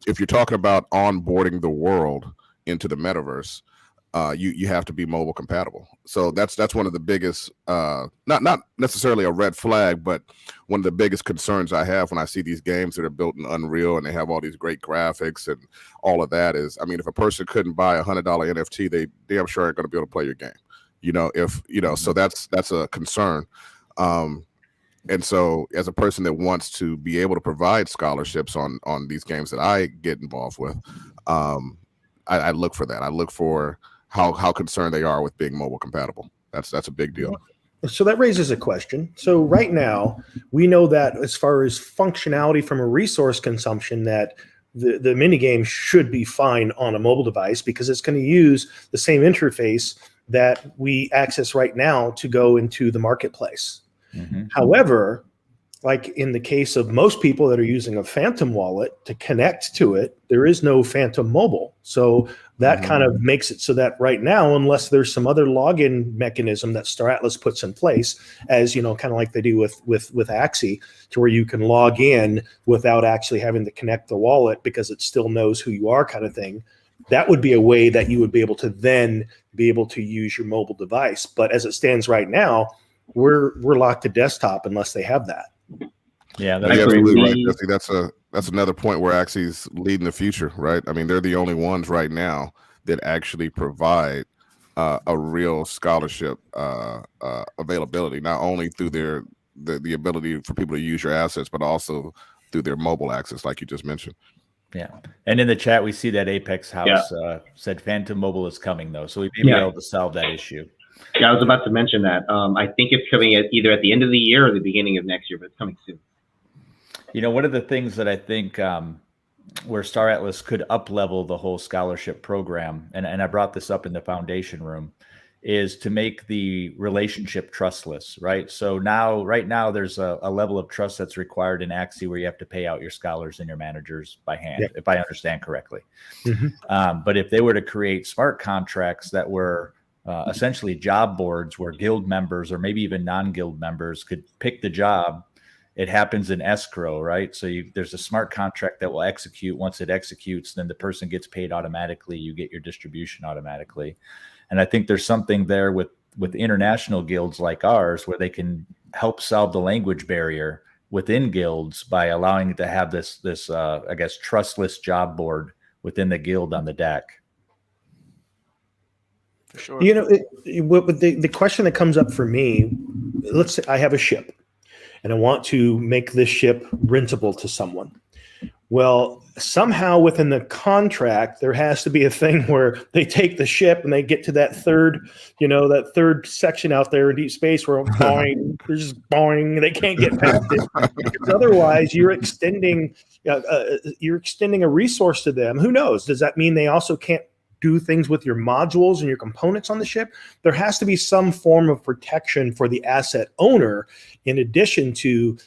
if you're talking about onboarding the world into the metaverse, you have to be mobile compatible. So that's one of the biggest, not necessarily a red flag, but one of the biggest concerns I have when I see these games that are built in Unreal and they have all these great graphics and all of that is, I mean, if a person couldn't buy $100 NFT, they damn sure aren't going to be able to play your game. So that's a concern. And so as a person that wants to be able to provide scholarships on these games that I get involved with, I look for that. I look for how concerned they are with being mobile compatible. That's a big deal. So that raises a question. So right now, we know that as far as functionality from a resource consumption, that the mini game should be fine on a mobile device because it's going to use the same interface that we access right now to go into the marketplace. Mm-hmm. However, like in the case of most people that are using a Phantom wallet to connect to it, there is no Phantom mobile. So that kind of makes it so that right now, unless there's some other login mechanism that Star Atlas puts in place, as kind of like they do with Axie, to where you can log in without actually having to connect the wallet because it still knows who you are, kind of thing. That would be a way that you would be able to then be able to use your mobile device. But as it stands right now, we're locked to desktop unless they have that. Yeah, that's absolutely right, Jesse. That's another point where Axie's leading the future, right? I mean, they're the only ones right now that actually provide a real scholarship availability, not only through the ability for people to use your assets, but also through their mobile access, like you just mentioned. Yeah, and in the chat we see that Apex House said Phantom Mobile is coming though, so we may be able to solve that issue. Yeah, I was about to mention that. I think it's coming either at the end of the year or the beginning of next year, but it's coming soon. One of the things that I think where Star Atlas could up-level the whole scholarship program, and I brought this up in the foundation room, is to make the relationship trustless, right? So right now, there's a level of trust that's required in Axie where you have to pay out your scholars and your managers by hand, if I understand correctly. Mm-hmm. But if they were to create smart contracts that were essentially job boards where guild members or maybe even non-guild members could pick the job, it happens in escrow, right? So there's a smart contract that will execute. Once it executes, then the person gets paid automatically. You get your distribution automatically. And I think there's something there with international guilds like ours where they can help solve the language barrier within guilds by allowing it to have this I guess, trustless job board within the guild on the deck. For sure. The question that comes up for me, let's say I have a ship and I want to make this ship rentable to someone. Well, somehow within the contract, there has to be a thing where they take the ship and they get to that third section out there in deep space where boing, they're just boing, they can't get past it. Because otherwise, you're extending a resource to them. Who knows? Does that mean they also can't do things with your modules and your components on the ship? There has to be some form of protection for the asset owner in addition to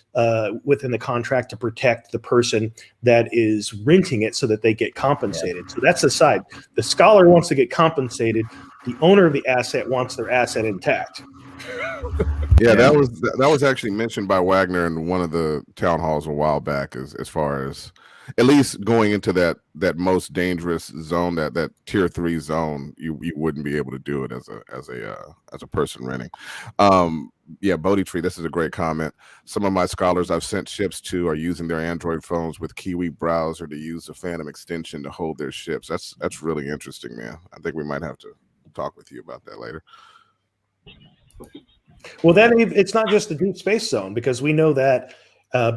within the contract to protect the person that is renting it so that they get compensated. So that's the side. The scholar wants to get compensated. The owner of the asset wants their asset intact. That was actually mentioned by Wagner in one of the town halls a while back as far as at least going into that most dangerous zone, that tier 3 zone, you wouldn't be able to do it as a person renting. Yeah, Bodhi Tree, this is a great comment. Some of my scholars I've sent ships to are using their Android phones with Kiwi browser to use the Phantom extension to hold their ships. That's really interesting, man. I think we might have to talk with you about that later. Well, then it's not just the deep space zone, because we know that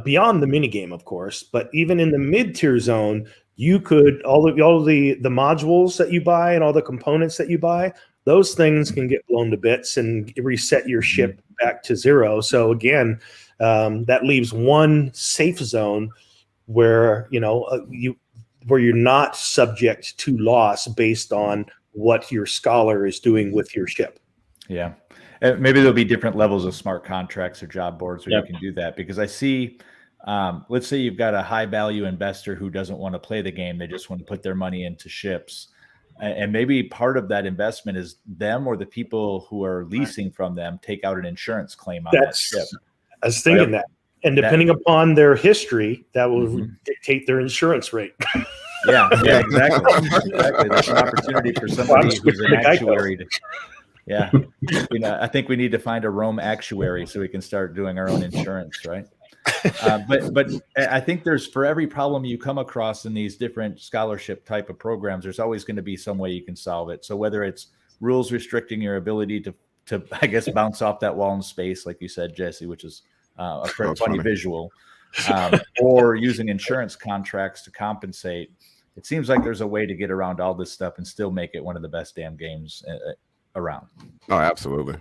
beyond the minigame, of course, but even in the mid-tier zone, you could all the modules that you buy and all the components that you buy, those things can get blown to bits and reset your ship back to zero. So again, that leaves one safe zone where where you're not subject to loss based on what your scholar is doing with your ship. Yeah. Maybe there'll be different levels of smart contracts or job boards where you can do that, because I see, let's say you've got a high value investor who doesn't want to play the game. They just want to put their money into ships. And maybe part of that investment is them or the people who are leasing from them take out an insurance claim on that ship. I was thinking that. And depending upon their history, that will dictate their insurance rate. Yeah, exactly. That's an opportunity for somebody who's an actuary to. Yeah, I think we need to find a Rome actuary so we can start doing our own insurance, right? But I think there's, for every problem you come across in these different scholarship type of programs, there's always going to be some way you can solve it. So whether it's rules restricting your ability to I guess bounce off that wall in space, like you said, Jesse, which is a funny visual, or using insurance contracts to compensate. It seems like there's a way to get around all this stuff and still make it one of the best damn games around. Oh, absolutely.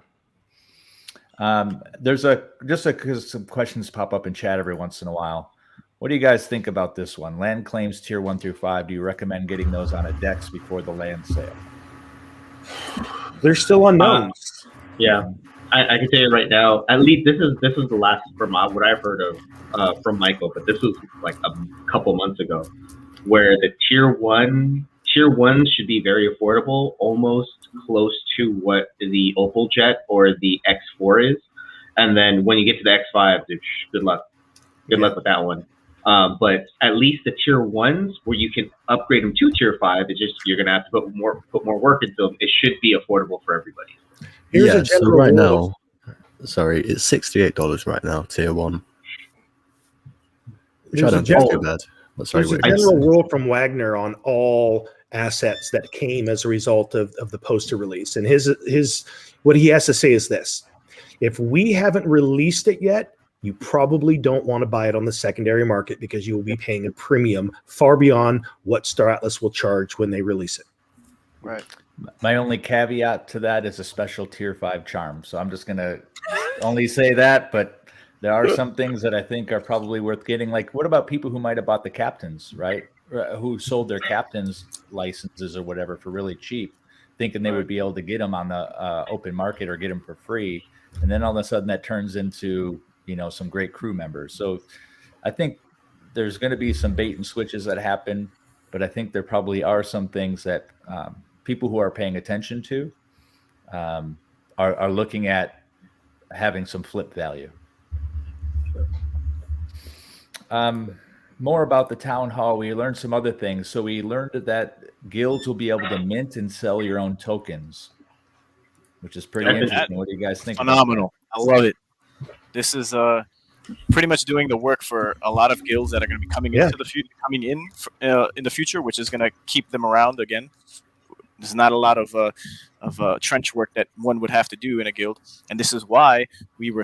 There's because some questions pop up in chat every once in a while. What do you guys think about this one? Land claims tier 1 through 5. Do you recommend getting those on a DEX before the land sale? They're still unknowns. Yeah, I can tell you right now. At least this is the last from what I've heard of from Michael, but this was like a couple months ago, where the tier 1 should be very affordable, almost close to what the Opal Jet or the X4 is. And then when you get to the X5, good luck. Good luck with that one. But at least the tier 1s, where you can upgrade them to tier 5, it's just you're gonna have to put more work into them. It should be affordable for everybody. So right now, it's $68 right now, tier 1. Which I don't think is too bad. There's a general rule from Wagner on all assets that came as a result of the poster release. And his what he has to say is this: if we haven't released it yet, you probably don't want to buy it on the secondary market, because you will be paying a premium far beyond what Star Atlas will charge when they release it. Right. My only caveat to that is a special tier 5 charm. So I'm just going to only say that, but there are some things that I think are probably worth getting. Like, what about people who might have bought the captains, right? Who sold their captains licenses or whatever for really cheap, thinking they would be able to get them on the open market or get them for free. And then all of a sudden that turns into, some great crew members. So I think there's going to be some bait and switches that happen, but I think there probably are some things that people who are paying attention to are looking at having some flip value. More about the town hall. We learned some other things. So we learned that guilds will be able to mint and sell your own tokens, which is pretty interesting. What do you guys think? Phenomenal. I love it. This is pretty much doing the work for a lot of guilds that are going to be coming into the future, in the future, which is going to keep them around again. There's not a lot of trench work that one would have to do in a guild, and this is why we were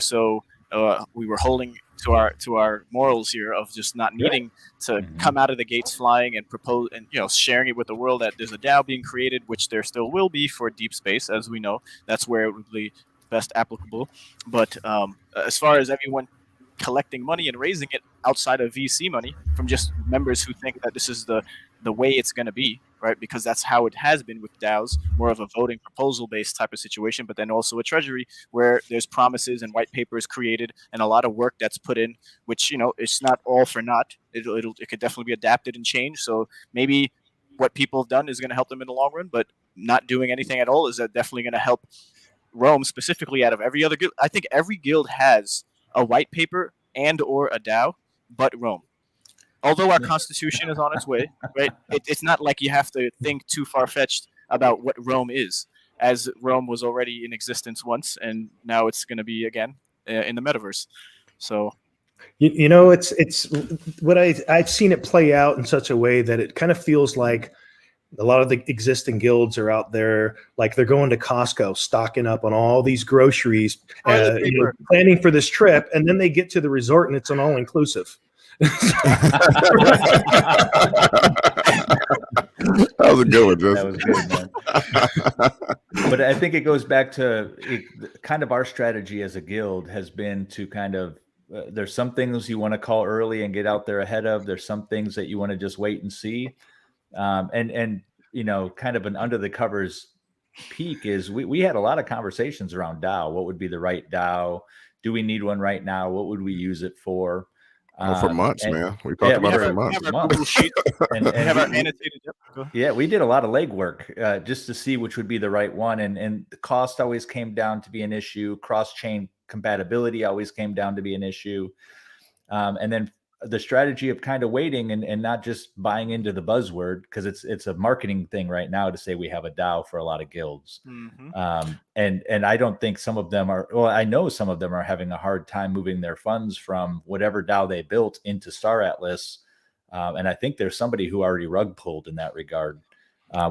holding to our morals here of just not needing to come out of the gates flying and propose and sharing it with the world that there's a DAO being created, which there still will be for deep space, as we know. That's where it would be best applicable. But as far as everyone collecting money and raising it outside of VC money from just members who think that this is the way it's going to be, right? Because that's how it has been with DAOs, more of a voting proposal-based type of situation, but then also a treasury where there's promises and white papers created and a lot of work that's put in, which, it's not all for naught. It could definitely be adapted and changed. So maybe what people have done is going to help them in the long run, but not doing anything at all is definitely going to help Rome specifically out of every other guild. I think every guild has a white paper and or a DAO, but Rome. although our constitution is on its way, right? It's not like you have to think too far-fetched about what Rome is, as Rome was already in existence once, and now it's going to be again in the metaverse. So, you know, it's what I've seen it play out in such a way that it kind of feels like a lot of the existing guilds are out there, like they're going to Costco, stocking up on all these groceries, planning for this trip, and then they get to the resort and it's an all-inclusive. That was a good one, Justin. That was good, man. But I think it goes back to kind of our strategy as a guild has been to kind of there's some things you want to call early and get out there ahead of. There's some things that you want to just wait and see. And you know, kind of an under the covers peak is we had a lot of conversations around DAO. What would be the right DAO? Do we need one right now? What would we use it for? For months, man. We talked about it for months. We did a lot of legwork just to see which would be the right one. And the cost always came down to be an issue. Cross-chain compatibility always came down to be an issue. And then the strategy of kind of waiting and not just buying into the buzzword, because it's a marketing thing right now to say we have a DAO for a lot of guilds. Mm-hmm. And I don't think some of them are, well, I know some of them are having a hard time moving their funds from whatever DAO they built into Star Atlas. And I think there's somebody who already rug pulled in that regard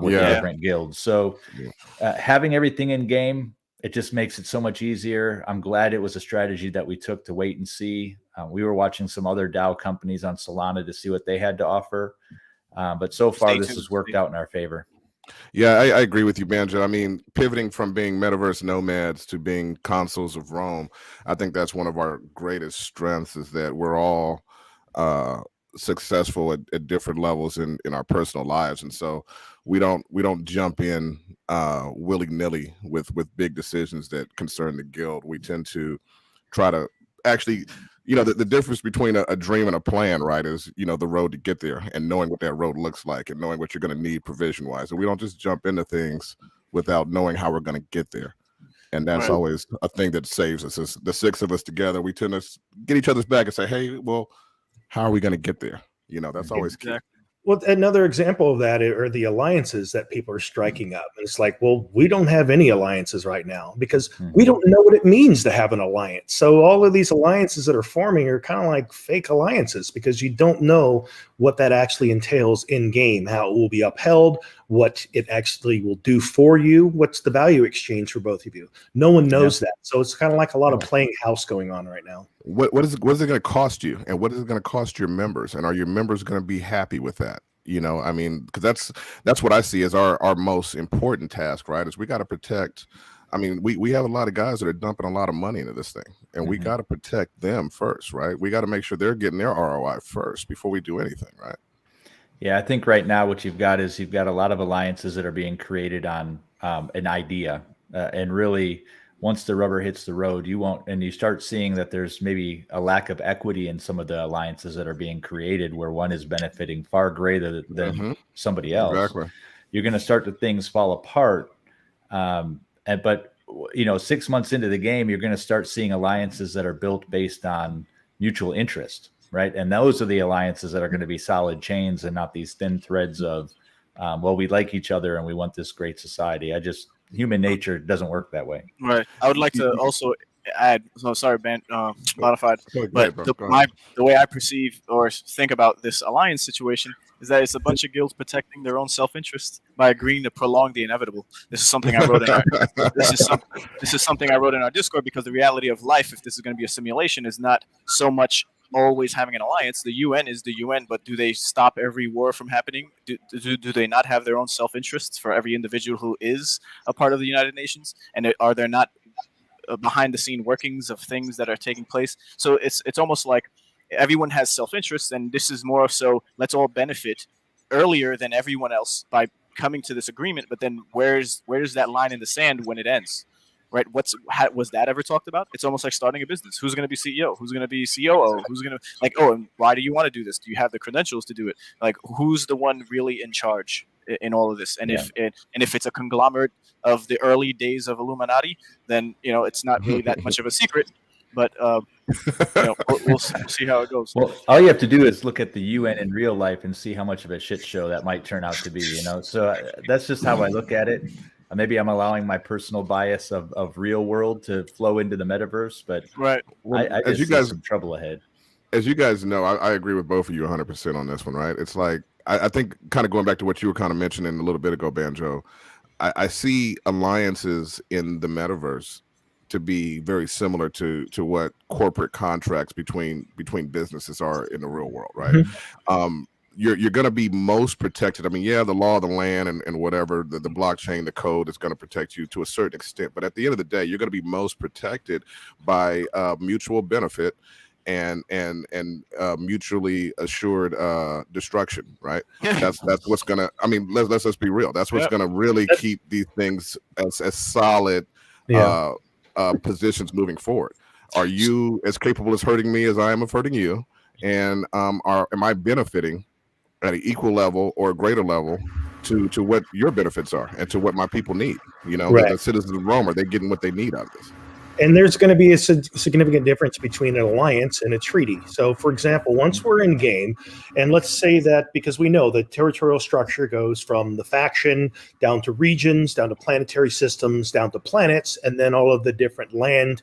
with the different guilds. So having everything in game, it just makes it so much easier. I'm glad it was a strategy that we took to wait and see. We were watching some other DAO companies on Solana to see what they had to offer. But so far, this has worked out in our favor. Yeah, I agree with you, Banjo. I mean, pivoting from being Metaverse Nomads to being Consuls of Rome, I think that's one of our greatest strengths is that we're all successful at different levels in our personal lives. And so we don't jump in willy-nilly with big decisions that concern the guild. We tend to try to actually, you know, the difference between a dream and a plan, right, is, you know, the road to get there and knowing what that road looks like and knowing what you're going to need provision wise. And we don't just jump into things without knowing how we're going to get there. And that's always a thing that saves us. Is the six of us together, we tend to get each other's back and say, hey, well, how are we going to get there? You know, that's always key. Well, another example of that are the alliances that people are striking up. And it's like, well, we don't have any alliances right now because we don't know what it means to have an alliance. So all of these alliances that are forming are kind of like fake alliances because you don't know what that actually entails in game, how it will be upheld, what it actually will do for you, what's the value exchange for both of you. No one knows that. So it's kind of like a lot of playing house going on right now. What is it going to cost you, and what is it going to cost your members, and are your members going to be happy with that? You know, I mean, because that's what I see as our most important task, right? Is we got to protect. I mean, we have a lot of guys that are dumping a lot of money into this thing, and we got to protect them first, right? We got to make sure they're getting their ROI first before we do anything, right? Yeah, I think right now what you've got is you've got a lot of alliances that are being created on an idea, and really. Once the rubber hits the road, you start seeing that there's maybe a lack of equity in some of the alliances that are being created where one is benefiting far greater than somebody else. Exactly. You're going to start to things fall apart. But you know, 6 months into the game, you're going to start seeing alliances that are built based on mutual interest, right? And those are the alliances that are going to be solid chains and not these thin threads of, well, we like each other and we want this great society. Human nature doesn't work that way. Right. I would like to also add, so sorry, Ben, modified, but the way I perceive or think about this alliance situation is that it's a bunch of guilds protecting their own self-interest by agreeing to prolong the inevitable. This is something I wrote in this is something I wrote in our Discord, because the reality of life, if this is going to be a simulation, is not so much always having an alliance. The UN is the UN, but do they stop every war from happening? Do they not have their own self-interests for every individual who is a part of the United Nations? And are there not behind-the-scene workings of things that are taking place? So it's almost like everyone has self-interest, and this is more so let's all benefit earlier than everyone else by coming to this agreement. But then where's that line in the sand when it ends? Right? Was that ever talked about? It's almost like starting a business. Who's going to be CEO? Who's going to be COO? Who's going to and why do you want to do this? Do you have the credentials to do it? Like, who's the one really in charge in all of this? And if it's a conglomerate of the early days of Illuminati, then it's not really that much of a secret. But we'll see how it goes. Well, all you have to do is look at the UN in real life and see how much of a shit show that might turn out to be. So that's just how I look at it. Maybe I'm allowing my personal bias of real world to flow into the metaverse, but right. I just see some trouble ahead. As you guys know, I agree with both of you 100% on this one, right? It's like, I think kind of going back to what you were kind of mentioning a little bit ago, Banjo, I see alliances in the metaverse to be very similar to what corporate contracts between businesses are in the real world, right? Mm-hmm. You're going to be most protected. I mean, yeah, the law of the land and whatever, the blockchain, the code is going to protect you to a certain extent. But at the end of the day, you're going to be most protected by mutual benefit and mutually assured destruction, right? That's what's going to, I mean, let's be real. That's what's going to really keep these things as solid positions moving forward. Are you as capable as hurting me as I am of hurting you? And am I benefiting at an equal level or a greater level to what your benefits are and to what my people need? The citizens of Rome, are they getting what they need out of this? And there's going to be a significant difference between an alliance and a treaty. So, for example, once we're in game, and let's say that, because we know the territorial structure goes from the faction down to regions, down to planetary systems, down to planets, and then all of the different land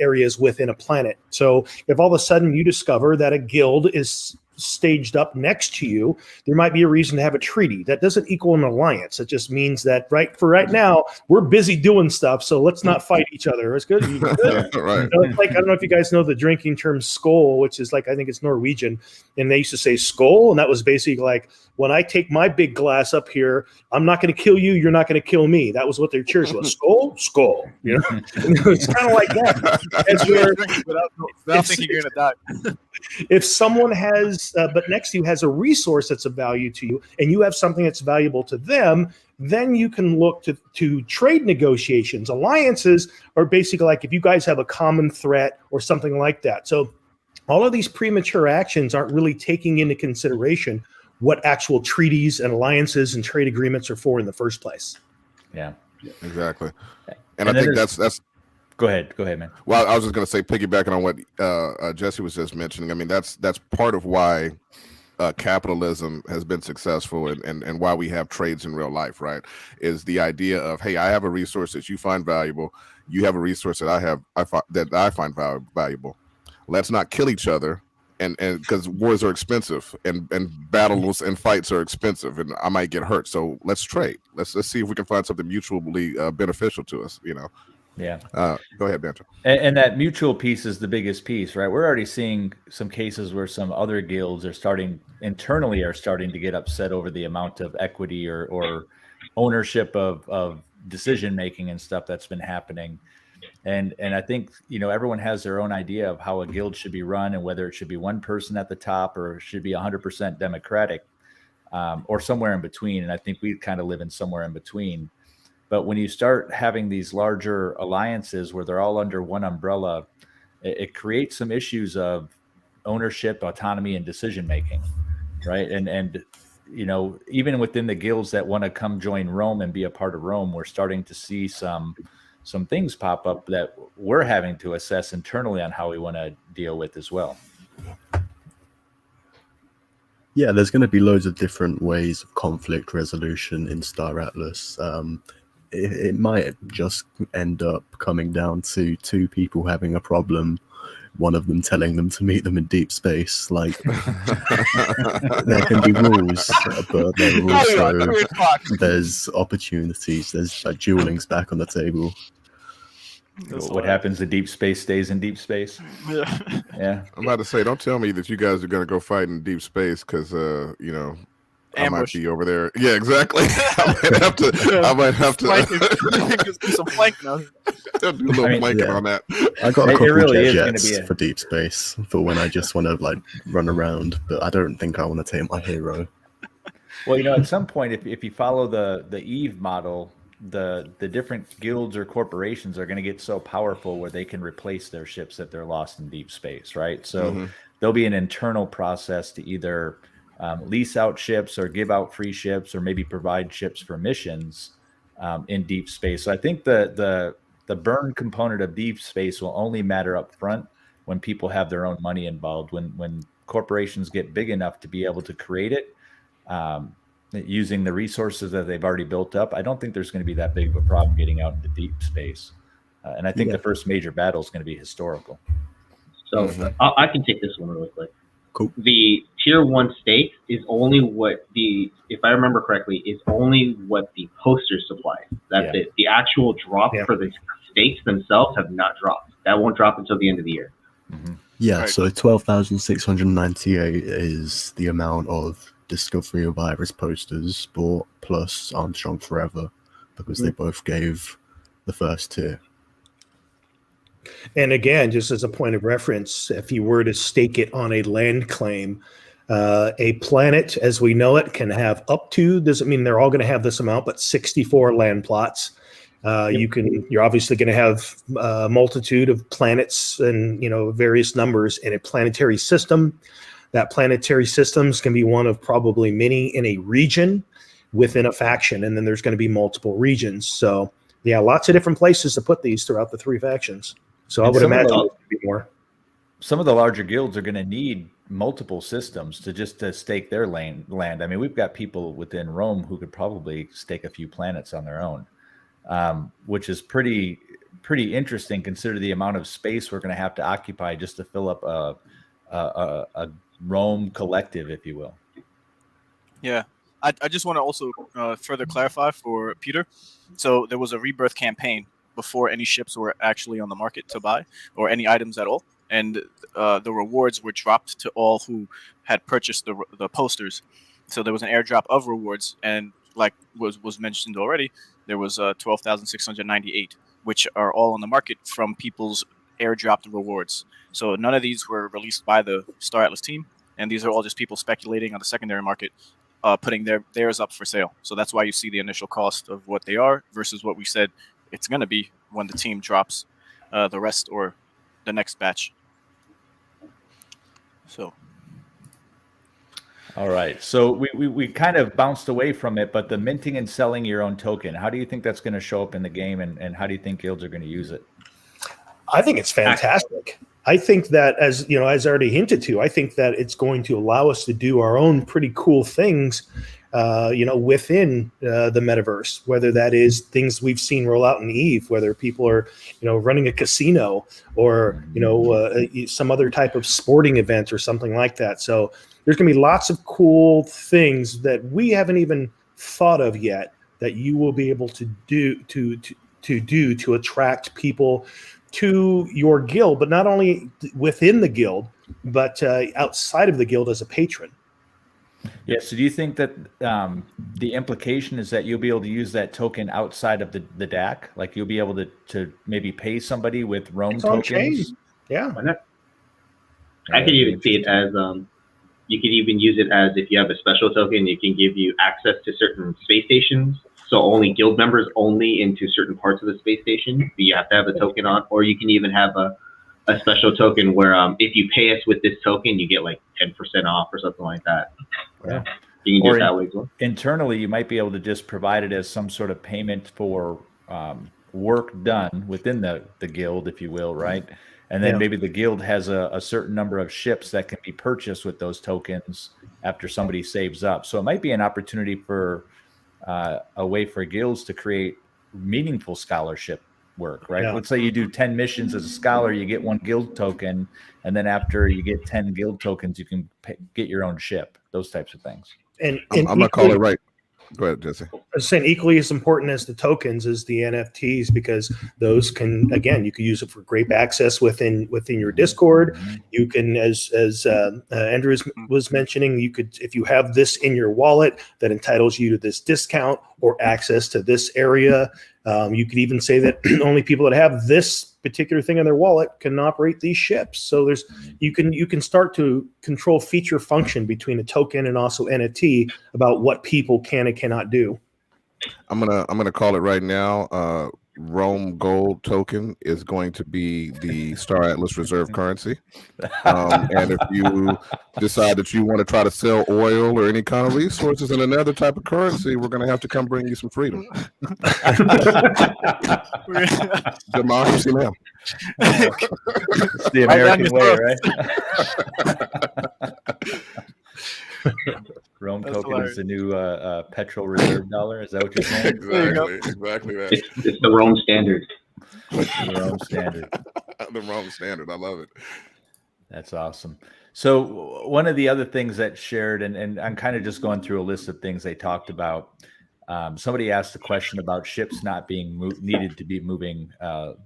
areas within a planet. So if all of a sudden you discover that a guild is staged up next to you, there might be a reason to have a treaty. That doesn't equal an alliance. It just means that right now we're busy doing stuff, so let's not fight each other. It's good. Right. It's like, I don't know if you guys know the drinking term skål, which is like, I think it's Norwegian, and they used to say skål, and that was basically like, when I take my big glass up here, I'm not going to kill you, you're not going to kill me. That was what their cheers was. Skål, skål. It's kind of like that. As without thinking you're going to die. If someone has, but next to you has a resource that's of value to you, and you have something that's valuable to them, then you can look to trade negotiations. Alliances are basically like if you guys have a common threat or something like that. So all of these premature actions aren't really taking into consideration what actual treaties and alliances and trade agreements are for in the first place. Yeah, exactly. And I think that's. Go ahead, man. Well, I was just going to say, piggybacking on what Jesse was just mentioning. I mean, that's part of why capitalism has been successful and why we have trades in real life, right? Is the idea of, hey, I have a resource that you find valuable. You have a resource that I find valuable. Let's not kill each other. And because wars are expensive and battles and fights are expensive and I might get hurt. So let's trade. Let's see if we can find something mutually beneficial to us, Yeah. Go ahead, Banjo. And that mutual piece is the biggest piece, right? We're already seeing some cases where some other guilds are starting to get upset over the amount of equity or ownership of decision making and stuff that's been happening. And I think, everyone has their own idea of how a guild should be run and whether it should be one person at the top or it should be 100% democratic or somewhere in between. And I think we kind of live in somewhere in between. But when you start having these larger alliances where they're all under one umbrella, it creates some issues of ownership, autonomy, and decision making, right? And even within the guilds that want to come join Rome and be a part of Rome, we're starting to see some things pop up that we're having to assess internally on how we want to deal with as well. Yeah, there's going to be loads of different ways of conflict resolution in Star Atlas. It might just end up coming down to two people having a problem, one of them telling them to meet them in deep space. Like, there can be rules, but there's opportunities. There's dueling's back on the table. What happens in deep space stays in deep space. Yeah. I'm about to say, don't tell me that you guys are going to go fight in deep space because, I might be over there. Yeah, exactly. I might have to do some flank now. Do a little flanking on that. I got a couple jets for deep space for when I just want to run around, but I don't think I want to take my hero. Well, at some point, if you follow the Eve model, the different guilds or corporations are going to get so powerful where they can replace their ships that they're lost in deep space, right? So there'll be an internal process to either lease out ships or give out free ships or maybe provide ships for missions in deep space. So I think the the burn component of deep space will only matter up front when people have their own money involved. When corporations get big enough to be able to create it, using the resources that they've already built up, I don't think there's going to be that big of a problem getting out into deep space. And I think the first major battle is going to be historical. So I can take this one really quick. Cool. The tier 1 stakes is only what if I remember correctly, is only what the posters supply. That's it. The actual drop for the stakes themselves have not dropped. That won't drop until the end of the year. Yeah, Right. so 12,698 is the amount of Discovery of Iris posters bought plus Armstrong Forever, because they both gave the first tier. And again, just as a point of reference, if you were to stake it on a land claim, a planet as we know it can have up to, doesn't mean they're all going to have this amount, but 64 land plots. You're obviously going to have a multitude of planets and, various numbers in a planetary system. That planetary systems can be one of probably many in a region within a faction. And then there's going to be multiple regions. So yeah, lots of different places to put these throughout the 3 factions. So I would imagine there's going to be more. Some of the larger guilds are going to need multiple systems to stake their land. I mean, we've got people within Rome who could probably stake a few planets on their own, which is pretty interesting considering the amount of space we're going to have to occupy just to fill up a Rome collective, if you will. Yeah. I just want to also further clarify for Peter. So there was a rebirth campaign before any ships were actually on the market to buy, or any items at all. And the rewards were dropped to all who had purchased the posters. So there was an airdrop of rewards, and like was mentioned already, there was 12,698, which are all on the market from people's airdropped rewards. So none of these were released by the Star Atlas team, and these are all just people speculating on the secondary market, putting theirs up for sale. So that's why you see the initial cost of what they are versus what we said it's going to be when the team drops the rest or the next batch. So. All right. So we kind of bounced away from it, but the minting and selling your own token, how do you think that's going to show up in the game, and how do you think guilds are going to use it? I think it's fantastic. I think that, as I already hinted to, I think that it's going to allow us to do our own pretty cool things, within the metaverse, whether that is things we've seen roll out in Eve, whether people are, running a casino or, some other type of sporting event or something like that. So there's going to be lots of cool things that we haven't even thought of yet that you will be able to do to attract people to your guild, but not only within the guild, but outside of the guild as a patron. Yeah. So do you think that the implication is that you'll be able to use that token outside of the DAC? Like you'll be able to maybe pay somebody with Rome tokens? Yeah. Why not? I could even see it as you could even use it as, if you have a special token, it can give you access to certain space stations. So only guild members only into certain parts of the space station you have to have a token on, or you can even have a special token where if you pay us with this token, you get like 10% off or something like that. Yeah. You can do it that way as well. Internally, you might be able to just provide it as some sort of payment for work done within the guild, if you will, right? And then maybe the guild has a certain number of ships that can be purchased with those tokens after somebody saves up. So it might be an opportunity for a way for guilds to create meaningful scholarship work, right? Let's say you do 10 missions as a scholar, you get 1 guild token, and then after you get 10 guild tokens, you can get your own ship, those types of things. And I'm going to call it right. Go ahead, Jesse. I was saying equally as important as the tokens is the NFTs, because those can, again, you can use it for grape access within your Discord. You can, as Andrew was mentioning, you could, if you have this in your wallet that entitles you to this discount or access to this area, you could even say that only people that have this particular thing in their wallet can operate these ships. So there's you can start to control feature function between a token and also NFT about what people can and cannot do. I'm gonna call it right now. Rome gold token is going to be the Star Atlas reserve currency. And if you decide that you want to try to sell oil or any kind of resources in another type of currency, we're going to have to come bring you some freedom. Democracy now. It's the American way, right? Rome That's token hilarious. is the new petrol reserve dollar. Is that what you're saying? Exactly that. It's the Rome standard. The Rome standard. The Rome standard. I love it. That's awesome. So one of the other things that shared, and I'm kind of just going through a list of things they talked about. Somebody asked a question about ships not being needed to be moving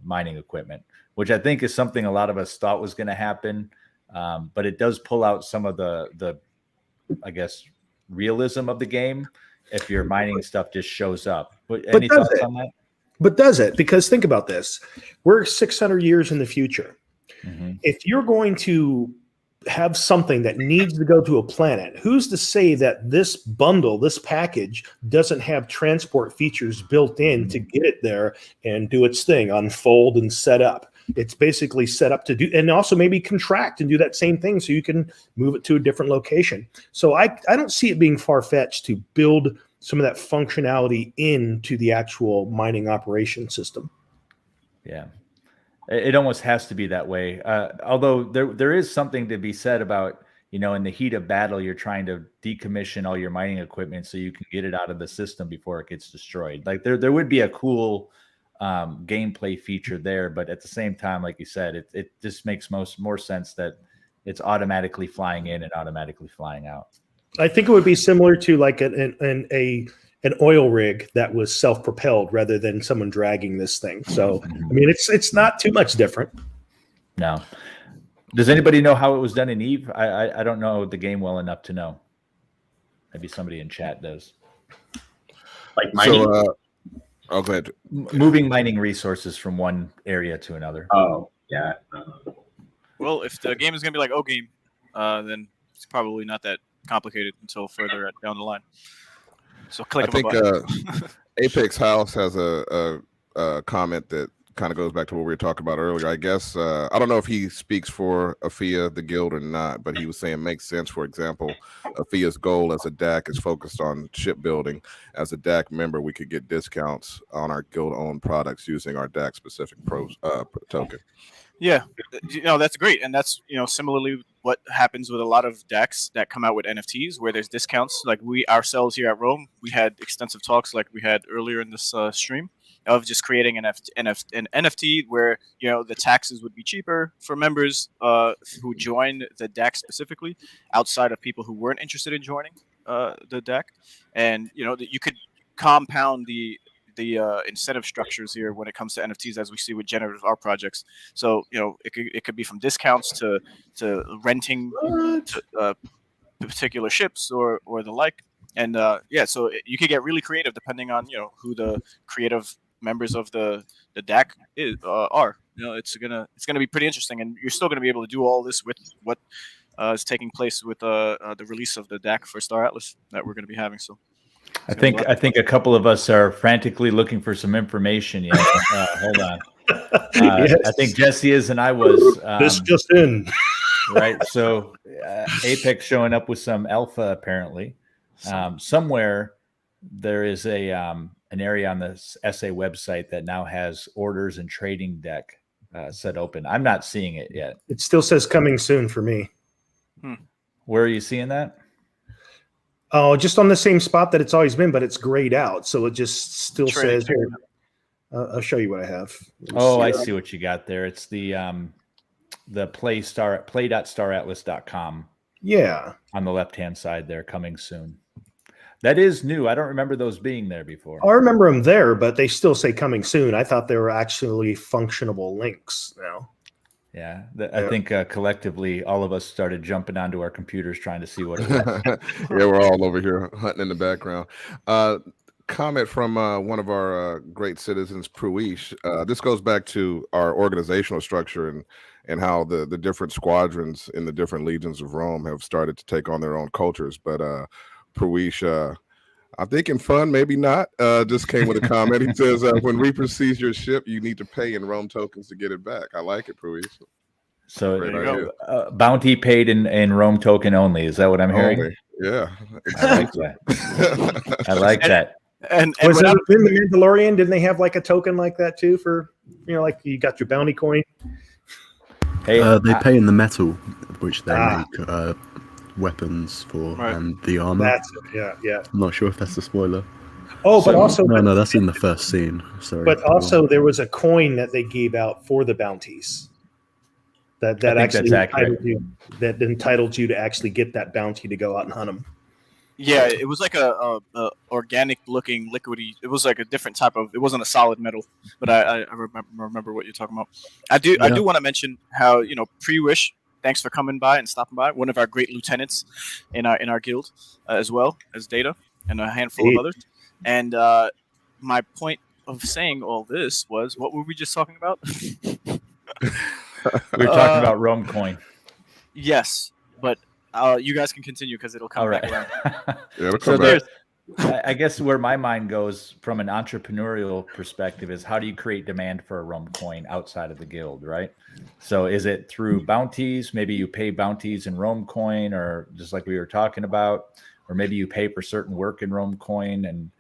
mining equipment, which I think is something a lot of us thought was going to happen. But it does pull out some of the I guess, realism of the game if your mining stuff just shows up. But any thoughts on that? But does it? Because think about this. We're 600 years in the future. Mm-hmm. If you're going to have something that needs to go to a planet, who's to say that this bundle, this package, doesn't have transport features built in to get it there and do its thing, unfold and set up? It's basically set up to do, and also maybe contract and do that same thing so you can move it to a different location. So I don't see it being far-fetched to build some of that functionality into the actual mining operation system. Yeah. It almost has to be that way. Although there is something to be said about, in the heat of battle, you're trying to decommission all your mining equipment so you can get it out of the system before it gets destroyed. Like there would be a cool gameplay feature there, but at the same time, like you said, it just makes more sense that it's automatically flying in and automatically flying out. I think it would be similar to like an oil rig that was self-propelled rather than someone dragging this thing. So I mean, it's not too much different. No. Does anybody know how it was done in Eve? I don't know the game well enough to know. Maybe somebody in chat does. Like mining. So, oh, go ahead. Moving mining resources from one area to another. Oh, yeah. Well, if the game is going to be like game, then it's probably not that complicated until further down the line. So click. I think Apex House has a comment that kind of goes back to what we were talking about earlier. I guess I don't know if he speaks for AFIA, the guild, or not, but he was saying it makes sense. For example, AFIA's goal as a DAC is focused on shipbuilding. As a DAC member, we could get discounts on our guild-owned products using our DAC-specific token. Yeah, that's great, and that's similarly what happens with a lot of DACs that come out with NFTs, where there's discounts. Like we ourselves here at Rome, we had extensive talks, like we had earlier in this stream, of just creating an NFT where the taxes would be cheaper for members who join the DAC specifically, outside of people who weren't interested in joining the DAC, and that you could compound the incentive structures here when it comes to NFTs, as we see with generative art projects. So it could be from discounts to renting to particular ships or the like, and so you could get really creative depending on who the creative members of the DAC are. It's gonna be pretty interesting, and you're still gonna be able to do all this with what is taking place with the release of the DAC for Star Atlas that we're going to be having. So. I think a couple of us are frantically looking for some information. Yeah, hold on. Yes. I think Jesse is, and I was. This just in. Right. So Apex showing up with some alpha apparently. Somewhere there is an area on the SA website that now has orders and trading deck set open. I'm not seeing it yet. It still says coming soon for me. Where are you seeing that? Oh, just on the same spot that it's always been, but it's grayed out. So it just still says here. I'll show you what I have. I see what you got there. It's the play.staratlas.com. Yeah. On the left-hand side there, coming soon. That is new. I don't remember those being there before. I remember them there, but they still say coming soon. I thought they were actually functionable links now. Yeah, I think collectively, all of us started jumping onto our computers trying to see what it was. Yeah, we're all over here hunting in the background. Comment from one of our great citizens, Pruish. This goes back to our organizational structure and how the different squadrons in the different legions of Rome have started to take on their own cultures. But Pruish, I'm thinking fun, maybe not. Just came with a comment. He says, when Reaper sees your ship, you need to pay in Rome tokens to get it back. I like it, Pruis. So Great idea. bounty paid in Rome token only. Is that what I'm hearing? Only. Yeah. I like that. I like that. And Was it without, in the Mandalorian? Didn't they have like a token like that too for, like you got your bounty coin? Hey, They pay in the metal, which they make weapons for, Right. and the armor. That's it. Yeah. I'm not sure if that's a spoiler. Oh, but also No, that's in the first scene. Sorry. But also, there was a coin that they gave out for the bounties. That actually entitled you to actually get that bounty to go out and hunt them. yeah, it was like a organic looking liquidy. It was like a different type of. It wasn't a solid metal, but I remember what you're talking about. I do want to mention how Pre-Wish. Thanks for coming by and stopping by. One of our great lieutenants in our guild, as well as Data and a handful of others. And my point of saying all this was, what were we just talking about? we were talking about Rome coin. Yes, but you guys can continue because it'll come All right. back around. Yeah, it'll come back. I guess where my mind goes from an entrepreneurial perspective is how do you create demand for a Rome coin outside of the guild, right? So is it through bounties? Maybe you pay bounties in Rome coin, or just like we were talking about, or maybe you pay for certain work in Rome coin.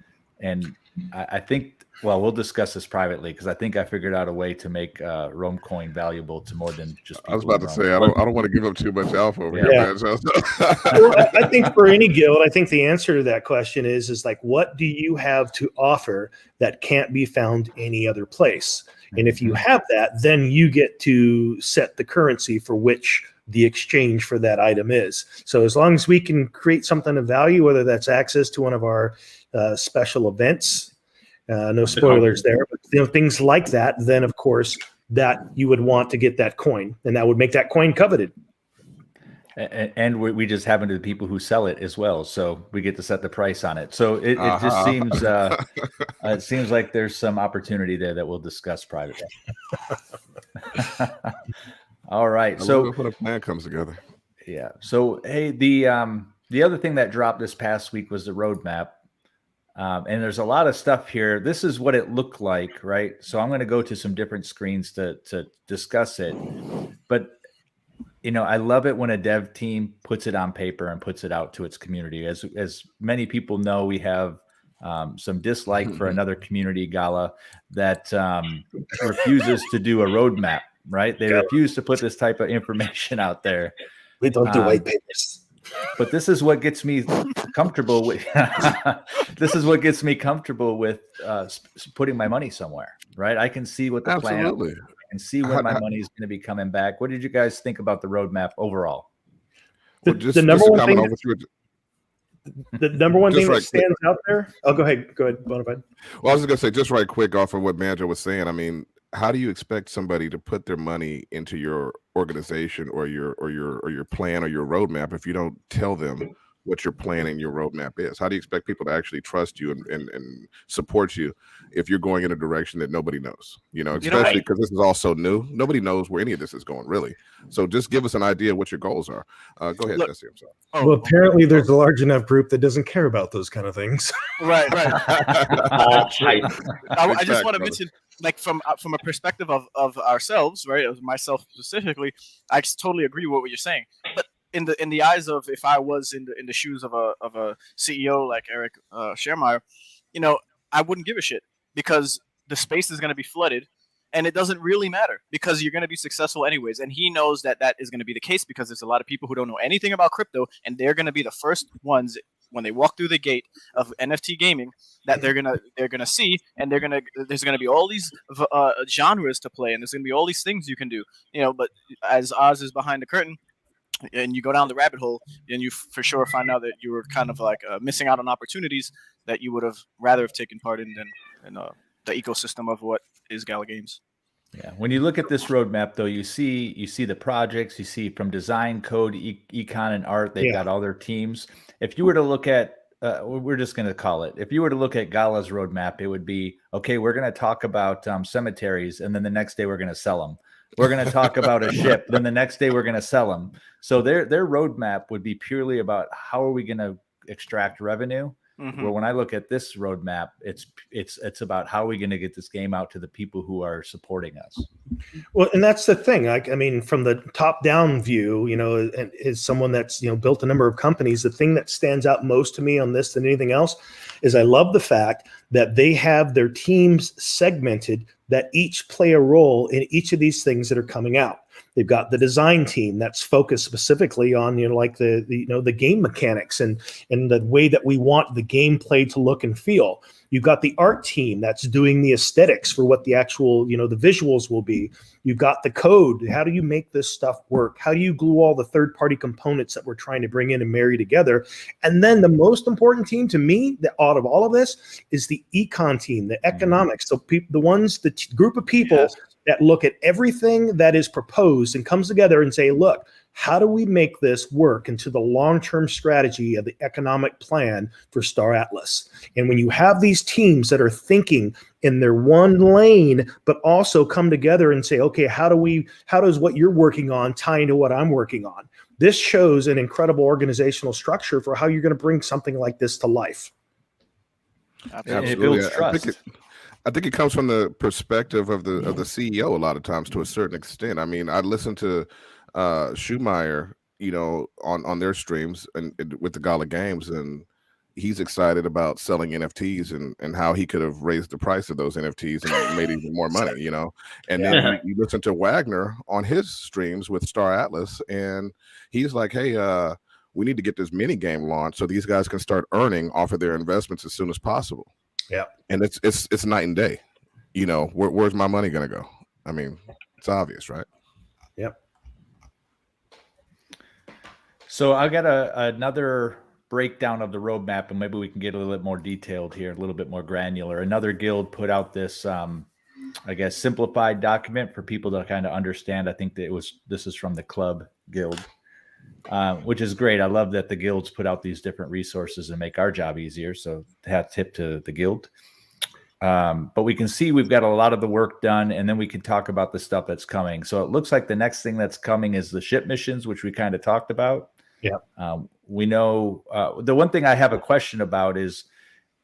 And I think, well, we'll discuss this privately because I think I figured out a way to make Rome coin valuable to more than just people. I was about to say, I don't want to give up too much alpha over here, man. Well, I think for any guild, I think the answer to that question is like, what do you have to offer that can't be found any other place? And if you have that, then you get to set the currency for which the exchange for that item is. So as long as we can create something of value, whether that's access to one of our special events, no spoilers there, but things like that, then of course that you would want to get that coin, and that would make that coin coveted. And we just happen to the people who sell it as well, so we get to set the price on it. So it just seems it seems like there's some opportunity there that we'll discuss privately. All right, so when a plan comes together. Yeah. So hey, the other thing that dropped this past week was the roadmap. And there's a lot of stuff here. This is what it looked like, right? So I'm going to go to some different screens to discuss it. But, I love it when a dev team puts it on paper and puts it out to its community. As many people know, we have some dislike for another community, Gala, that refuses to do a roadmap, right? They refuse to put this type of information out there. We don't do white papers. But this is what gets me comfortable with. This is what gets me comfortable with putting my money somewhere, right? I can see what the plan is. I can see when my money is going to be coming back. What did you guys think about the roadmap overall? The number one thing that stands out there. Oh, go ahead, Bonafide. Well, I was just gonna say, just right quick off of what Banjo was saying. I mean, how do you expect somebody to put their money into your organization or your plan or your roadmap if you don't tell them what your plan and your roadmap is? How do you expect people to actually trust you and support you if you're going in a direction that nobody knows? Especially because this is all so new. Nobody knows where any of this is going, really. So just give us an idea of what your goals are. Go ahead, Jesse. I'm sorry. Well, apparently there's a large enough group that doesn't care about those kind of things. Right. All type. I just want to mention, like from a perspective of ourselves, right? Of myself specifically, I totally agree with what you're saying. But in the eyes of, if I was in the shoes of a CEO like Eric Schermeyer, I wouldn't give a shit because the space is going to be flooded, and it doesn't really matter because you're going to be successful anyways. And he knows that is going to be the case because there's a lot of people who don't know anything about crypto, and they're going to be the first ones when they walk through the gate of NFT gaming that they're gonna see, and there's gonna be all these genres to play, and there's gonna be all these things you can do, But as Oz is behind the curtain, and you go down the rabbit hole, and you for sure find out that you were kind of like missing out on opportunities that you would have rather have taken part in than the ecosystem of what is Gala Games. Yeah. When you look at this roadmap, though, you see the projects, you see from design, code, econ, and art, they've got all their teams. If you were to look at, we're just going to call it, if you were to look at Gala's roadmap, it would be, okay, we're going to talk about cemeteries, and then the next day we're going to sell them. We're going to talk about a ship, then the next day we're going to sell them. So their roadmap would be purely about how are we going to extract revenue, Where when I look at this roadmap, it's about how are we going to get this game out to the people who are supporting us. Well, and that's the thing. Like, I mean, from the top-down view, and as someone that's built a number of companies, the thing that stands out most to me on this than anything else is I love the fact that they have their teams segmented that each play a role in each of these things that are coming out. They've got the design team that's focused specifically on like the game mechanics and the way that we want the gameplay to look and feel. You've got the art team that's doing the aesthetics for what the actual, the visuals will be. You've got the code. How do you make this stuff work? How do you glue all the third-party components that we're trying to bring in and marry together? And then the most important team to me, out of all of this, is the econ team, the economics. So the group of people that look at everything that is proposed and comes together and say, look, how do we make this work into the long-term strategy of the economic plan for Star Atlas? And when you have these teams that are thinking in their one lane, but also come together and say, okay, how does what you're working on tie into what I'm working on? This shows an incredible organizational structure for how you're going to bring something like this to life. Absolutely. It builds trust. I think it comes from the perspective of the CEO a lot of times to a certain extent. I mean, I listened to Schumacher, on their streams and with the Gala Games, and he's excited about selling NFTs and how he could have raised the price of those NFTs and made even more money, And then you listen to Wagner on his streams with Star Atlas, and he's like, hey, we need to get this mini game launched so these guys can start earning off of their investments as soon as possible. Yeah. And it's night and day. Where's my money going to go? I mean, it's obvious, right? Yep. So I got another breakdown of the roadmap, and maybe we can get a little bit more detailed here, a little bit more granular. Another guild put out this, simplified document for people to kind of understand. I think that this is from the club guild, which is great. I love that the guilds put out these different resources and make our job easier. So hat tip to the guild. But we can see we've got a lot of the work done, and then we can talk about the stuff that's coming. So it looks like the next thing that's coming is the ship missions, which we kind of talked about. Yeah. We know the one thing I have a question about is,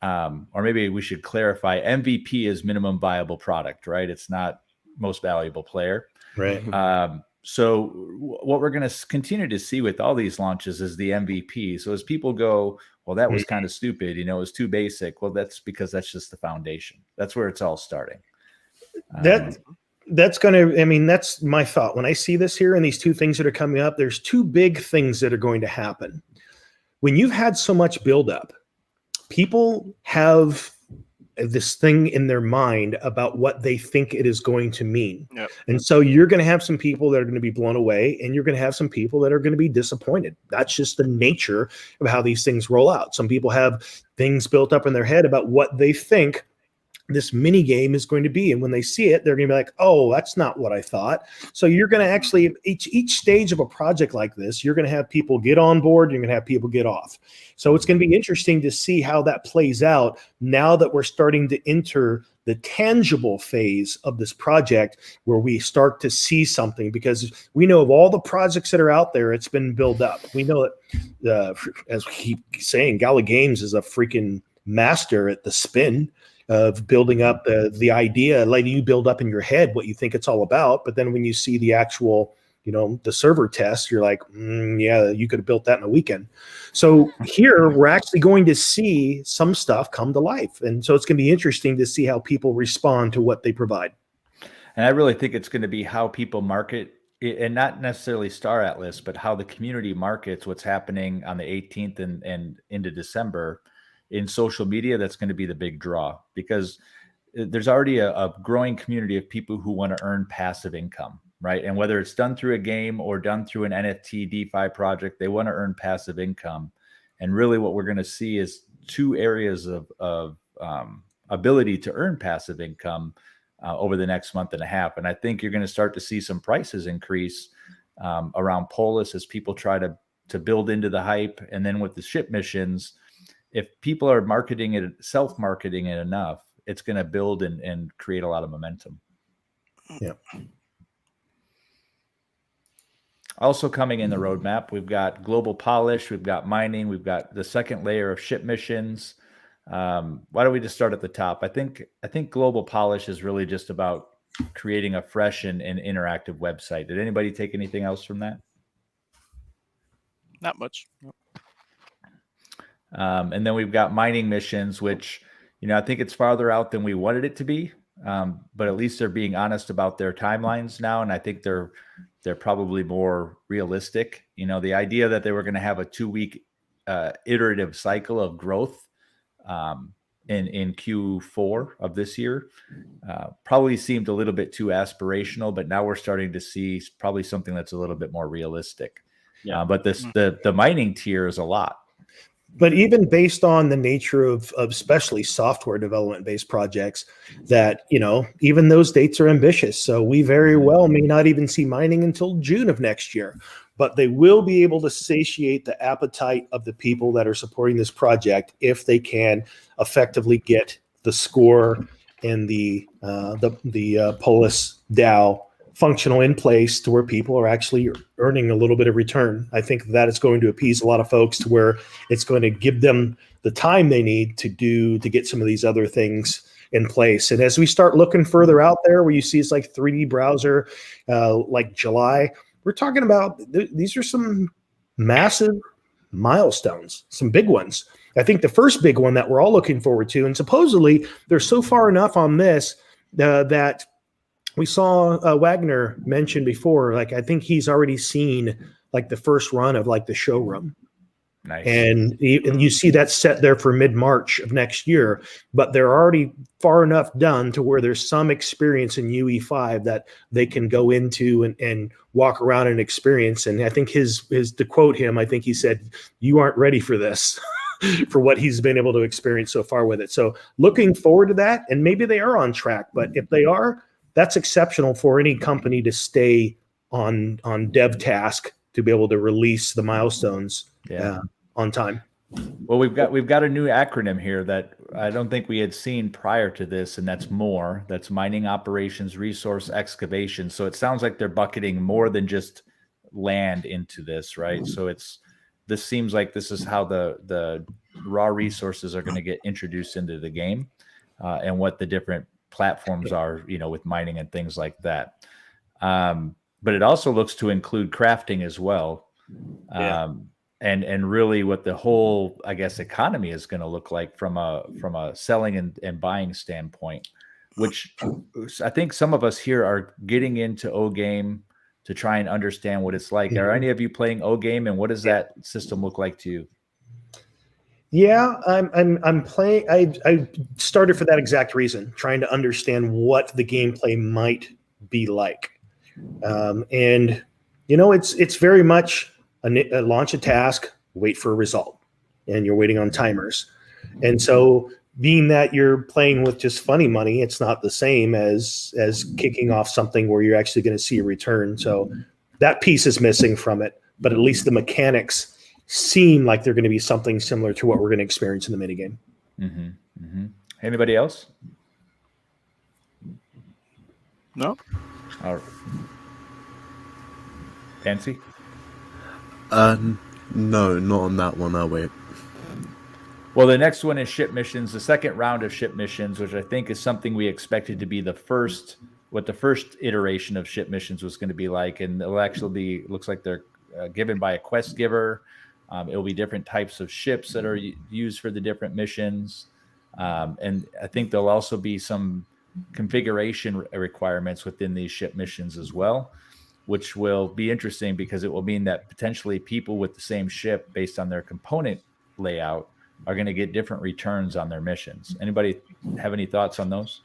or maybe we should clarify, MVP is minimum viable product, right? It's not most valuable player. Right. So what we're going to continue to see with all these launches is the MVP. So as people go, well, that was kind of stupid, it was too basic. Well, that's because that's just the foundation. That's where it's all starting. That's going to, that's my thought. When I see this here and these two things that are coming up, there's two big things that are going to happen. When you've had so much buildup, people have this thing in their mind about what they think it is going to mean. Yep. And so you're going to have some people that are going to be blown away, and you're going to have some people that are going to be disappointed. That's just the nature of how these things roll out. Some people have things built up in their head about what they think this mini game is going to be, and when they see it, they're going to be like, oh, that's not what I thought. So you're going to actually, each stage of a project like this, you're going to have people get on board, you're going to have people get off. So it's going to be interesting to see how that plays out now that we're starting to enter the tangible phase of this project, where we start to see something, because we know of all the projects that are out there, it's been built up. We know that, as we keep saying, Gala Games is a freaking master at the spin of building up the idea, letting you build up in your head what you think it's all about. But then when you see the actual, the server test, you're like, yeah, you could have built that in a weekend. So here we're actually going to see some stuff come to life. And so it's going to be interesting to see how people respond to what they provide. And I really think it's going to be how people market it, and not necessarily Star Atlas, but how the community markets what's happening on the 18th and into December in social media. That's going to be the big draw, because there's already a growing community of people who want to earn passive income, right? And whether it's done through a game or done through an NFT DeFi project, they want to earn passive income. And really what we're going to see is two areas of ability to earn passive income over the next month and a half. And I think you're going to start to see some prices increase around Polis as people try to build into the hype. And then with the ship missions, if people are marketing it, self-marketing it enough, it's going to build and create a lot of momentum. Yeah. Also coming in the roadmap, we've got global polish, we've got mining, we've got the second layer of ship missions. Why don't we just start at the top? I think Global Polish is really just about creating a fresh and interactive website. Did anybody take anything else from that? Not much. Nope. And then we've got mining missions, which, I think it's farther out than we wanted it to be. But at least they're being honest about their timelines now. And I think they're probably more realistic. The idea that they were going to have a 2-week iterative cycle of growth in Q4 of this year probably seemed a little bit too aspirational, but now we're starting to see probably something that's a little bit more realistic. Yeah. But the mining tier is a lot. But even based on the nature of especially software development based projects, that, even those dates are ambitious. So we very well may not even see mining until June of next year, but they will be able to satiate the appetite of the people that are supporting this project if they can effectively get the score and the Polis DAO functional in place to where people are actually earning a little bit of return. I think that it's going to appease a lot of folks to where it's going to give them the time they need to get some of these other things in place. And as we start looking further out there, where you see it's like 3D browser, like July, we're talking about these are some massive milestones, some big ones. I think the first big one that we're all looking forward to, and supposedly they're so far enough on this that we saw Wagner mention before, like, I think he's already seen like the first run of like the showroom. Nice. And you see that set there for mid-March of next year, but they're already far enough done to where there's some experience in UE5 that they can go into and walk around and experience. And I think to quote him, I think he said, "You aren't ready for this." for what he's been able to experience so far with it. So looking forward to that, and maybe they are on track, but if they are, that's exceptional for any company to stay on dev task to be able to release the milestones on time. Well, we've got a new acronym here that I don't think we had seen prior to this, and that's MORE. That's mining operations, resource excavation. So it sounds like they're bucketing more than just land into this, right? So this seems like this is how the raw resources are going to get introduced into the game, and what the different platforms are, with mining and things like that. But it also looks to include crafting as well. And really what the whole, I guess, economy is going to look like from a selling and buying standpoint, which I think some of us here are getting into O Game to try and understand what it's like. Are any of you playing O Game, and what does that system look like to you? Yeah, I'm playing. I started for that exact reason, trying to understand what the gameplay might be like. And it's very much a launch a task, wait for a result, and you're waiting on timers. And so, being that you're playing with just funny money, it's not the same as kicking off something where you're actually going to see a return. So that piece is missing from it, but at least the mechanics seem like they're going to be something similar to what we're going to experience in the minigame. Mm-hmm. Mm-hmm. Anybody else? No. All right. Fancy? No, not on that one. I'll wait. Well, the next one is ship missions, the second round of ship missions, which I think is something we expected to be what the first iteration of ship missions was going to be like. And it'll actually looks like they're given by a quest giver. It'll be different types of ships that are used for the different missions. And I think there'll also be some configuration requirements within these ship missions as well, which will be interesting because it will mean that potentially people with the same ship, based on their component layout, are going to get different returns on their missions. Anybody have any thoughts on those?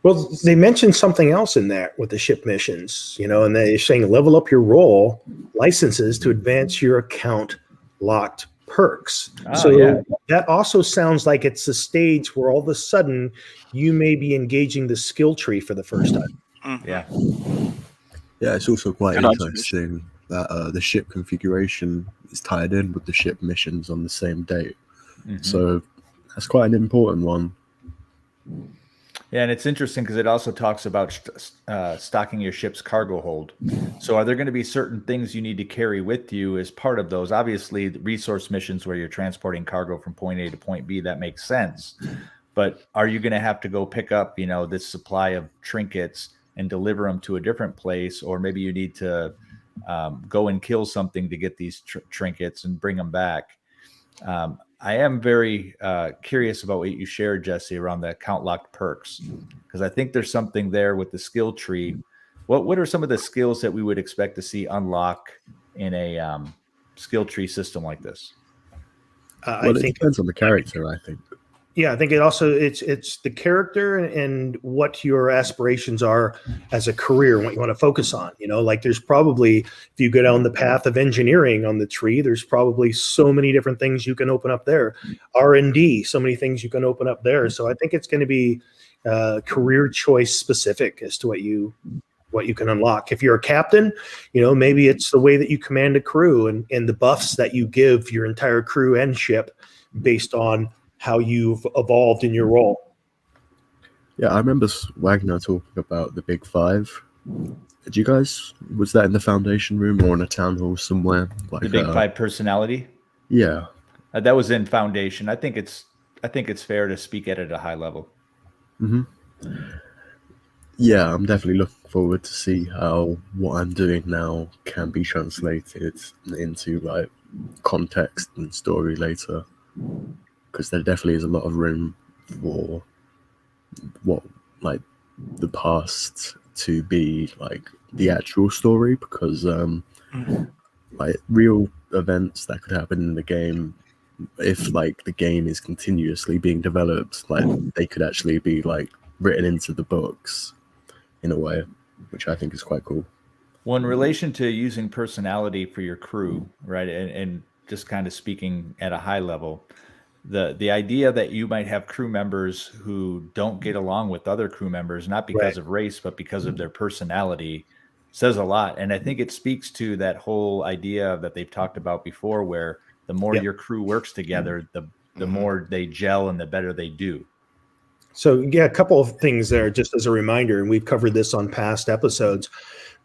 Well, they mentioned something else in there with the ship missions, and they're saying level up your role licenses to advance your account locked perks. That also sounds like it's a stage where all of a sudden you may be engaging the skill tree for the first time. Yeah. Yeah, it's also quite interesting that the ship configuration is tied in with the ship missions on the same date. Mm-hmm. So that's quite an important one. Yeah, and it's interesting because it also talks about stocking your ship's cargo hold. So are there going to be certain things you need to carry with you as part of those? Obviously, the resource missions where you're transporting cargo from point A to point B, that makes sense. But are you going to have to go pick up, this supply of trinkets and deliver them to a different place? Or maybe you need to go and kill something to get these trinkets and bring them back. I am very curious about what you shared, Jesse, around the account locked perks, because I think there's something there with the skill tree. What are some of the skills that we would expect to see unlock in a skill tree system like this? Well, it depends on the character, I think. Yeah, I think it's the character and what your aspirations are as a career and what you want to focus on. Like there's probably, if you go down the path of engineering on the tree, there's probably so many different things you can open up there. R&D, so many things you can open up there. So I think it's going to be career choice specific as to what you can unlock. If you're a captain, maybe it's the way that you command a crew and the buffs that you give your entire crew and ship based on how you've evolved in your role. Yeah, I remember Wagner talking about the Big Five. Did you guys, was that in the Foundation room or in a town hall somewhere? The Big Five personality? Yeah. That was in Foundation. I think it's fair to speak at a high level. Mm-hmm. Yeah, I'm definitely looking forward to see how what I'm doing now can be translated into like context and story later. Because there definitely is a lot of room for what like the past to be like the actual story, because like real events that could happen in the game, if like the game is continuously being developed, like they could actually be like written into the books in a way, which I think is quite cool. Well, in relation to using personality for your crew, right, and just kind of speaking at a high level, the idea that you might have crew members who don't get along with other crew members, not because of race, but because of their personality, says a lot. And I think it speaks to that whole idea that they've talked about before, where the more your crew works together, the more they gel and the better they do. So yeah, a couple of things there, just as a reminder, and we've covered this on past episodes,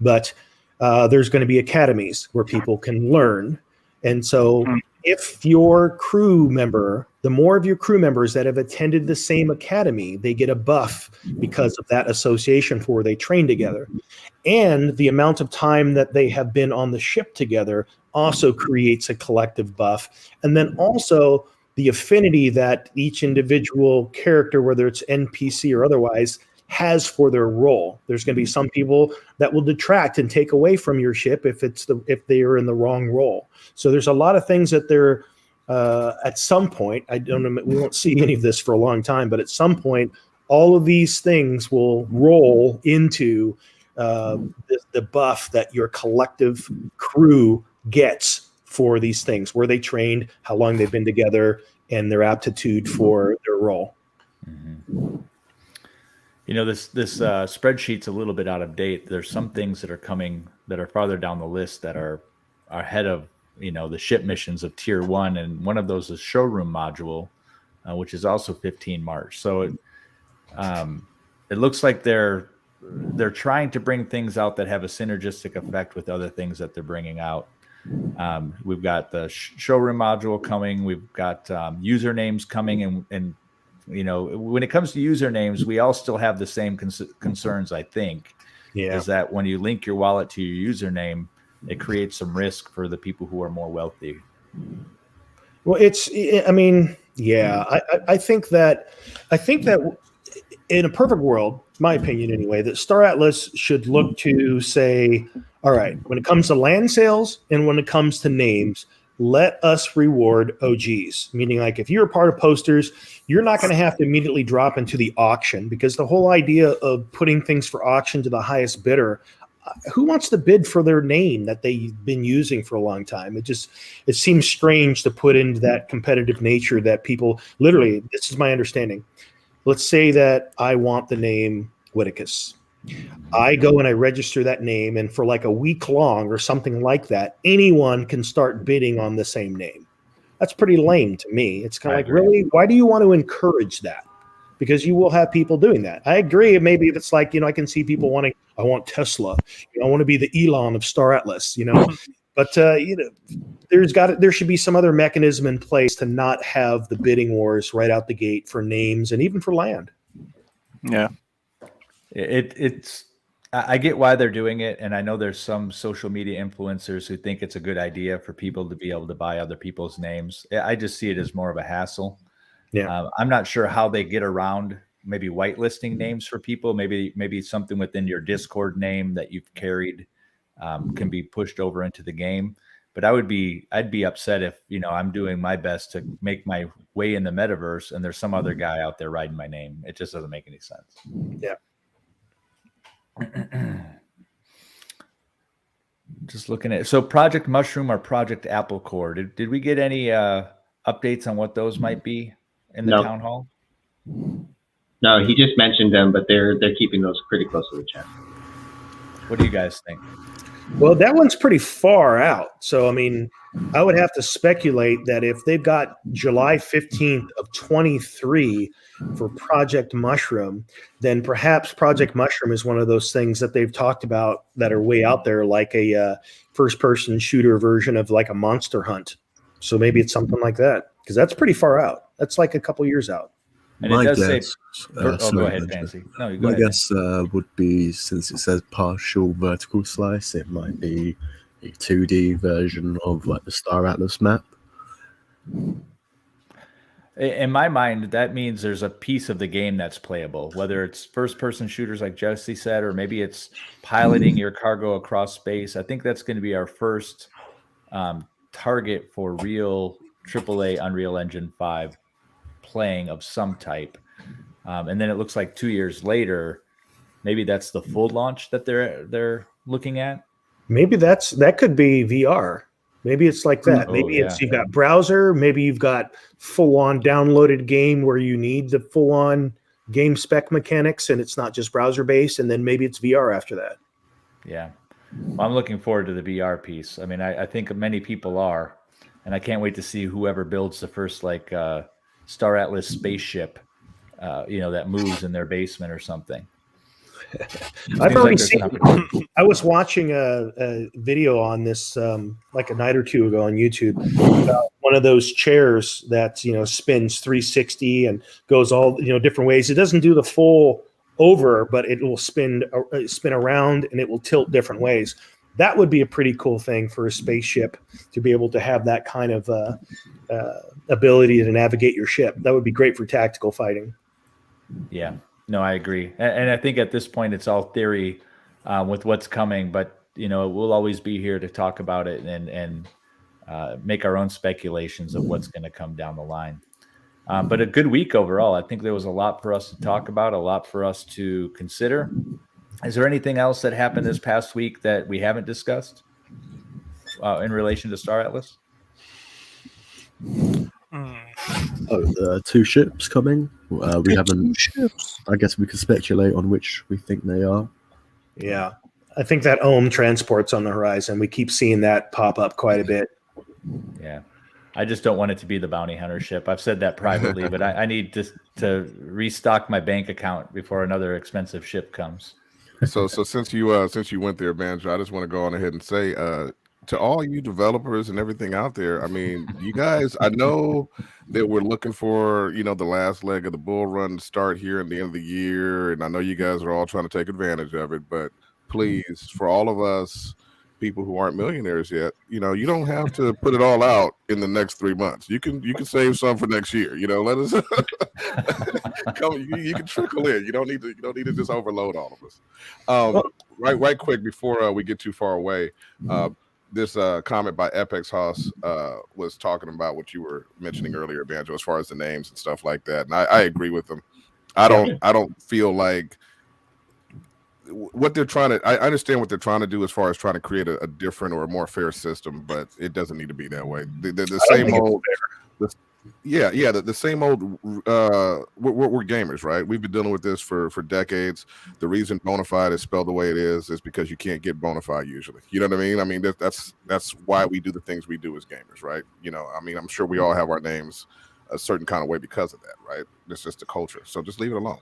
but there's going to be academies where people can learn. And so if your crew member, the more of your crew members that have attended the same academy, they get a buff because of that association for where they train together. And the amount of time that they have been on the ship together also creates a collective buff. And then also the affinity that each individual character, whether it's NPC or otherwise, has for their role. There's going to be some people that will detract and take away from your ship if they are in the wrong role. So there's a lot of things that they're at some point. I don't know. We won't see any of this for a long time, but at some point, all of these things will roll into the buff that your collective crew gets for these things, where they trained, how long they've been together, and their aptitude for their role. Mm-hmm. This spreadsheet's a little bit out of date. There's some things that are coming that are farther down the list that are ahead of the ship missions of tier 1, and one of those is showroom module, which is also 15 March. So it looks like they're trying to bring things out that have a synergistic effect with other things that they're bringing out. We've got the showroom module coming. We've got usernames coming, and when it comes to usernames, we all still have the same concerns, I think. Is that when you link your wallet to your username, it creates some risk for the people who are more wealthy. Well, I think that in a perfect world, my opinion anyway, that Star Atlas should look to say, all right, when it comes to land sales and when it comes to names, let us reward OGs. Meaning, like, if you're a part of posters, you're not going to have to immediately drop into the auction, because the whole idea of putting things for auction to the highest bidder, who wants to bid for their name that they've been using for a long time? It seems strange to put into that competitive nature that people literally, this is my understanding. Let's say that I want the name Whitticus. I go and I register that name, and for like a week long or something like that, anyone can start bidding on the same name. That's pretty lame to me. It's kind of like, really, why do you want to encourage that? because you will have people doing that. I agree. Maybe if it's like, I can see people wanting, I want Tesla, I want to be the Elon of Star Atlas, but there should be some other mechanism in place to not have the bidding wars right out the gate for names and even for land. Yeah. I get why they're doing it, and I know there's some social media influencers who think it's a good idea for people to be able to buy other people's names. I just see it as more of a hassle. Yeah. I'm not sure how they get around maybe whitelisting names for people. Maybe something within your Discord name that you've carried can be pushed over into the game. But I'd be upset if, I'm doing my best to make my way in the metaverse and there's some other guy out there writing my name. It just doesn't make any sense. Yeah. Just looking at so Project Mushroom or Project Apple Core. Did we get any updates on what those might be in the town hall? No, he just mentioned them, but they're keeping those pretty close to the chest. What do you guys think? Well, that one's pretty far out. So, I mean, I would have to speculate that if they've got July 15th of 23 for Project Mushroom, then perhaps Project Mushroom is one of those things that they've talked about that are way out there, like a first-person shooter version of like a Monster Hunt. So maybe it's something like that, because that's pretty far out. That's like a couple years out. And it does say, go ahead, Fancy. No, you go ahead. My guess would be, since it says partial vertical slice, it might be a 2D version of like the Star Atlas map. In my mind, that means there's a piece of the game that's playable, whether it's first-person shooters like Jesse said, or maybe it's piloting your cargo across space. I think that's going to be our first target for real AAA Unreal Engine 5 playing of some type. And then it looks like 2 years later, maybe that's the full launch that they're looking at. Maybe that could be VR. Maybe it's like that. Maybe you've got browser. Maybe you've got full-on downloaded game where you need the full-on game spec mechanics, and it's not just browser-based. And then maybe it's VR after that. Yeah, well, I'm looking forward to the VR piece. I mean, I think many people are, and I can't wait to see whoever builds the first Star Atlas spaceship, that moves in their basement or something. I've already seen. I was watching a video on this like a night or two ago on YouTube about one of those chairs that spins 360 and goes all different ways. It doesn't do the full over, but it will spin around and it will tilt different ways. That would be a pretty cool thing for a spaceship to be able to have that kind of ability to navigate your ship. That would be great for tactical fighting. Yeah, no, I agree. And I think at this point, it's all theory with what's coming, but we'll always be here to talk about it and make our own speculations of what's going to come down the line. But a good week overall. I think there was a lot for us to talk about, a lot for us to consider. Is there anything else that happened this past week that we haven't discussed in relation to Star Atlas? The 2 ships coming. We haven't. I guess we could speculate on which we think they are. Yeah, I think that Ohm transport's on the horizon. We keep seeing that pop up quite a bit. Yeah, I just don't want it to be the bounty hunter ship. I've said that privately, but I need to restock my bank account before another expensive ship comes. So since you went there, Banjo, I just want to go on ahead and say to all you developers and everything out there, I mean, you guys, I know that we're looking for the last leg of the bull run to start here at the end of the year, and I know you guys are all trying to take advantage of it, but please, for all of us people who aren't millionaires yet, you don't have to put it all out in the next 3 months. You can save some for next year. Let us come. You can trickle in. You don't need to just overload all of us. Right quick before we get too far away. This comment by Apex House was talking about what you were mentioning earlier, Banjo, as far as the names and stuff like that, and I agree with them. I don't feel like what they're trying to. I understand what they're trying to do as far as trying to create a different or a more fair system, but it doesn't need to be that way. The same old. The same old. We're gamers, right? We've been dealing with this for decades. The reason bona fide is spelled the way it is because you can't get bona fide usually. You know what I mean? I mean that's why we do the things we do as gamers, right? I'm sure we all have our names a certain kind of way because of that, right? It's just the culture. So just leave it alone.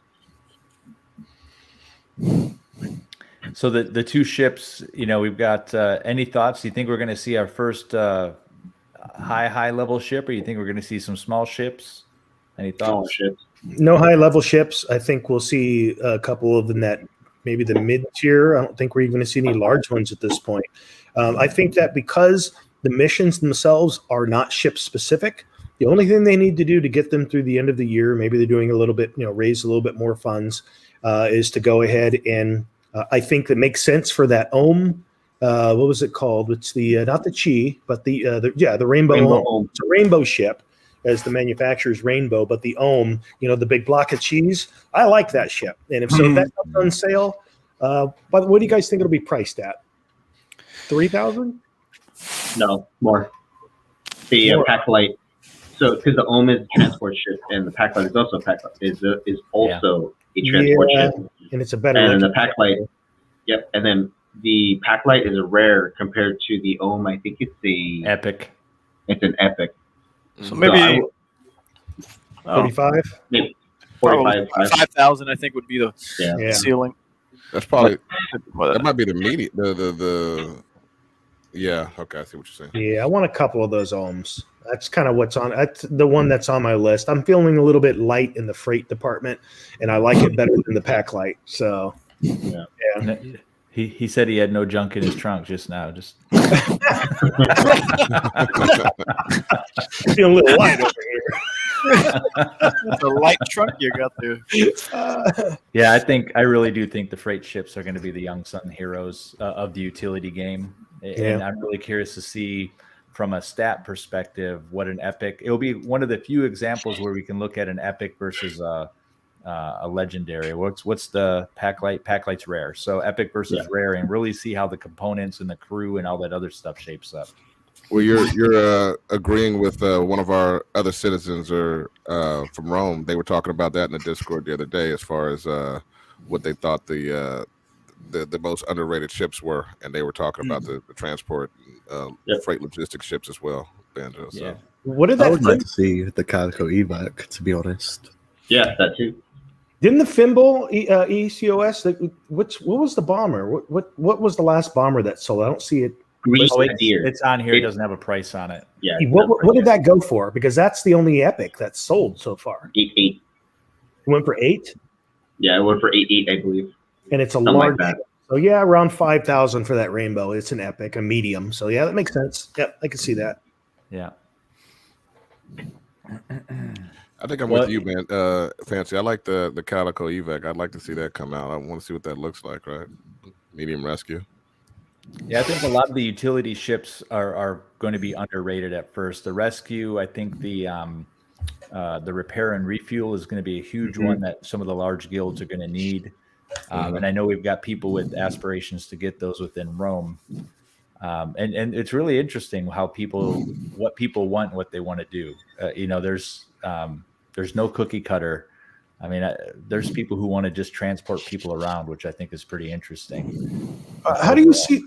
So the two ships, we've got any thoughts? Do you think we're going to see our first high level ship, or you think we're going to see some small ships? Any thoughts? Small ships. No high level ships. I think we'll see a couple of maybe the mid tier. I don't think we're even going to see any large ones at this point. I think that because the missions themselves are not ship specific, the only thing they need to do to get them through the end of the year, maybe they're doing a little bit, raise a little bit more funds, is to go ahead and I think that makes sense for that OM. What was it called? It's the not the Chi, but the Rainbow OM. It's a rainbow ship, as the manufacturer's Rainbow, but the OM, the big block of cheese. I like that ship, and if so, that's on sale. But what do you guys think it'll be priced at? 3,000? No, more. The pack light. So because the OM is a transport ship, and the pack light is also a transport ship, and it's a better. And the pack light. Yep, and then the pack light is a rare compared to the OM. I think it's the epic. It's an epic. So maybe 45. Maybe 45. 5,000. I think would be the ceiling. That's probably that might be the median. Yeah. Okay, I see what you're saying. Yeah, I want a couple of those ohms. That's kind of what's on. That's the one that's on my list. I'm feeling a little bit light in the freight department, and I like it better than the pack light. So, yeah. He said he had no junk in his trunk just now. Just feeling a little light over here. It's a light trunk you got there. Yeah, I really do think the freight ships are going to be the young sun heroes of the utility game. And I'm really curious to see from a stat perspective what an epic. It'll be one of the few examples where we can look at an epic versus a legendary. What's the pack light? Pack light's rare. So epic versus rare, and really see how the components and the crew and all that other stuff shapes up. Well, you're agreeing with one of our other citizens from Rome. They were talking about that in the Discord the other day, as far as what they thought the most underrated ships were, and they were talking about the transport freight logistics ships as well. Banjo. So. Yeah. What did I would like to see the Calico evac, to be honest. Yeah, that too. Didn't the Fimble ECOS? What was the bomber? What was the last bomber that sold? I don't see it. It's on here. It doesn't have a price on it. Yeah. What did that go for? Because that's the only epic that's sold so far. 8. It went for 8. Yeah, it went for 8, I believe. And it's a Something large. like that. So yeah, around 5,000 for that rainbow. It's an epic, a medium. So yeah, that makes sense. Yep, I can see that. Yeah. I think I'm with you, man. Fancy. I like the Calico evac. I'd like to see that come out. I want to see what that looks like, right? Medium rescue. Yeah, I think a lot of the utility ships are going to be underrated at first. The rescue, I think the repair and refuel is going to be a huge one that some of the large guilds are going to need. And I know we've got people with aspirations to get those within Rome. And it's really interesting what people want, what they want to do. There's no cookie cutter. I mean, there's people who want to just transport people around, which I think is pretty interesting. How do you see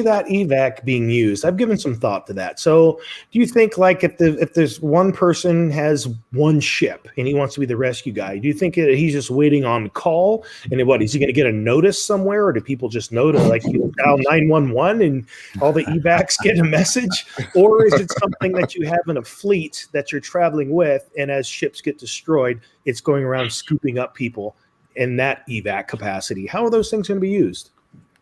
that evac being used? I've given some thought to that. So, do you think like if there's one person has one ship and he wants to be the rescue guy, do you think he's just waiting on call? And is he going to get a notice somewhere, or do people just know to dial 911 and all the evacs get a message? Or is it something that you have in a fleet that you're traveling with, and as ships get destroyed, it's going around scooping up people in that evac capacity? How are those things going to be used?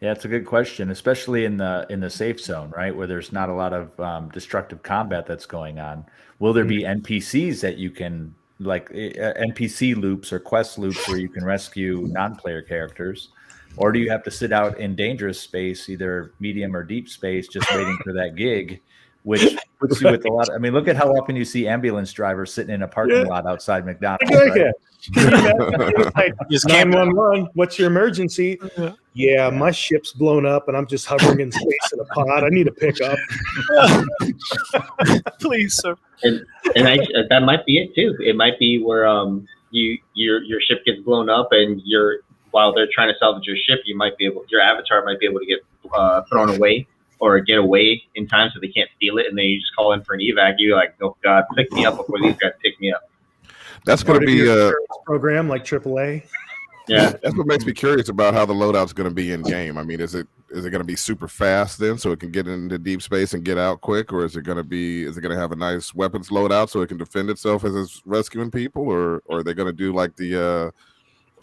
Yeah, it's a good question, especially in the safe zone, right, where there's not a lot of destructive combat that's going on. Will there be NPCs that you can, like NPC loops or quest loops, where you can rescue non-player characters? Or do you have to sit out in dangerous space, either medium or deep space, just waiting for that gig, which puts you with a lot of, look at how often you see ambulance drivers sitting in a parking lot outside McDonald's. Right? Just 911. What's your emergency? Yeah, my ship's blown up and I'm just hovering in space in a pod. I need a pickup. Please, sir. And that might be it too. It might be where your ship gets blown up, and while they're trying to salvage your ship, your avatar might be able to get thrown away, or get away in time so they can't steal it, and then you just call in for an evac. You're like, oh God, pick me up before these guys pick me up. That's going to be a program like AAA. Yeah, that's what makes me curious about how the loadout's going to be in game. I mean, is it going to be super fast then, so it can get into deep space and get out quick, or is it going to have a nice weapons loadout so it can defend itself as it's rescuing people, or are they going to do like the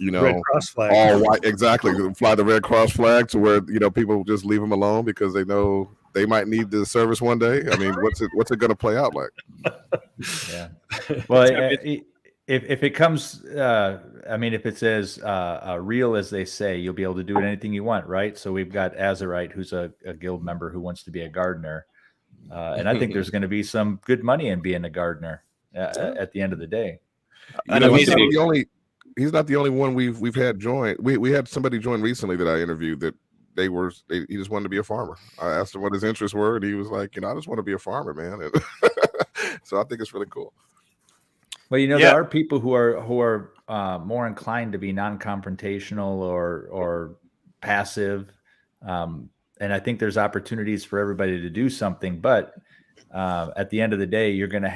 Red Cross flag. all white, exactly, fly the Red Cross flag to where people just leave them alone because they know they might need the service one day? I mean, what's it going to play out like? Yeah. Well, if it comes, if it says real as they say, you'll be able to do anything you want, right? So we've got Azurite, who's a guild member who wants to be a gardener, and I think there's going to be some good money in being a gardener at the end of the day. He's not the only one we've had join. We had somebody join recently that I interviewed that he just wanted to be a farmer. I asked him what his interests were, and he was like, I just want to be a farmer, man. And so I think it's really cool. Well, there are people who are more inclined to be non-confrontational or passive, and I think there's opportunities for everybody to do something. But at the end of the day, you're going to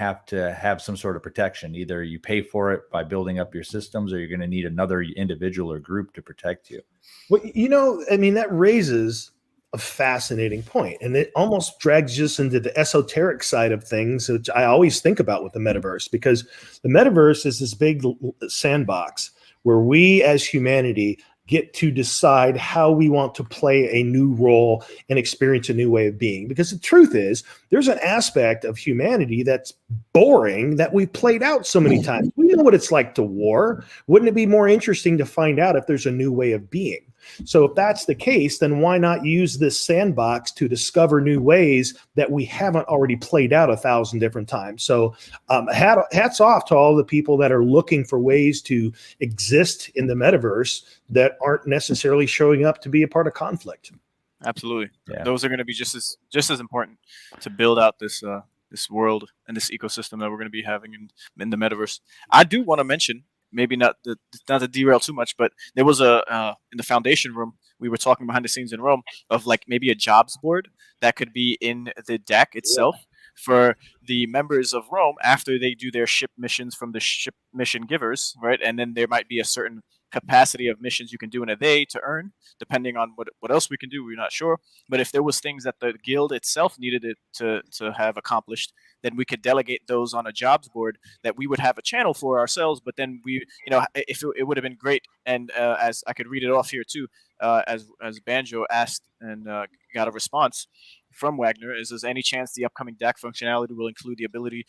have some sort of protection. Either you pay for it by building up your systems, or you're going to need another individual or group to protect you. Well, that raises a fascinating point, and it almost drags us into the esoteric side of things, which I always think about with the metaverse, because the metaverse is this big sandbox where we as humanity get to decide how we want to play a new role and experience a new way of being. Because the truth is, there's an aspect of humanity that's boring that we've played out so many times. We know what it's like to war. Wouldn't it be more interesting to find out if there's a new way of being? So if that's the case, then why not use this sandbox to discover new ways that we haven't already played out 1,000 different times? So hats off to all the people that are looking for ways to exist in the metaverse that aren't necessarily showing up to be a part of conflict. Absolutely. Yeah. Those are going to be just as important to build out this world and this ecosystem that we're going to be having in the metaverse. I do want to mention, maybe not to derail too much, but there was in the foundation room, we were talking behind the scenes in Rome of like maybe a jobs board that could be in the deck itself for the members of Rome after they do their ship missions from the ship mission givers, right? And then there might be a certain capacity of missions you can do in a day to earn, depending on what else we can do. We're not sure. But if there was things that the guild itself needed it to have accomplished, then we could delegate those on a jobs board that we would have a channel for ourselves. But then if it would have been great. And as I could read it off here too, as Banjo asked and got a response from Wagner, is there any chance the upcoming DAC functionality will include the ability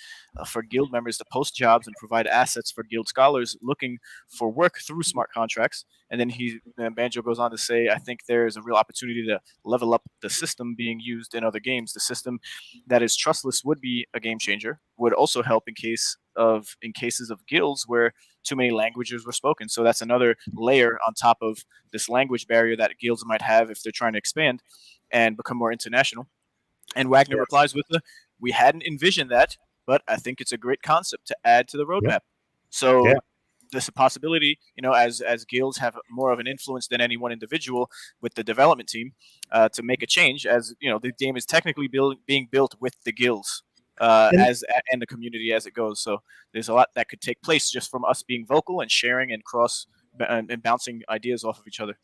for guild members to post jobs and provide assets for guild scholars looking for work through smart contracts? And then Banjo goes on to say, I think there is a real opportunity to level up the system being used in other games. The system that is trustless would be a game changer, would also help in cases of guilds where too many languages were spoken. So that's another layer on top of this language barrier that guilds might have if they're trying to expand and become more international. And Wagner replies with we hadn't envisioned that, but I think it's a great concept to add to the roadmap. Yep. So there's a possibility, as guilds have more of an influence than any one individual with the development team, to make a change, as the game is technically being built with the guilds and the community as it goes. So there's a lot that could take place just from us being vocal and sharing and and bouncing ideas off of each other.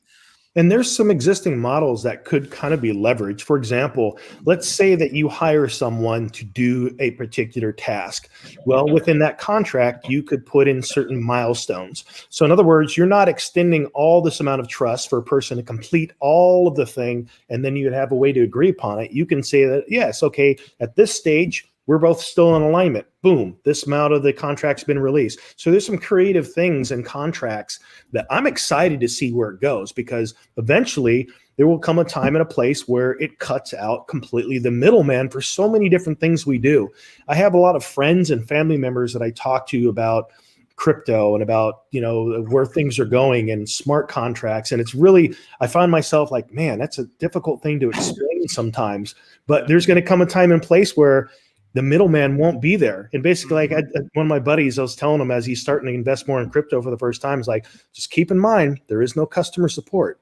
And there's some existing models that could kind of be leveraged. For example, let's say that you hire someone to do a particular task. Well, within that contract, you could put in certain milestones. So in other words, you're not extending all this amount of trust for a person to complete all of the thing, and then you'd have a way to agree upon it. You can say that, yes, okay, at this stage, we're both still in alignment. Boom, this amount of the contract's been released. So there's some creative things in contracts that I'm excited to see where it goes, because eventually there will come a time and a place where it cuts out completely the middleman for so many different things we do. I have a lot of friends and family members that I talk to about crypto and about, where things are going and smart contracts. And it's really, I find myself like, man, that's a difficult thing to explain sometimes, but there's going to come a time and place where the middleman won't be there. And basically, like one of my buddies, I was telling him as he's starting to invest more in crypto for the first time, is like, just keep in mind, there is no customer support.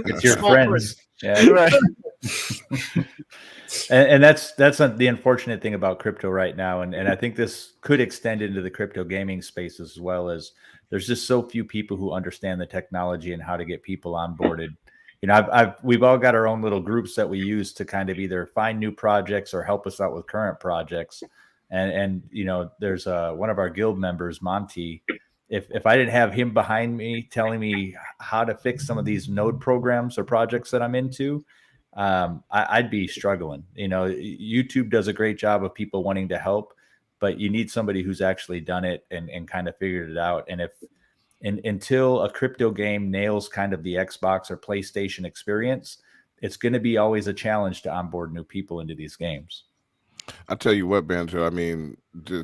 It's your Small friends. Yeah. Right. And that's the unfortunate thing about crypto right now. And I think this could extend into the crypto gaming space as well, as there's just so few people who understand the technology and how to get people onboarded. You know, we've all got our own little groups that we use to kind of either find new projects or help us out with current projects. And you know, there's one of our guild members, Monty. If I didn't have him behind me telling me how to fix some of these node programs or projects that I'm into, I'd be struggling. You know, YouTube does a great job of people wanting to help, but you need somebody who's actually done it and kind of figured it out. And until a crypto game nails kind of the Xbox or PlayStation experience, it's going to be always a challenge to onboard new people into these games. I tell you what, Banjo, I mean,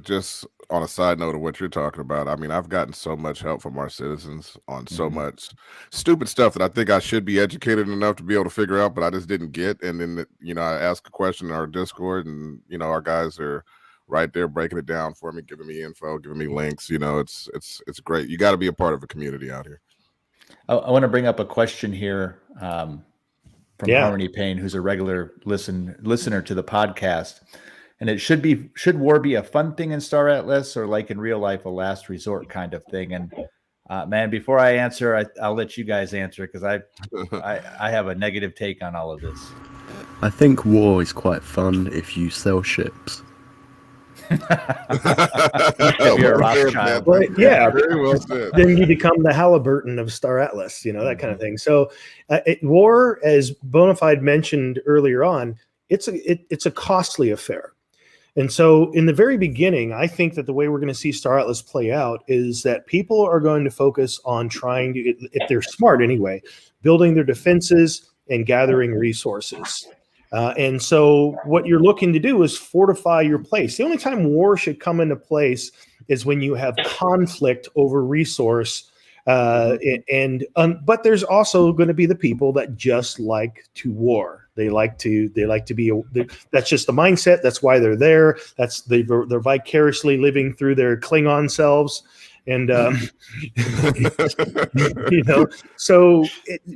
just on a side note of what you're talking about, I mean, I've gotten so much help from our citizens on so much stupid stuff that I think I should be educated enough to be able to figure out, but I just didn't get. And then, you know, I ask a question in our Discord, and, you know, our guys are right there breaking it down for me, giving me info, giving me links. You know, it's great. You got to be a part of a community out here. I want to bring up a question here from Harmony Payne, who's a regular listener to the podcast. And it should war be a fun thing in Star Atlas, or like in real life, a last resort kind of thing? And man, before I answer, I'll let you guys answer, because I have a negative take on all of this. I think war is quite fun if you sell ships. If you're a Rothschild. Well, yeah, very well said. Then you become the Halliburton of Star Atlas, you know, that kind of thing. So war, as Bonafide mentioned earlier on, it's a costly affair. And so in the very beginning, I think that the way we're going to see Star Atlas play out is that people are going to focus on trying to, if they're smart anyway, building their defenses and gathering resources. And so what you're looking to do is fortify your place. The only time war should come into place is when you have conflict over resource. But there's also going to be the people that just like to war. They like to be. That's just the mindset. That's why they're there. They're vicariously living through their Klingon selves, and you know. So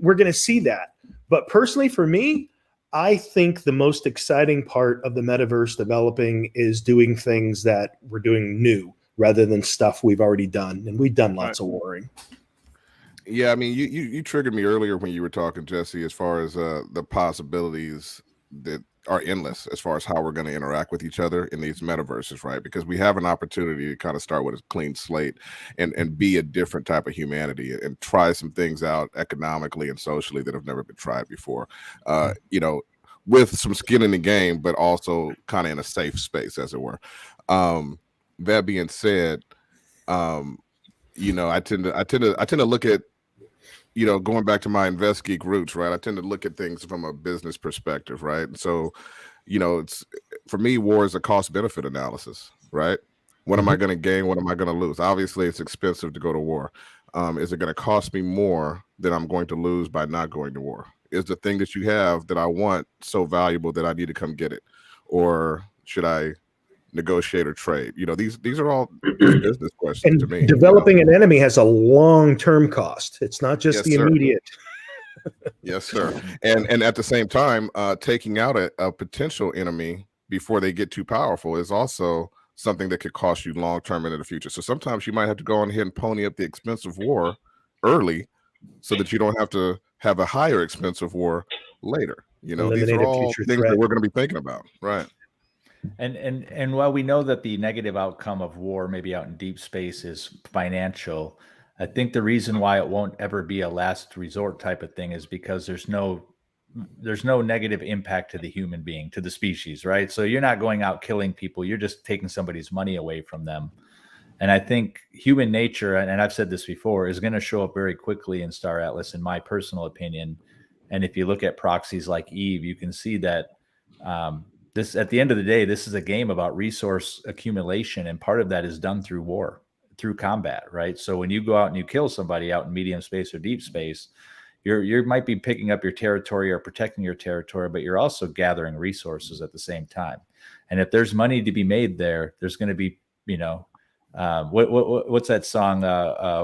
we're going to see that. But personally, for me, I think the most exciting part of the metaverse developing is doing things that we're doing new rather than stuff we've already done, and we've done lots of warring. Yeah, I mean, you triggered me earlier when you were talking, Jesse, as far as the possibilities that are endless as far as how we're going to interact with each other in these metaverses, right? Because we have an opportunity to kind of start with a clean slate and be a different type of humanity and try some things out economically and socially that have never been tried before. You know, with some skin in the game, but also kind of in a safe space, as it were. That being said, you know, I tend to look at, you know, going back to my Invest Geek roots, right? I tend to look at things from a business perspective, right? So, you know, it's, for me, war is a cost benefit analysis, right? What am I going to gain? What am I going to lose? Obviously, it's expensive to go to war. Is it going to cost me more than I'm going to lose by not going to war? Is the thing that you have that I want so valuable that I need to come get it? Or should I negotiate or trade? You know, these are all business questions to me. Developing an enemy has a long-term cost. It's not just immediate. Yes, sir. And at the same time, taking out a potential enemy before they get too powerful is also something that could cost you long-term into the future. So sometimes you might have to go on ahead and pony up the expensive war early so that you don't have to have a higher expensive war later. You know, these are all things that we're going to be thinking about. Right. And while we know that the negative outcome of war, maybe out in deep space, is financial, I think the reason why it won't ever be a last resort type of thing is because there's no negative impact to the human being, to the species, right? So you're not going out killing people. You're just taking somebody's money away from them. And I think human nature, and I've said this before, is going to show up very quickly in Star Atlas, in my personal opinion. And if you look at proxies like Eve, you can see that this, at the end of the day, this is a game about resource accumulation, and part of that is done through war, through combat, right? So when you go out and you kill somebody out in medium space or deep space, you might be picking up your territory or protecting your territory, but you're also gathering resources at the same time. And if there's money to be made there, there's going to be, what's that song?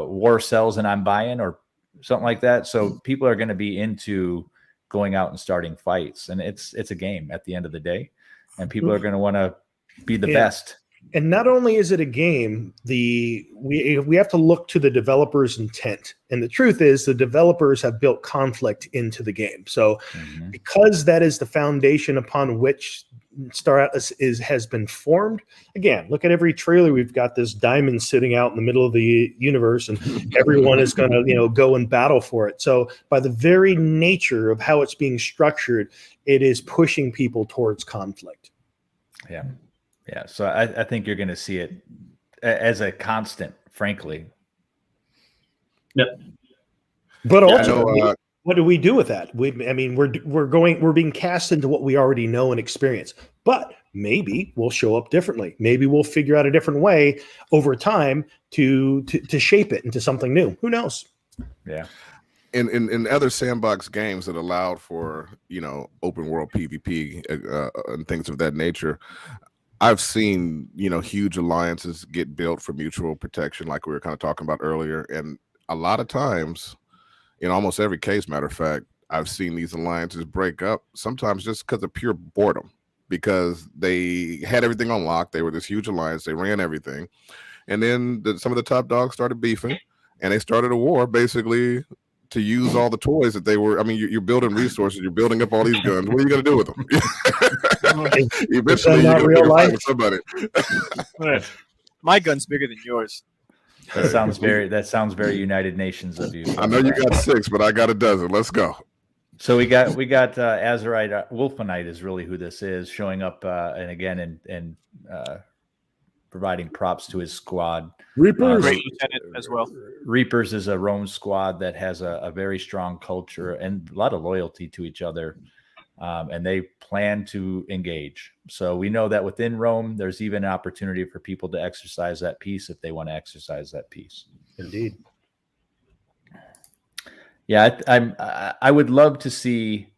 War sells and I'm buying, or something like that. So people are going to be into going out and starting fights, and it's a game at the end of the day, and people are going to want to be the best. And not only is it a game, we have to look to the developer's intent. And the truth is, the developers have built conflict into the game. So because that is the foundation upon which Star Atlas has been formed. Again, look at every trailer. We've got this diamond sitting out in the middle of the universe, and everyone is going to, go and battle for it. So by the very nature of how it's being structured, it is pushing people towards conflict. Yeah. Yeah. So I think you're going to see it as a constant, frankly. Yep. But ultimately, what do we do with that? We're being cast into what we already know and experience, but maybe we'll show up differently. Maybe we'll figure out a different way over time to shape it into something new. Who knows? Yeah. In other sandbox games that allowed for, open world PvP and things of that nature, I've seen, huge alliances get built for mutual protection, like we were kind of talking about earlier. And a lot of times, in almost every case, matter of fact, I've seen these alliances break up, sometimes just because of pure boredom, because they had everything on lock. They were this huge alliance. They ran everything. And then some of the top dogs started beefing, and they started a war, basically, to use all the toys that they were. I mean, you're building resources. You're building up all these guns. What are you going to do with them? Eventually, you're going to fight with somebody. My gun's bigger than yours. That sounds very United Nations of you. I know you got 6, but I got a dozen. Let's go. So we got Azerite Wolfenite is really who this is, showing up and again and providing props to his squad. Reapers, great lieutenant as well. Reapers is a Rome squad that has a very strong culture and a lot of loyalty to each other, and they plan to engage. So we know that within Rome, there's even an opportunity for people to exercise that peace if they want to exercise that peace. Indeed. Yeah, I would love to see,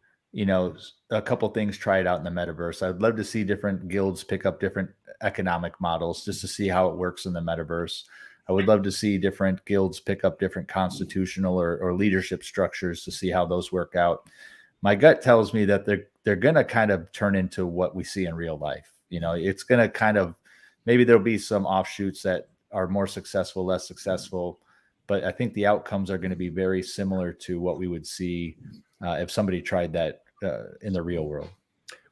a couple things tried out in the metaverse. I'd love to see different guilds pick up different economic models just to see how it works in the metaverse. I would love to see different guilds pick up different constitutional or leadership structures to see how those work out. My gut tells me that they're going to kind of turn into what we see in real life. It's going to kind of, maybe there'll be some offshoots that are more successful, less successful, but I think the outcomes are going to be very similar to what we would see if somebody tried that in the real world.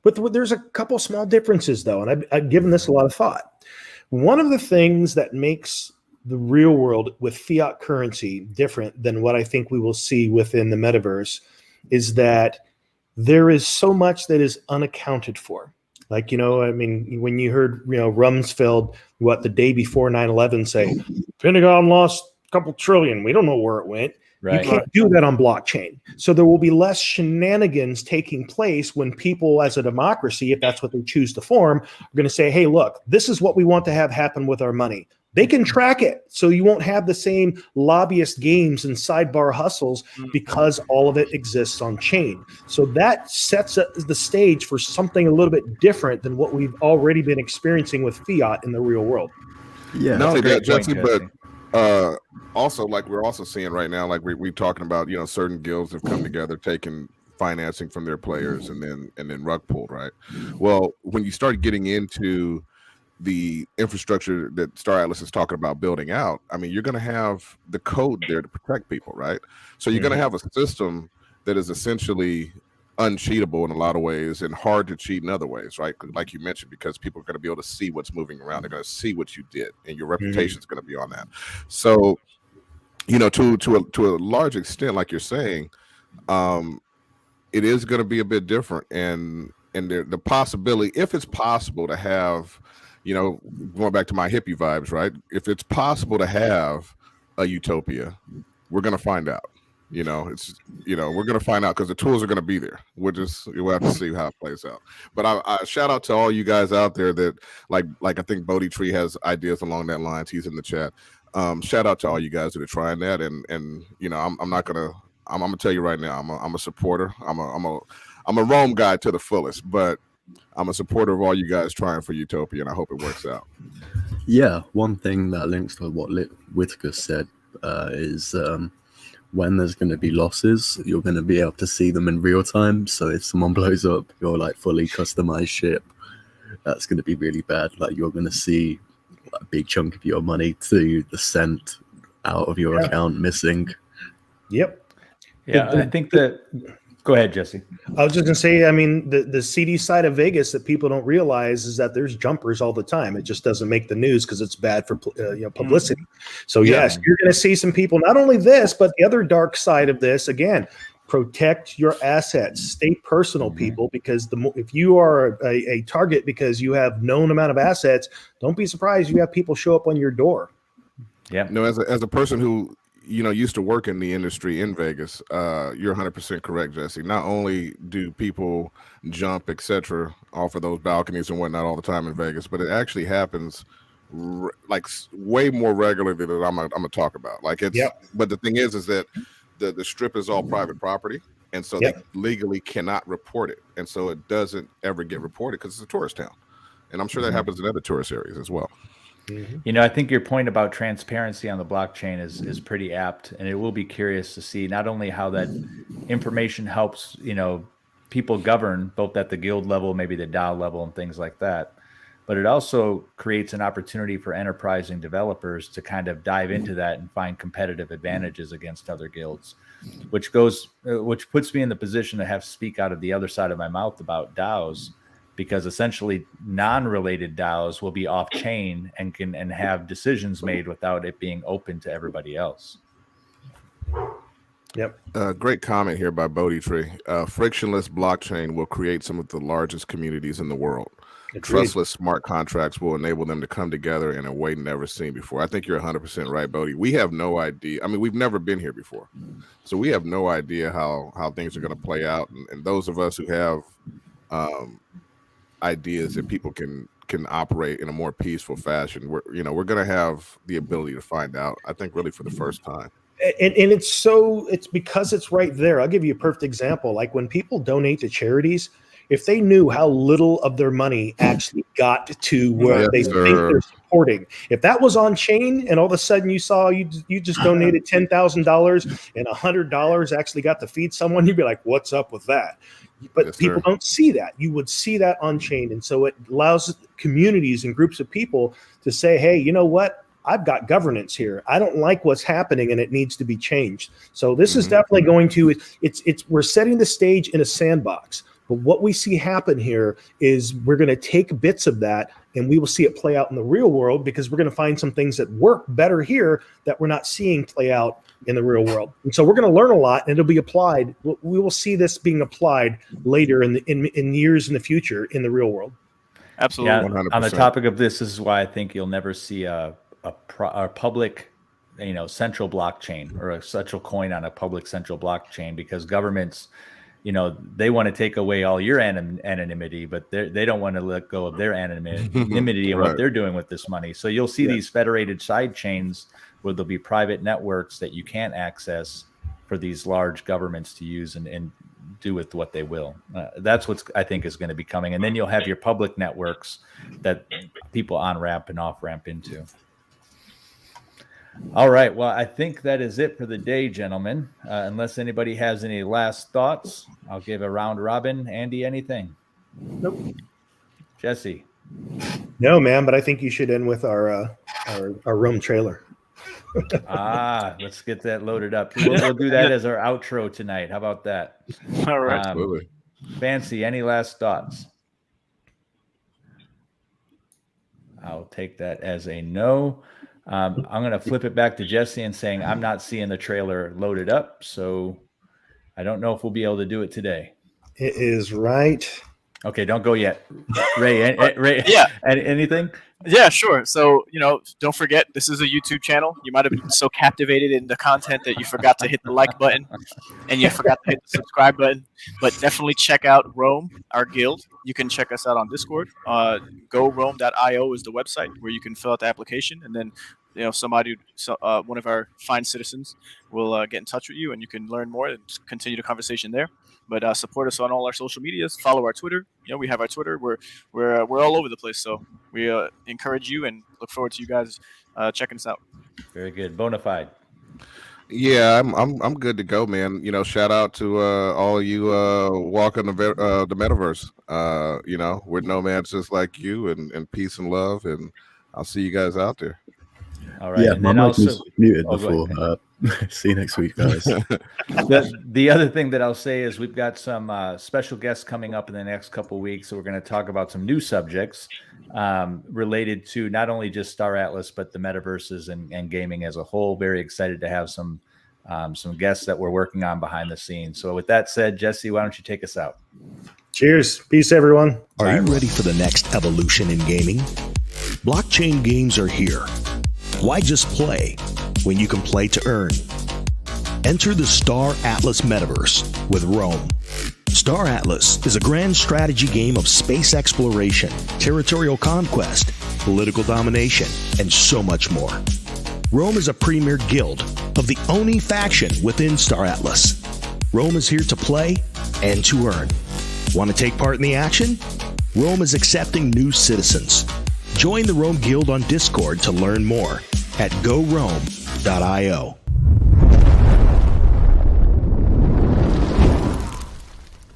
But there's a couple small differences, though, and I've given this a lot of thought. One of the things that makes the real world with fiat currency different than what I think we will see within the metaverse is that there is so much that is unaccounted for. Like, when you heard, Rumsfeld, the day before 9/11 say, Pentagon lost a couple trillion, we don't know where it went. Right. You can't do that on blockchain. So there will be less shenanigans taking place when people as a democracy, if that's what they choose to form, are going to say, hey, look, this is what we want to have happen with our money. They can track it. So you won't have the same lobbyist games and sidebar hustles because all of it exists on chain. So that sets the stage for something a little bit different than what we've already been experiencing with fiat in the real world. Yeah, not only that, Jesse, but also, like we're also seeing right now, like we're talking about, certain guilds have come together, taking financing from their players and then rug pulled, right? Well, when you start getting into the infrastructure that Star Atlas is talking about building out, I mean, you're going to have the code there to protect people, right? So you're going to have a system that is essentially uncheatable in a lot of ways and hard to cheat in other ways, right? Like you mentioned, because people are going to be able to see what's moving around. They're going to see what you did, and your reputation is going to be on that. So, to a large extent, like you're saying, it is going to be a bit different, and the possibility, if it's possible to have, going back to my hippie vibes, right? If it's possible to have a utopia, we're going to find out. We're going to find out because the tools are going to be there. We'll have to see how it plays out. But I shout out to all you guys out there that like I think Bodhi Tree has ideas along that lines. He's in the chat. Shout out to all you guys that are trying that. And I'm not going to I'm gonna tell you right now, I'm a supporter. I'm a Rome guy to the fullest, but I'm a supporter of all you guys trying for Utopia, and I hope it works out. Yeah, one thing that links to what Whitaker said is when there's going to be losses, you're going to be able to see them in real time. So if someone blows up your like fully customized ship, that's going to be really bad. Like you're going to see a big chunk of your money to the cent out of your account missing. Yep. Yeah, I think that. Go ahead, Jesse. I was just gonna say, I mean, the seedy side of Vegas that people don't realize is that there's jumpers all the time. It just doesn't make the news because it's bad for publicity. So yes, you're gonna see some people. Not only this, but the other dark side of this. Again, protect your assets. Stay personal, people, because if you are a target because you have known amount of assets, don't be surprised you have people show up on your door. Yeah. No, as a person who used to work in the industry in Vegas, you're 100% correct, Jesse. Not only do people jump, etc., off of those balconies and whatnot all the time in Vegas, but it actually happens like way more regularly than I'm gonna talk about. Like it's, but the thing is that the strip is all private property, and so they legally cannot report it, and so it doesn't ever get reported because it's a tourist town, and I'm sure that happens in other tourist areas as well. I think your point about transparency on the blockchain is pretty apt, and it will be curious to see not only how that information helps, people govern both at the guild level, maybe the DAO level and things like that, but it also creates an opportunity for enterprising developers to kind of dive into that and find competitive advantages against other guilds, which puts me in the position to have to speak out of the other side of my mouth about DAOs. Because essentially non-related DAOs will be off-chain and can have decisions made without it being open to everybody else. Yep. Great comment here by Bodhi Tree. Frictionless blockchain will create some of the largest communities in the world. Trustless smart contracts will enable them to come together in a way never seen before. I think you're 100% right, Bodhi. We have no idea. I mean, we've never been here before, so we have no idea how things are going to play out. And those of us who have ideas that people can operate in a more peaceful fashion, we're going to have the ability to find out, I think, really for the first time. And it's because it's right there. I'll give you a perfect example. Like when people donate to charities, if they knew how little of their money actually got to where they think they're supporting, if that was on chain and all of a sudden you saw you just donated $10,000 and $100 actually got to feed someone, you'd be like, what's up with that? But people don't see that. You would see that on chain. And so it allows communities and groups of people to say, hey, you know what? I've got governance here. I don't like what's happening and it needs to be changed. So this is definitely going to, we're setting the stage in a sandbox. But what we see happen here is we're going to take bits of that and we will see it play out in the real world because we're going to find some things that work better here that we're not seeing play out in the real world. And so we're going to learn a lot and it'll be applied. We will see this being applied later in years in the future in the real world. Absolutely. Yeah, 100%. on the topic of this is why I think you'll never see a public, central blockchain or a central coin on a public central blockchain because governments, they want to take away all your anonymity, but they don't want to let go of their anonymity and what they're doing with this money. So you'll see these federated side chains where there'll be private networks that you can't access for these large governments to use and do with what they will. That's what I think is going to be coming. And then you'll have your public networks that people on-ramp and off-ramp into. All right. Well, I think that is it for the day, gentlemen. Unless anybody has any last thoughts, I'll give a round robin. Andy, anything? Nope. Jesse? No, man, but I think you should end with our Rome trailer. Let's get that loaded up. We'll do that as our outro tonight. How about that? All right. Absolutely. Fancy, any last thoughts? I'll take that as a no. I'm going to flip it back to Jesse and saying I'm not seeing the trailer loaded up, so I don't know if we'll be able to do it today. It is right. Okay, don't go yet. Ray, Yeah. Anything? Yeah, sure. So, don't forget, this is a YouTube channel. You might have been so captivated in the content that you forgot to hit the like button and you forgot to hit the subscribe button. But definitely check out Rome, our guild. You can check us out on Discord. GoRome.io is the website where you can fill out the application. And then somebody, one of our fine citizens will get in touch with you, and you can learn more and continue the conversation there. But support us on all our social medias. Follow our Twitter. We have our Twitter. We're all over the place. So we encourage you and look forward to you guys checking us out. Very good. Bonafide. Yeah, I'm good to go, man. Shout out to all of you walking the metaverse. We're nomads just like you, and peace and love, and I'll see you guys out there. All right. Yeah, and my then mic was also muted Oh, go before. See you next week, guys. the other thing that I'll say is we've got some special guests coming up in the next couple of weeks. So we're going to talk about some new subjects related to not only just Star Atlas, but the metaverses and gaming as a whole. Very excited to have some guests that we're working on behind the scenes. So with that said, Jesse, why don't you take us out? Cheers. Peace, everyone. Are you ready for the next evolution in gaming? Blockchain games are here. Why just play when you can play to earn? Enter the Star Atlas Metaverse with Rome. Star Atlas is a grand strategy game of space exploration, territorial conquest, political domination, and so much more. Rome is a premier guild of the ONI Faction within Star Atlas. Rome is here to play and to earn. Want to take part in the action? Rome is accepting new citizens. Join the Rome Guild on Discord to learn more at gorome.io.